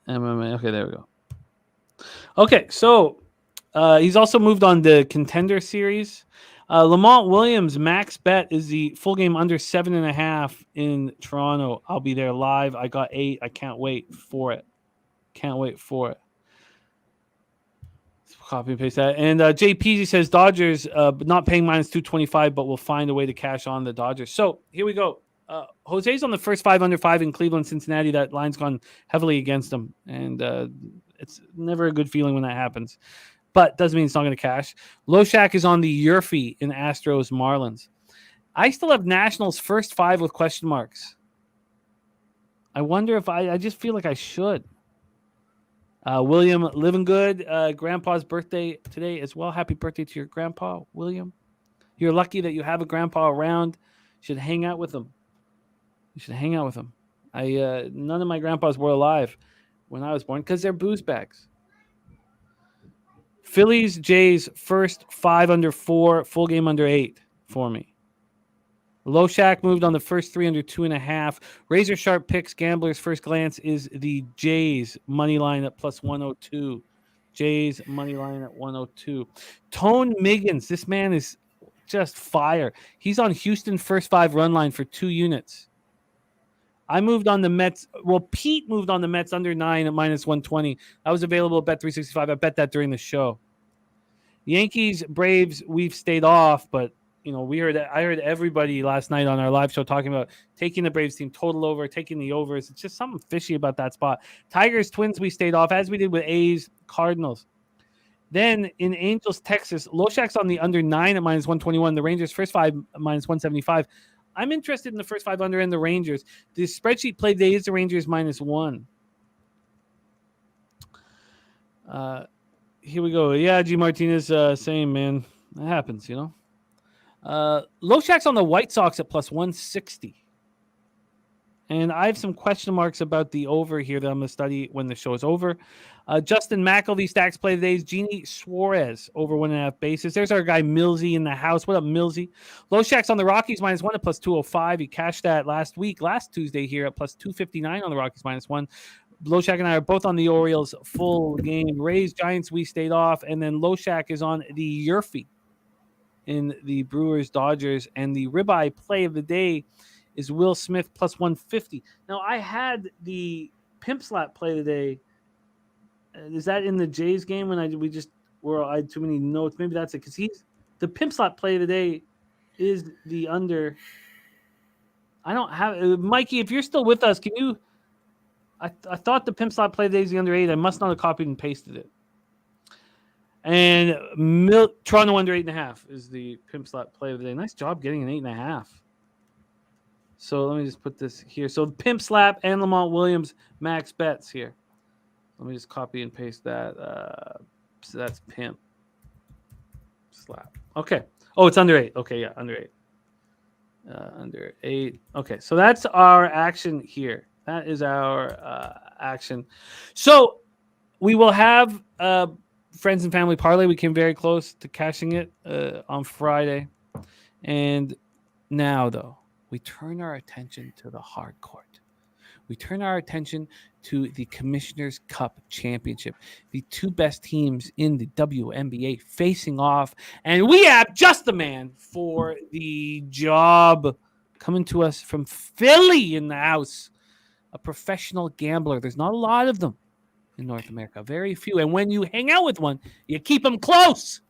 MMA. Okay, there we go. Okay, so He's also moved on the Contender Series. Lamont Williams max bet is the full game under 7.5 in Toronto. I'll be there live. I got 8. I can't wait for it. Copy and paste that. And JP says Dodgers not paying minus 225, but will find a way to cash on the Dodgers. So here we go. Jose's on the first 5 under 5 in Cleveland, Cincinnati. That line's gone heavily against him, and it's never a good feeling when that happens. But doesn't mean it's not going to cash. Loshak is on the Yurfie in Astros Marlins. I still have Nationals first 5 with question marks. I wonder if I just feel like I should. William, living good. Grandpa's birthday today as well. Happy birthday to your grandpa, William. You're lucky that you have a grandpa around. You should hang out with him. None of my grandpas were alive when I was born because they're booze bags. Phillies, Jays, first 5 under 4, full game under 8 for me. Loshak moved on the first 3 under 2.5. Razor sharp picks, gamblers first glance is the Jays money line at plus 102. Jays money line at 102. Tone Miggins, this man is just fire. He's on Houston first 5 run line for 2 units. I moved on the Mets. Well, Pete moved on the Mets under 9 at minus 120. That was available at Bet365. I bet that during the show. Yankees, Braves, we've stayed off, but I heard everybody last night on our live show talking about taking the Braves team total over, taking the overs. It's just something fishy about that spot. Tigers, Twins, we stayed off, as we did with A's, Cardinals. Then in Angels, Texas, Loshak's on the under 9 at minus 121. The Rangers, first 5 minus 175. I'm interested in the first 5 under and the Rangers. The spreadsheet play today is the Rangers minus 1. Here we go. Yeah, G. Martinez saying, man, that happens, Loshak's on the White Sox at plus 160. And I have some question marks about the over here that I'm going to study when the show is over. Justin McElvey stacks play today is Genie Suarez over 1.5 bases. There's our guy Millsy in the house. What up, Millsy? Loshak's on the Rockies minus 1 at plus 205. He cashed that last Tuesday here at plus 259 on the Rockies minus 1. Loshak and I are both on the Orioles full game. Rays, Giants, we stayed off. And then Loshak is on the Yurfie in the Brewers, Dodgers. And the ribeye play of the day is Will Smith plus 150. Now, I had the Pimp Slap play today. Is that in the Jays game when I had too many notes? Maybe that's it, because the Pimp Slap play today is the under. I don't have Mikey. If you're still with us, can you? I thought the Pimp Slap play today is the under 8. I must not have copied and pasted it. And Toronto under 8.5 is the Pimp Slap play of the day. Nice job getting an 8.5. So let me just put this here. So Pimp Slap and Lamont Williams max bets here. Let me just copy and paste that. So that's Pimp Slap. Okay. Oh, it's under 8. Okay, yeah, under 8. Under 8. Okay, so that's our action here. That is our action. So we will have Friends and Family Parlay. We came very close to cashing it on Friday. And now, though, we turn our attention to the hard court. We turn our attention to the Commissioner's Cup Championship. The 2 best teams in the WNBA facing off. And we have just the man for the job coming to us from Philly in the house. A professional gambler. There's not a lot of them in North America. Very few. And when you hang out with one, you keep them close.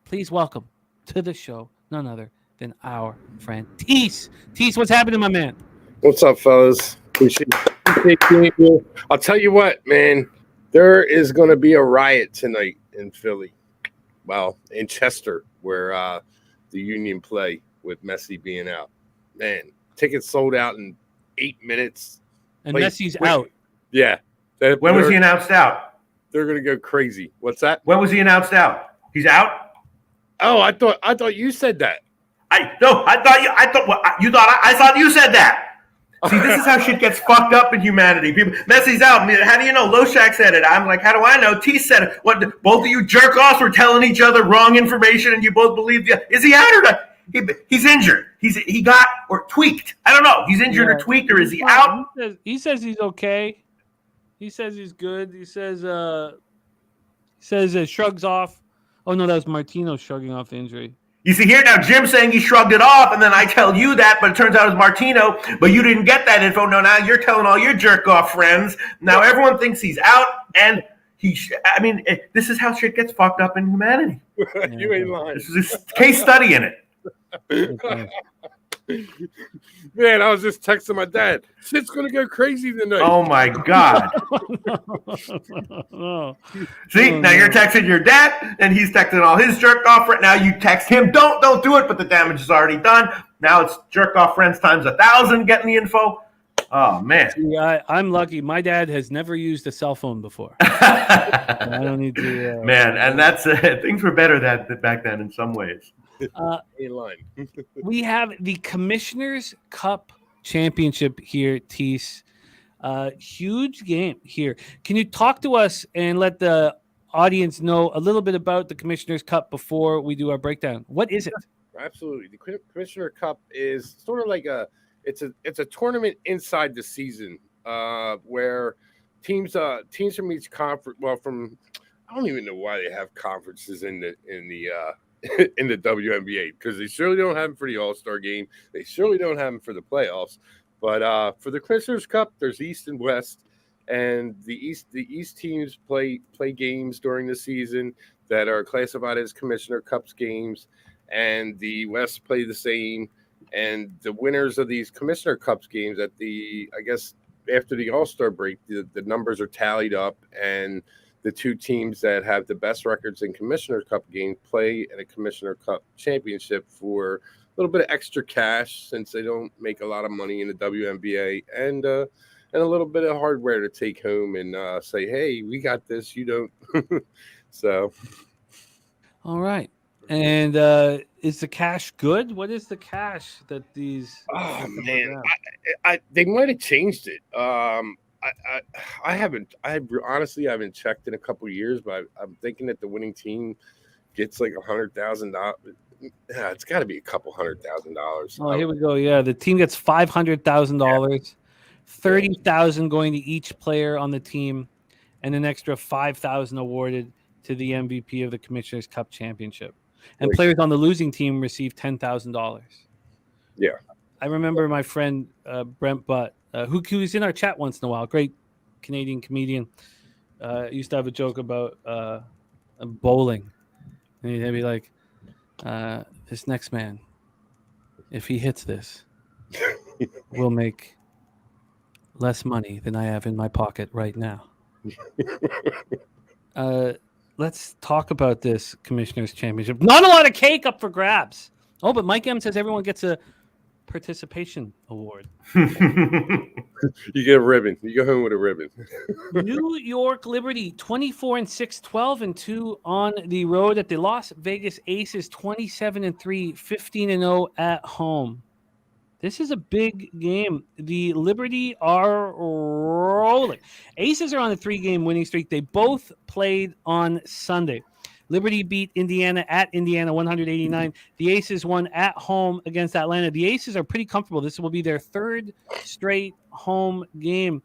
Please welcome to the show none other than our friend Teece. Teece, what's happening, my man? What's up, fellas? Appreciate you. I'll tell you what, man. There is going to be a riot tonight in Philly. Well, in Chester, where the Union play with Messi being out. Man, tickets sold out in 8 minutes. And Messi's out. Yeah. When was he announced out? They're going to go crazy. What's that? When was he announced out? He's out? Oh, I thought you said that. I thought you said that. See, this is how shit gets fucked up in humanity. People, Messi's out. How do you know? Loshak said it. I'm like, how do I know? Teece said it. What? Both of you jerk offs were telling each other wrong information, and you both believed it. Is he out or not? He's injured. He got or tweaked. I don't know. He's injured or tweaked, or is he out? He says he's okay. He says he's good. He says says shrugs off. Oh, no, that was Martino shrugging off the injury. You see here now, Jim saying he shrugged it off, and then I tell you that, but it turns out it was Martino, but you didn't get that info. No, now you're telling all your jerk-off friends. Now everyone thinks he's out, and this is how shit gets fucked up in humanity. You ain't lying. This is a case study in it. Okay. Man, I was just texting my dad. Shit's gonna go crazy tonight. Oh my God. No. See, now you're texting your dad, and he's texting all his jerk off friends. Now you text him, don't do it, but the damage is already done. Now it's jerk off friends times 1,000 getting the info. Oh man. Yeah, I'm lucky. My dad has never used a cell phone before. I don't need to. Man, and that's things were better back then in some ways. We have the Commissioner's Cup Championship here, Teece. Huge game here. Can you talk to us and let the audience know a little bit about the Commissioner's Cup before we do our breakdown? What is it? Absolutely. The Commissioner Cup is sort of like it's a tournament inside the season where teams from each conference. Well, I don't even know why they have conferences in the in the WNBA, because they surely don't have them for the All-Star game. They surely don't have them for the playoffs. But for the Commissioner's Cup, there's East and West, and the East teams play games during the season that are classified as Commissioner Cups games, and the West play the same. And the winners of these Commissioner Cups games after the All-Star break, the numbers are tallied up, and the two teams that have the best records in Commissioner Cup games play in a Commissioner Cup championship for a little bit of extra cash, since they don't make a lot of money in the WNBA, and a little bit of hardware to take home and say, hey, we got this, you don't. So. All right. And is the cash good? What is the cash that these? Oh man, they might have changed it. I haven't checked in a couple of years, but I'm thinking that the winning team gets like $100,000. Yeah, it's got to be a couple $100,000. Oh, here we go. Yeah, the team gets $500,000, 30,000 going to each player on the team, and an extra 5,000 awarded to the MVP of the Commissioner's Cup Championship. And players on the losing team receive $10,000. Yeah, I remember my friend Brent Butt, who's in our chat once in a while, great Canadian comedian, used to have a joke about bowling. And he'd be like, this next man, if he hits this, will make less money than I have in my pocket right now. Let's talk about this Commissioner's Championship. Not a lot of cake up for grabs. Oh, but Mike M says everyone gets a participation award. You get a ribbon. You go home with a ribbon. New York Liberty 24-6, 12-2 on the road at the Las Vegas Aces 27-3, 15-0 at home. This is a big game. The Liberty are rolling. Aces are on a 3-game winning streak. They both played on Sunday. Liberty beat Indiana at Indiana 189. The Aces won at home against Atlanta. The Aces are pretty comfortable. This will be their third straight home game.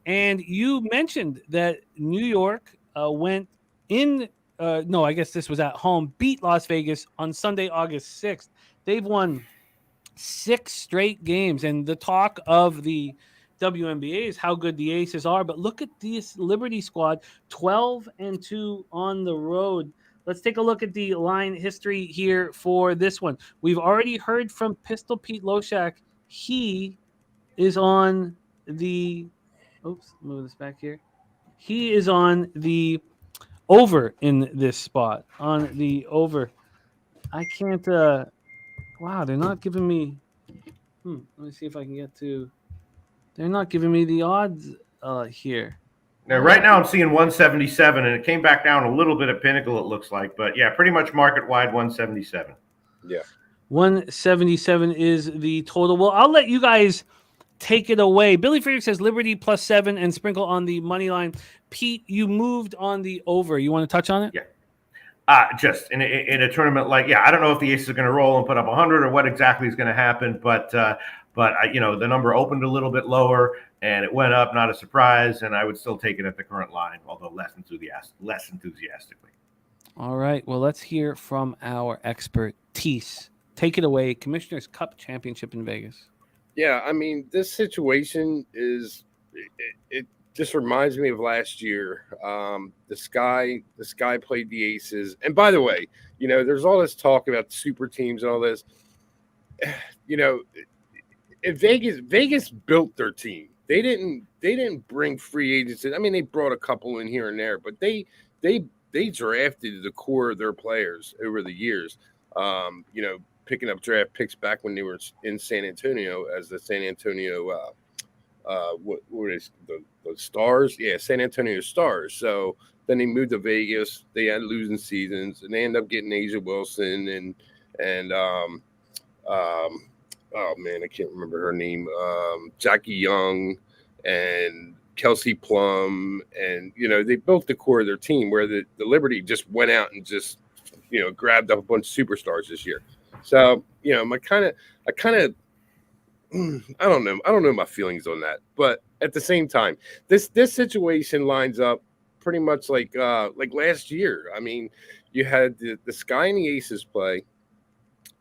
And you mentioned that New York went in I guess this was at home, beat Las Vegas on Sunday, August 6th. They've won 6 straight games, and the talk of the WNBA is how good the Aces are. But look at this Liberty squad, 12-2 on the road. Let's take a look at the line history here for this one. We've already heard from Pistol Pete Loshak. He is on the move this back here. He is on the over in this spot. On the over. I can't wow, they're not giving me let me see if I can get to. They're not giving me the odds here. Now, right now I'm seeing 177, and it came back down a little bit at Pinnacle, it looks like. But, yeah, pretty much market-wide 177. Yeah. 177 is the total. Well, I'll let you guys take it away. Billy Friedrich says Liberty +7 and sprinkle on the money line. Pete, you moved on the over. You want to touch on it? Yeah. Just in a tournament like, I don't know if the Aces are going to roll and put up 100 or what exactly is going to happen, but But the number opened a little bit lower and it went up, not a surprise. And I would still take it at the current line, although less enthusiastically. All right. Well, let's hear from our expert, Teece. Take it away. Commissioner's Cup Championship in Vegas. Yeah, I mean, this situation it just reminds me of last year. The Sky played the Aces, and by the way, there's all this talk about super teams and all this. In Vegas built their team. They didn't bring free agents in. I mean, they brought a couple in here and there, but they drafted the core of their players over the years. Picking up draft picks back when they were in San Antonio as the San Antonio what is the Stars? Yeah, San Antonio Stars. So then they moved to Vegas. They had losing seasons, and they ended up getting Asia Wilson and oh man, I can't remember her name. Jackie Young and Kelsey Plum, and they built the core of their team where the Liberty just went out and just grabbed up a bunch of superstars this year. So I don't know my feelings on that, but at the same time, this situation lines up pretty much like last year. I mean, you had the Sky and the Aces play,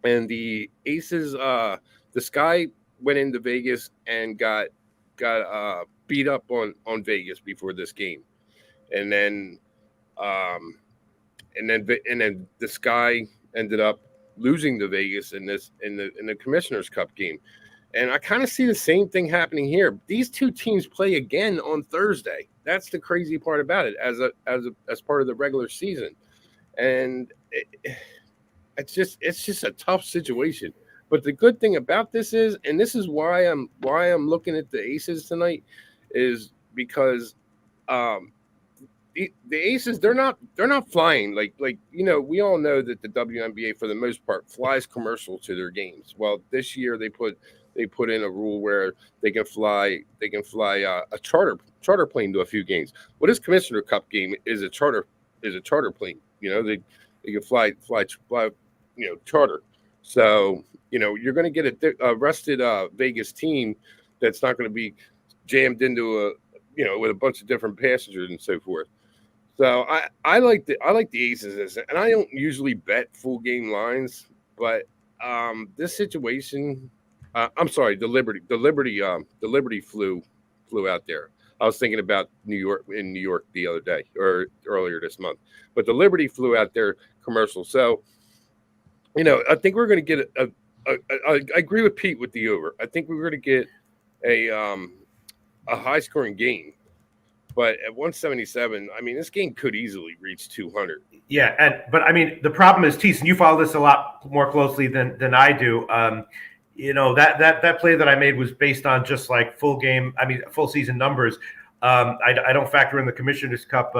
and the Aces, the Sky went into Vegas and got beat up on Vegas before this game, and then the Sky ended up losing to Vegas in the Commissioner's Cup game. And I kind of see the same thing happening here. These two teams play again on Thursday. That's the crazy part about it as part of the regular season. And it's just a tough situation. But the good thing about this is, and this is why I'm looking at the Aces tonight, is because the Aces, they're not flying like we all know that the WNBA for the most part flies commercial to their games. Well, this year they put in a rule where they can fly a charter plane to a few games. Well, this Commissioner Cup game is a charter plane. They can fly charter. So you're going to get a rested Vegas team that's not going to be jammed into with a bunch of different passengers and so forth. So I like the Aces, and I don't usually bet full game lines, but this situation, I'm sorry, the Liberty flew out there. I was thinking about New York the other day or earlier this month, but the Liberty flew out there commercial. So I think we're going to get I agree with Pete with the over. I think we're going to get a high scoring game. But at 177, I mean, this game could easily reach 200. Yeah, but I mean, the problem is, Teece, and you follow this a lot more closely than I do. That play that I made was based on just like full season numbers. I don't factor in the Commissioner's Cup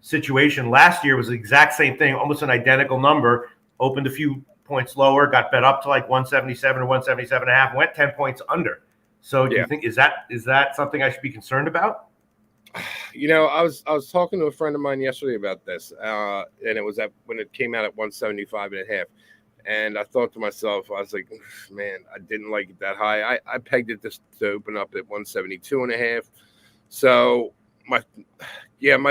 situation. Last year was the exact same thing, almost an identical number. Opened a few points lower, got bet up to like 177 or 177.5, went 10 points under. So do you think is that something I should be concerned about? I was talking to a friend of mine yesterday about this, and it was when it came out at 175.5, and I thought to myself, I was like, man, I didn't like it that high. I pegged it to open up at 172.5. So my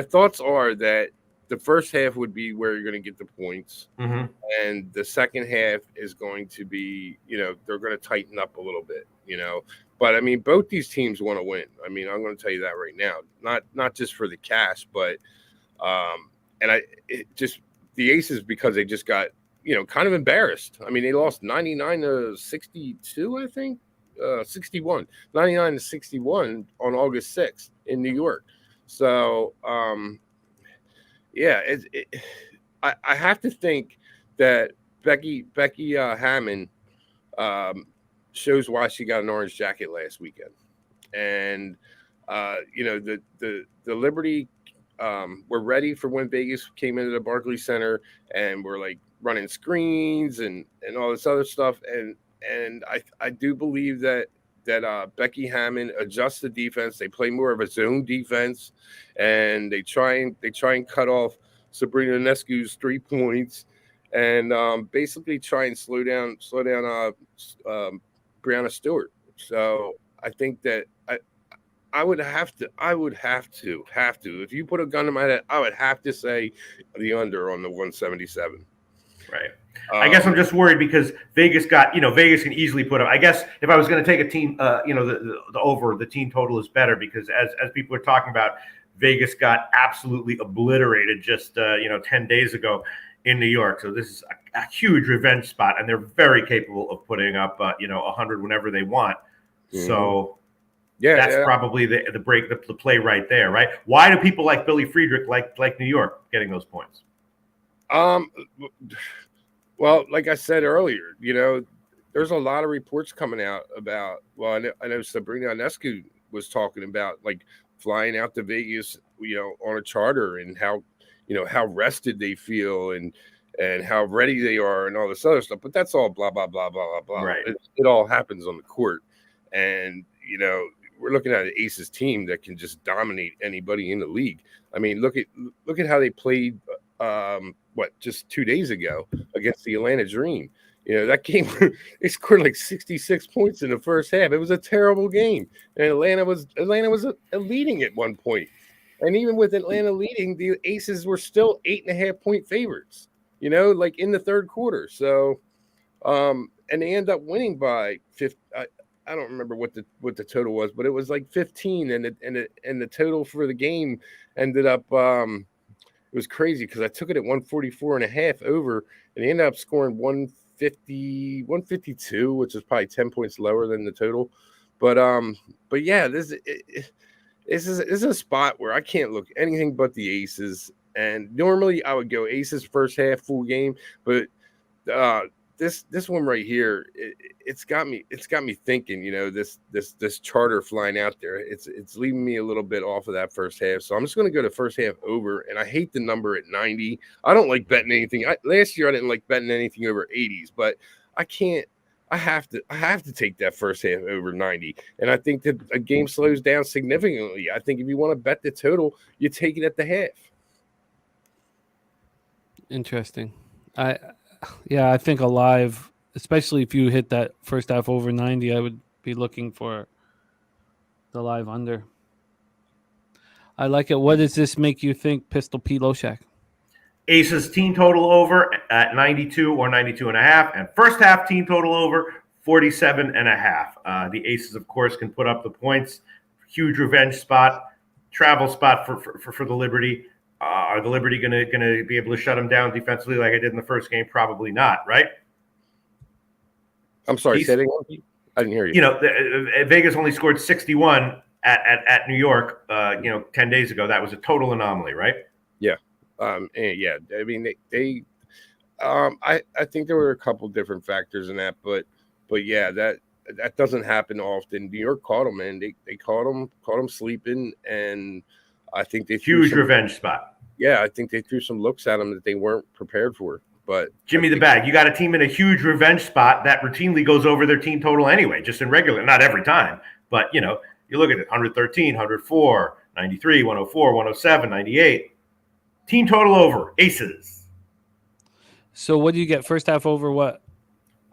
thoughts are that the first half would be where you're going to get the points, and the second half is going to be, they're going to tighten up a little bit, But I mean, both these teams want to win. I mean, I'm going to tell you that right now. Not just for the cash, but the Aces, because they just got kind of embarrassed. I mean, they lost 99-62, I think, 61, 99-61 on August 6th in New York. So I have to think that Becky Hammond shows why she got an orange jacket last weekend. And the Liberty were ready for when Vegas came into the Barclays Center and were like running screens and all this other stuff. And I do believe that Becky Hammond adjusts the defense. They play more of a zone defense, and they try and cut off Sabrina Ionescu's 3 points, and basically try and slow down Brianna Stewart. So I think that I would have to. If you put a gun to my head, I would have to say the under on the 177. Right. I guess I'm just worried because Vegas Vegas can easily put up. I guess if I was going to take a team, the over, the team total is better because as people are talking about, Vegas got absolutely obliterated just 10 days ago in New York. So this is a huge revenge spot, and they're very capable of putting up 100 whenever they want. Mm-hmm. So that's probably the play right there, right? Why do people like Billy Friedrich like New York getting those points? Well, like I said earlier, there's a lot of reports coming out about. Well, I know Sabrina Ionescu was talking about like flying out to Vegas, on a charter, and how rested they feel and how ready they are and all this other stuff. But that's all blah blah blah blah blah blah. Right. It all happens on the court, and we're looking at an Aces team that can just dominate anybody in the league. I mean, look at how they played. Just 2 days ago against the Atlanta Dream. That game, they scored like 66 points in the first half. It was a terrible game. And Atlanta was leading at one point. And even with Atlanta leading, the Aces were still 8.5-point favorites, like in the third quarter. So, and they end up winning by 50. I don't remember what the total was, but it was like 15. And the total for the game ended up, it was crazy because I took it at 144.5 over, and they ended up scoring 152, which is probably 10 points lower than the total. But yeah, this is a spot where I can't look anything but the Aces. And normally I would go Aces first half full game, but this one right here, it's got me thinking. This charter flying out there, it's leaving me a little bit off of that first half. So I'm just going to go to first half over, and I hate the number at 90. I don't like betting anything. Last year I didn't like betting anything over 80s, but I can't. I have to take that first half over 90, and I think that a game slows down significantly. I think if you want to bet the total, you take it at the half. Interesting. I think a live, especially if you hit that first half over 90, I would be looking for the live under. I like it. What does this make you think, Pistol Pete Loshak? Aces team total over at 92 or 92.5, and first half team total over 47.5. The Aces, of course, can put up the points. Huge revenge spot, travel spot for the Liberty. Are the Liberty going to be able to shut them down defensively like I did in the first game? Probably not, right? I'm sorry, say it again. I didn't hear you. Vegas only scored 61 at New York, 10 days ago. That was a total anomaly, right? Yeah. I mean, I think there were a couple different factors in that, but yeah, that doesn't happen often. New York caught them, man. They caught them sleeping, and I think they huge revenge spot. Yeah, I think they threw some looks at them that they weren't prepared for. But Jimmy the Bag, you got a team in a huge revenge spot that routinely goes over their team total anyway, just in regular, not every time. But, you look at it, 113, 104, 93, 104, 107, 98. Team total over, Aces. So what do you get? First half over what?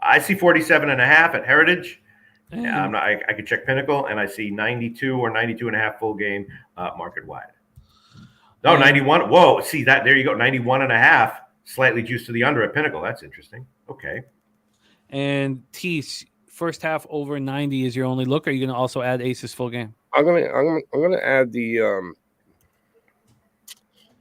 I see 47.5 at Heritage. I could check Pinnacle, and I see 92 or 92.5 full game market wide. No, 91. Whoa, see that? There you go. 91.5, slightly juiced to the under at Pinnacle. That's interesting. Okay. And Teece, first half over 90 is your only look. Or are you going to also add Aces full game? I'm gonna add the.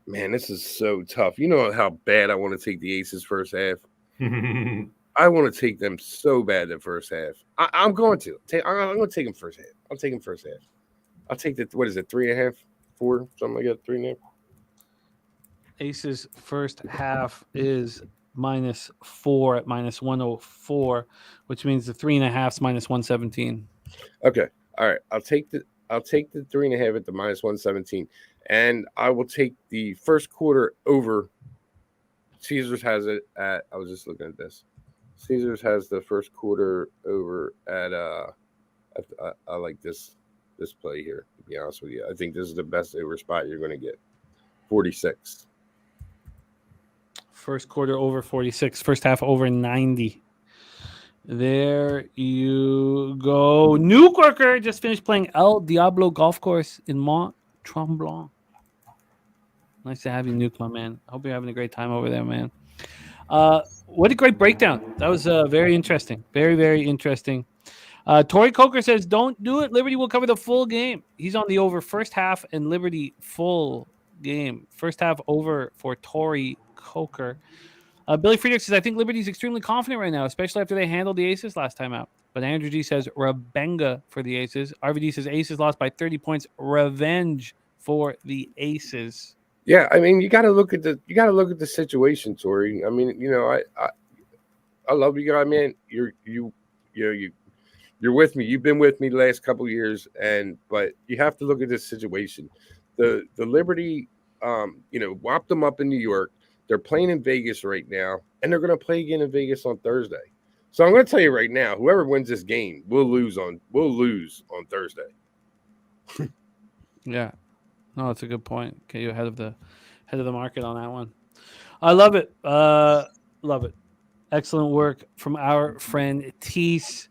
Man, this is so tough. You know how bad I want to take the Aces first half. I want to take them so bad the first half. I'm going to. I'm going to take them first half. I'll take them first half. I'll take the, 3.5, 4, something like that, 3.5. Aces first half is -4 at -104, which means the 3.5 is -117. Okay. All right. I'll take the 3.5 at the -117. And I will take the first quarter over. Caesars has it at, I was just looking at this. Caesars has the first quarter over at I like this play here, to be honest with you. I think this is the best over spot you're going to get. 46. First quarter over 46. First half over 90 There you go. Nuke Worker just finished playing El Diablo Golf Course in Mont Tremblant. Nice to have you, Nuke, my man. I hope you're having a great time over there, man. What a great breakdown. That was very interesting. Very, very interesting. Tori Coker says, don't do it. Liberty will cover the full game. He's on the over first half and Liberty full game. First half over for Tori Coker. Billy Friedrich says, I think Liberty's extremely confident right now, especially after they handled the Aces last time out. But Andrew G says, Rebenga for the Aces. RVD says, Aces lost by 30 points. Revenge for the Aces. Yeah, I mean, you got to look at the situation, Tori. I mean, I love you guys, man. You're with me. You've been with me the last couple of years, but you have to look at this situation. The Liberty, whopped them up in New York. They're playing in Vegas right now, and they're going to play again in Vegas on Thursday. So I'm going to tell you right now, whoever wins this game will lose on Thursday. Yeah, no, it's a good point. Okay, you ahead of the market on that one. I love it. Love it. Excellent work from our friend Teece,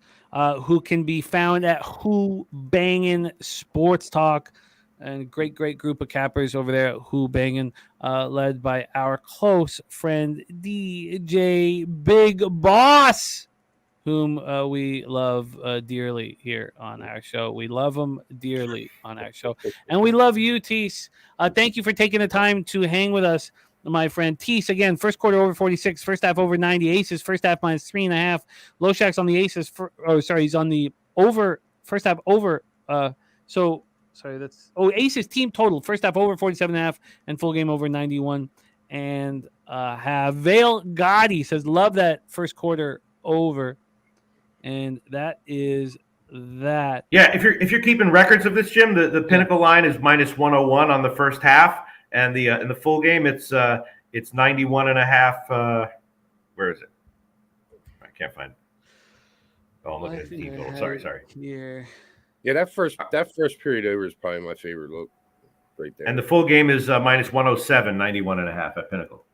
who can be found at Who Bangin' Sports Talk. And great group of cappers over there at Who Bangin', led by our close friend DJ Big Boss, whom we love dearly here on our show. We love him dearly on our show. And we love you, Teece. Thank you for taking the time to hang with us, my friend. Teece, again, first quarter over 46, first half over 90, Aces, first half minus 3.5. Loshak's on the Aces. He's on the over, first half over. Aces team total, first half over 47.5 and full game over 91. And have Vale Gotti says, love that first quarter over. And that is that. Yeah, if you're keeping records of this, Jim, the Pinnacle line is minus 101 on the first half, and in the full game it's 91.5. Where is it? I can't find it. Oh, I'm looking at the team total. Sorry. Here. Yeah, that first period over is probably my favorite look right there. And the full game is minus 107, 91.5 at Pinnacle.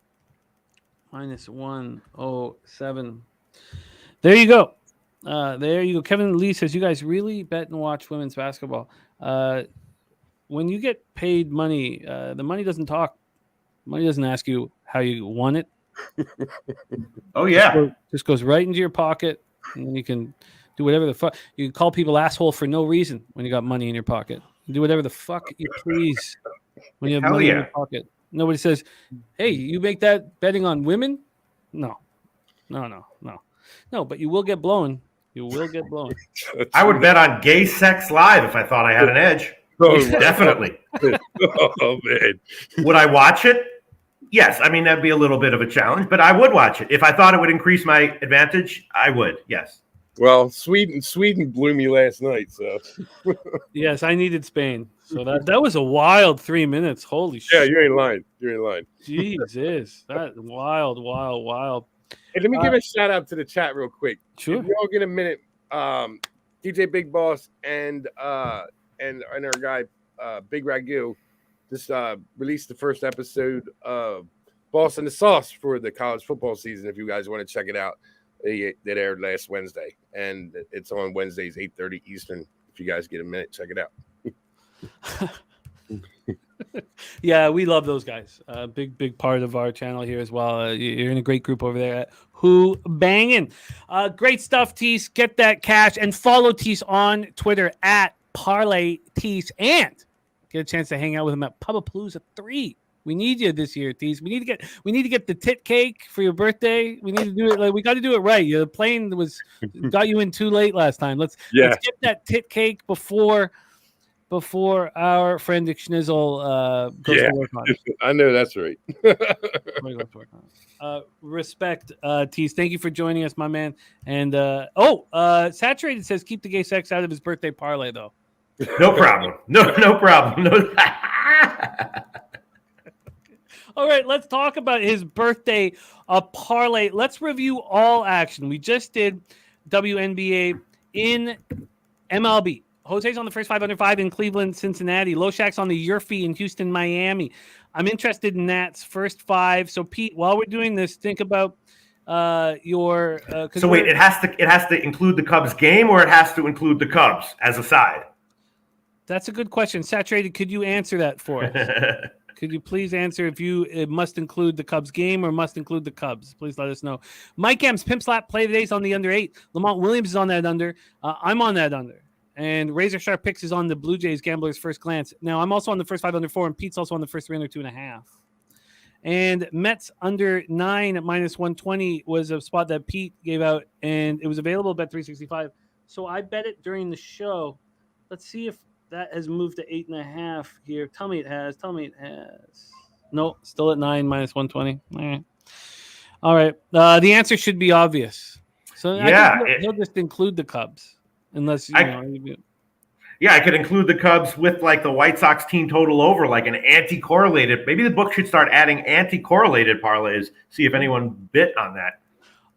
Minus 107. There you go. There you go. Kevin Lee says, you guys really bet and watch women's basketball. When you get paid money, the money doesn't talk. Money doesn't ask you how you won it. Oh, yeah. Just goes right into your pocket, and then you can do whatever the fuck. You can call people asshole for no reason when you got money in your pocket. You do whatever the fuck you please when you have money in your pocket. Nobody says, hey, you make that betting on women? No, but you will get blown. You will get blown. I would bet on gay sex live if I thought I had an edge. Definitely. Oh, man. Would I watch it? Yes. I mean, that'd be a little bit of a challenge, but I would watch it. If I thought it would increase my advantage, I would. Yes. Well, Sweden blew me last night, so. Yes, I needed Spain. So that was a wild 3 minutes. Holy shit. Yeah, you ain't lying. Jesus. That wild. Hey, let me give a shout out to the chat real quick. Sure. If you all get a minute, DJ Big Boss and our guy Big Ragu just released the first episode of Boss and the Sauce for the college football season. If you guys want to check it out, that aired last Wednesday, and it's on Wednesdays 8:30 Eastern. If you guys get a minute, check it out. Yeah, we love those guys. Big part of our channel here as well. You're in a great group over there at Who Bangin'. Great stuff, Teece. Get that cash and follow Teece on Twitter at Parlay Teece, and get a chance to hang out with him at Pubapalooza 3. We need you this year, Teece. We need to get the tit cake for your birthday. We need to do it we got to do it right. The plane got you in too late last time. Let's get that tit cake before our friend Dick Schnizzle goes to work on it. I know that's right. Respect, Teece. Thank you for joining us, my man. And Saturated says keep the gay sex out of his birthday parlay, though. No problem. No problem. No. All right, let's talk about his birthday parlay. Let's review all action. We just did WNBA in MLB. Jose's on the first 5 under 5 in Cleveland, Cincinnati. Loshak's on the Yurfie in Houston, Miami. I'm interested in Nat's first 5. So, Pete, while we're doing this, think about your. So wait, it has to include the Cubs game, or it has to include the Cubs as a side? That's a good question. Saturated, could you answer that for us? Could you please answer if it must include the Cubs game or must include the Cubs? Please let us know. Mike M's Pimp Slap play of the day is on the under 8. Lamont Williams is on that under. I'm on that under. And Razor Sharp Picks is on the Blue Jays Gamblers First Glance. Now, I'm also on the first 5 under 4, and Pete's also on the first 3 under 2.5. And Mets under 9 at -120 was a spot that Pete gave out, and it was available at Bet365. So I bet it during the show. Let's see if that has moved to 8.5 here. Tell me it has. No, still at 9 -120. All right. All right. The answer should be obvious. So yeah, I think he'll just include the Cubs, unless Yeah, I could include the Cubs with like the White Sox team total over, like an anti-correlated. Maybe the book should start adding anti-correlated parlays. See if anyone bit on that.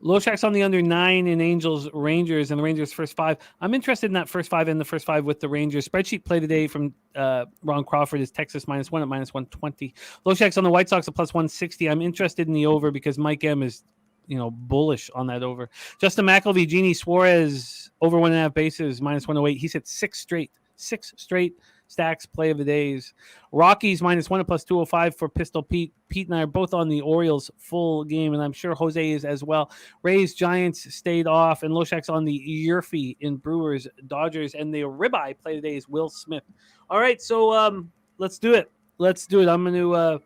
Loshak's on the under 9 in Angels Rangers and the Rangers first 5. I'm interested in that first 5 and the first 5 with the Rangers. Spreadsheet play today from Ron Crawford is Texas -1 at -120. Loshak's on the White Sox at +160. I'm interested in the over because Mike M is bullish on that over. Justin McElvey, Genie Suarez over 1.5 bases -108. He's hit 6 straight stacks play of the days. Rockies -1 at +205 for Pistol Pete. Pete and I are both on the Orioles full game, and I'm sure Jose is as well. Rays Giants stayed off, and Loshak's on the Yerfy in Brewers Dodgers, and the ribeye play today is Will Smith. All right, so let's do it. I'm going to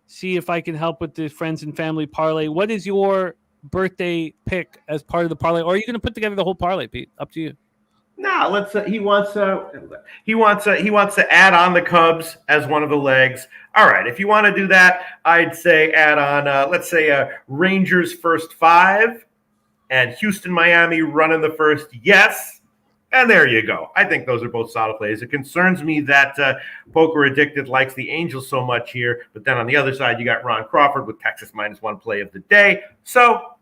see if I can help with the friends and family parlay. What is your birthday pick as part of the parlay, or are you going to put together the whole parlay, Pete? Up to you. No, let's. He wants to add on the Cubs as one of the legs. All right, if you want to do that, I'd say add on. Let's say Rangers first 5, and Houston Miami running the first. Yes, and there you go. I think those are both solid plays. It concerns me that Poker Addicted likes the Angels so much here, but then on the other side you got Ron Crawford with Texas -1 play of the day. So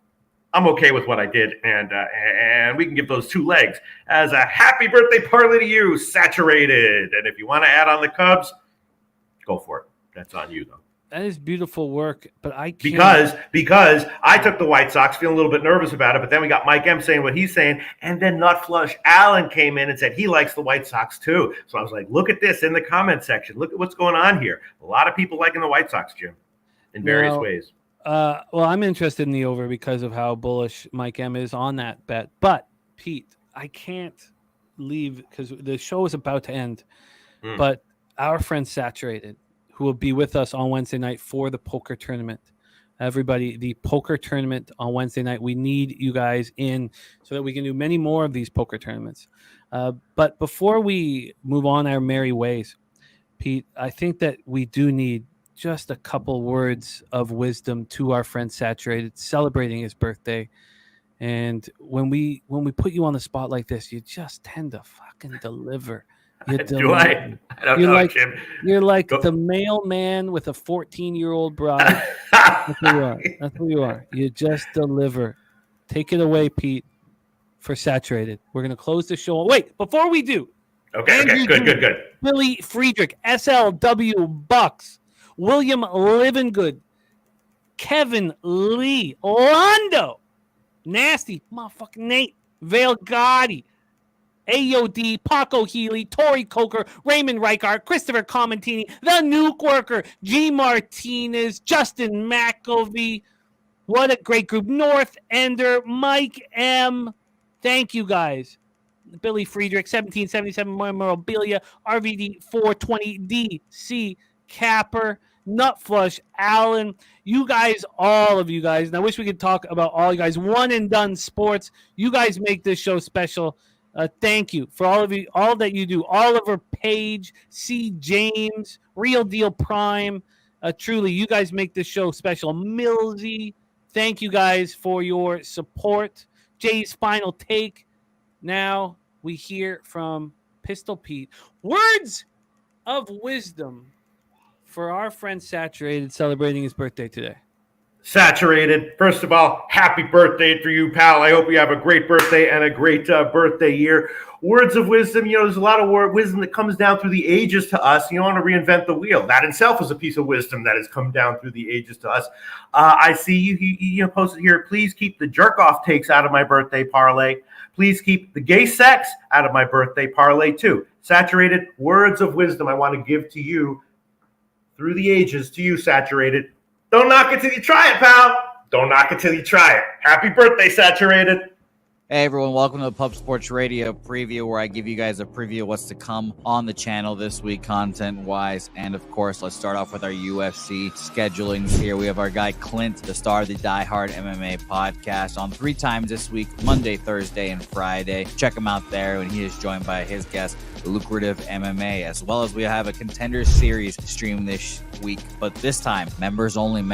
I'm okay with what I did, and we can give those 2 legs as a happy birthday parlay to you, Saturated. And if you want to add on the Cubs, go for it. That's on you, though. That is beautiful work, but I can't. Because I took the White Sox, feeling a little bit nervous about it, but then we got Mike M saying what he's saying, and then Nut Flush Allen came in and said he likes the White Sox too. So I was like, look at this in the comment section. Look at what's going on here. A lot of people liking the White Sox, Jim, in various ways. Well, I'm interested in the over because of how bullish Mike M is on that bet. But, Pete, I can't leave because the show is about to end. But our friend Saturated, who will be with us on Wednesday night for the poker tournament. Everybody, the poker tournament on Wednesday night. We need you guys in so that we can do many more of these poker tournaments. But before we move on our merry ways, Pete, I think that we do need just a couple words of wisdom to our friend Saturated, celebrating his birthday. And when we put you on the spot like this, you just tend to fucking deliver. I don't know, Jim. You're like the mailman with a 14-year-old bride. That's who you are. You just deliver. Take it away, Pete, for Saturated. We're going to close the show. Wait, before we do. Okay, good. Billy Friedrich, SLW Bucks. William Livingood, Kevin Lee, Londo, Nasty, motherfucking Nate, Vale Gotti, AOD, Paco Healy, Tori Coker, Raymond Reichart, Christopher Commentini, The Nuke Worker, G. Martinez, Justin McElvey. What a great group. North Ender, Mike M. Thank you, guys. Billy Friedrich, 1777 Memorabilia, RVD 420, DC Capper, Nut Flush Allen, you guys, all of you guys, and I wish we could talk about all you guys. One and Done Sports, you guys make this show special. Thank you for all of you, all that you do. Oliver Page, C. James, Real Deal Prime, truly, you guys make this show special. Millsy, thank you guys for your support. Jay's Final Take. Now we hear from Pistol Pete. Words of wisdom for our friend Saturated celebrating his birthday today. Saturated. First of all, happy birthday to you, pal. I hope you have a great birthday and a great birthday year. Words of wisdom, there's a lot of wisdom that comes down through the ages to us. You don't want to reinvent the wheel. That itself is a piece of wisdom that has come down through the ages to us. I see you posted here, please keep the jerk-off takes out of my birthday parlay. Please keep the gay sex out of my birthday parlay, too. Saturated, words of wisdom I want to give to you through the ages, to you, Saturated. Don't knock it till you try it, pal. Don't knock it till you try it. Happy birthday, Saturated. Hey everyone, welcome to the Pub Sports Radio preview, where I give you guys a preview of what's to come on the channel this week, content-wise. And of course, let's start off with our UFC schedulings here. We have our guy Clint, the star of the Die Hard MMA podcast, on 3 times this week, Monday, Thursday, and Friday. Check him out there, and he is joined by his guest, Lucrative MMA, as well as we have a Contenders Series stream this week, but this time members only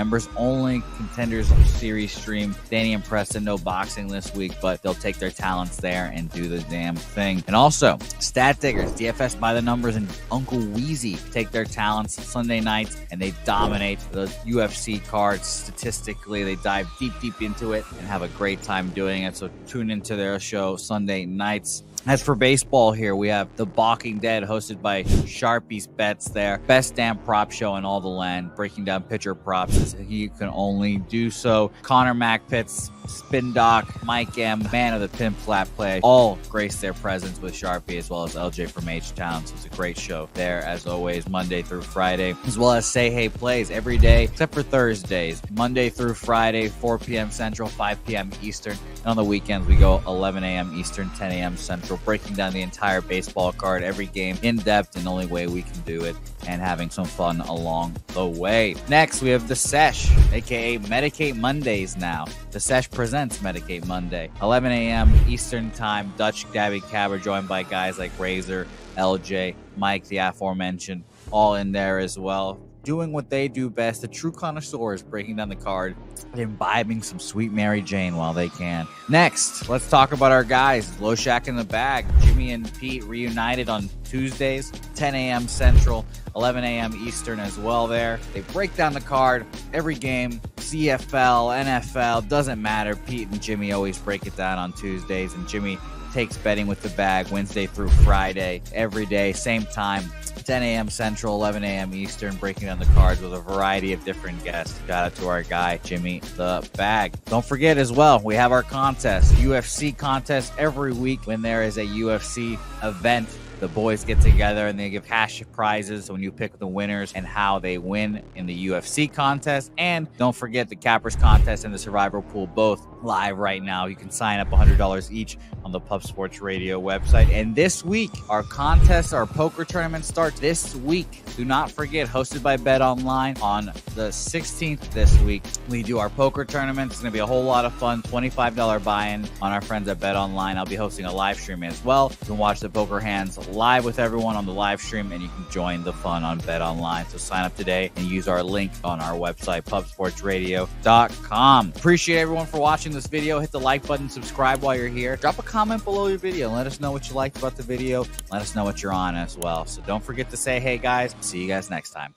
Contenders Series stream. Danny and Preston, no boxing this week, but they'll take their talents there and do the damn thing. And also Stat Diggers, DFS by the numbers, and Uncle Wheezy take their talents Sunday nights and they dominate the UFC cards statistically. They dive deep into it and have a great time doing it, so tune into their show Sunday nights. As for baseball here, we have The Balking Dead, hosted by Sharpie's Bets there. Best damn prop show in all the land, breaking down pitcher props as he can only do so. Connor McPitts, Spin Doc, Mike M, man of the Pimp flat play, all grace their presence with Sharpie, as well as LJ from H-Town. So it's a great show there, as always, Monday through Friday, as well as Say Hey Plays every day, except for Thursdays. Monday through Friday, 4 p.m. Central, 5 p.m. Eastern. And on the weekends, we go 11 a.m. Eastern, 10 a.m. Central, breaking down the entire baseball card, every game in depth, and the only way we can do it, and having some fun along the way. Next, we have The Sesh, aka Medicate Mondays now. The Sesh presents Medicate Monday, 11 a.m. Eastern Time. Dutch, Gabby Cabber, joined by guys like Razor, LJ, Mike, the aforementioned, all in there as well, doing what they do best, the true connoisseurs, breaking down the card, imbibing some sweet Mary Jane while they can. Next, let's talk about our guys. Loshak in the Bag, Jimmy and Pete reunited on Tuesdays, 10 a.m. Central, 11 a.m. Eastern as well there. They break down the card, every game, CFL, NFL, doesn't matter. Pete and Jimmy always break it down on Tuesdays, and Jimmy takes betting with the bag Wednesday through Friday, every day, same time, 10 a.m. Central, 11 a.m. Eastern, breaking down the cards with a variety of different guests. Shout out to our guy, Jimmy the Bag. Don't forget as well, we have our contest, UFC contest every week. When there is a UFC event, the boys get together and they give cash prizes when you pick the winners and how they win in the UFC contest. And don't forget the Cappers contest and the Survivor Pool, both live right now. You can sign up $100 each on the Pub Sports Radio website. And this week, our contest, our poker tournament starts this week. Do not forget, hosted by Bet Online on the 16th this week. We do our poker tournament. It's going to be a whole lot of fun. $25 buy-in on our friends at Bet Online. I'll be hosting a live stream as well. You can watch the poker hands live with everyone on the live stream, and you can join the fun on Bet Online. So sign up today and use our link on our website, pubsportsradio.com. Appreciate everyone for watching this video. Hit the like button, subscribe while you're here. Drop a comment below your video and let us know what you liked about the video. Let us know what you're on as well. So don't forget to say hey, guys. See you guys next time.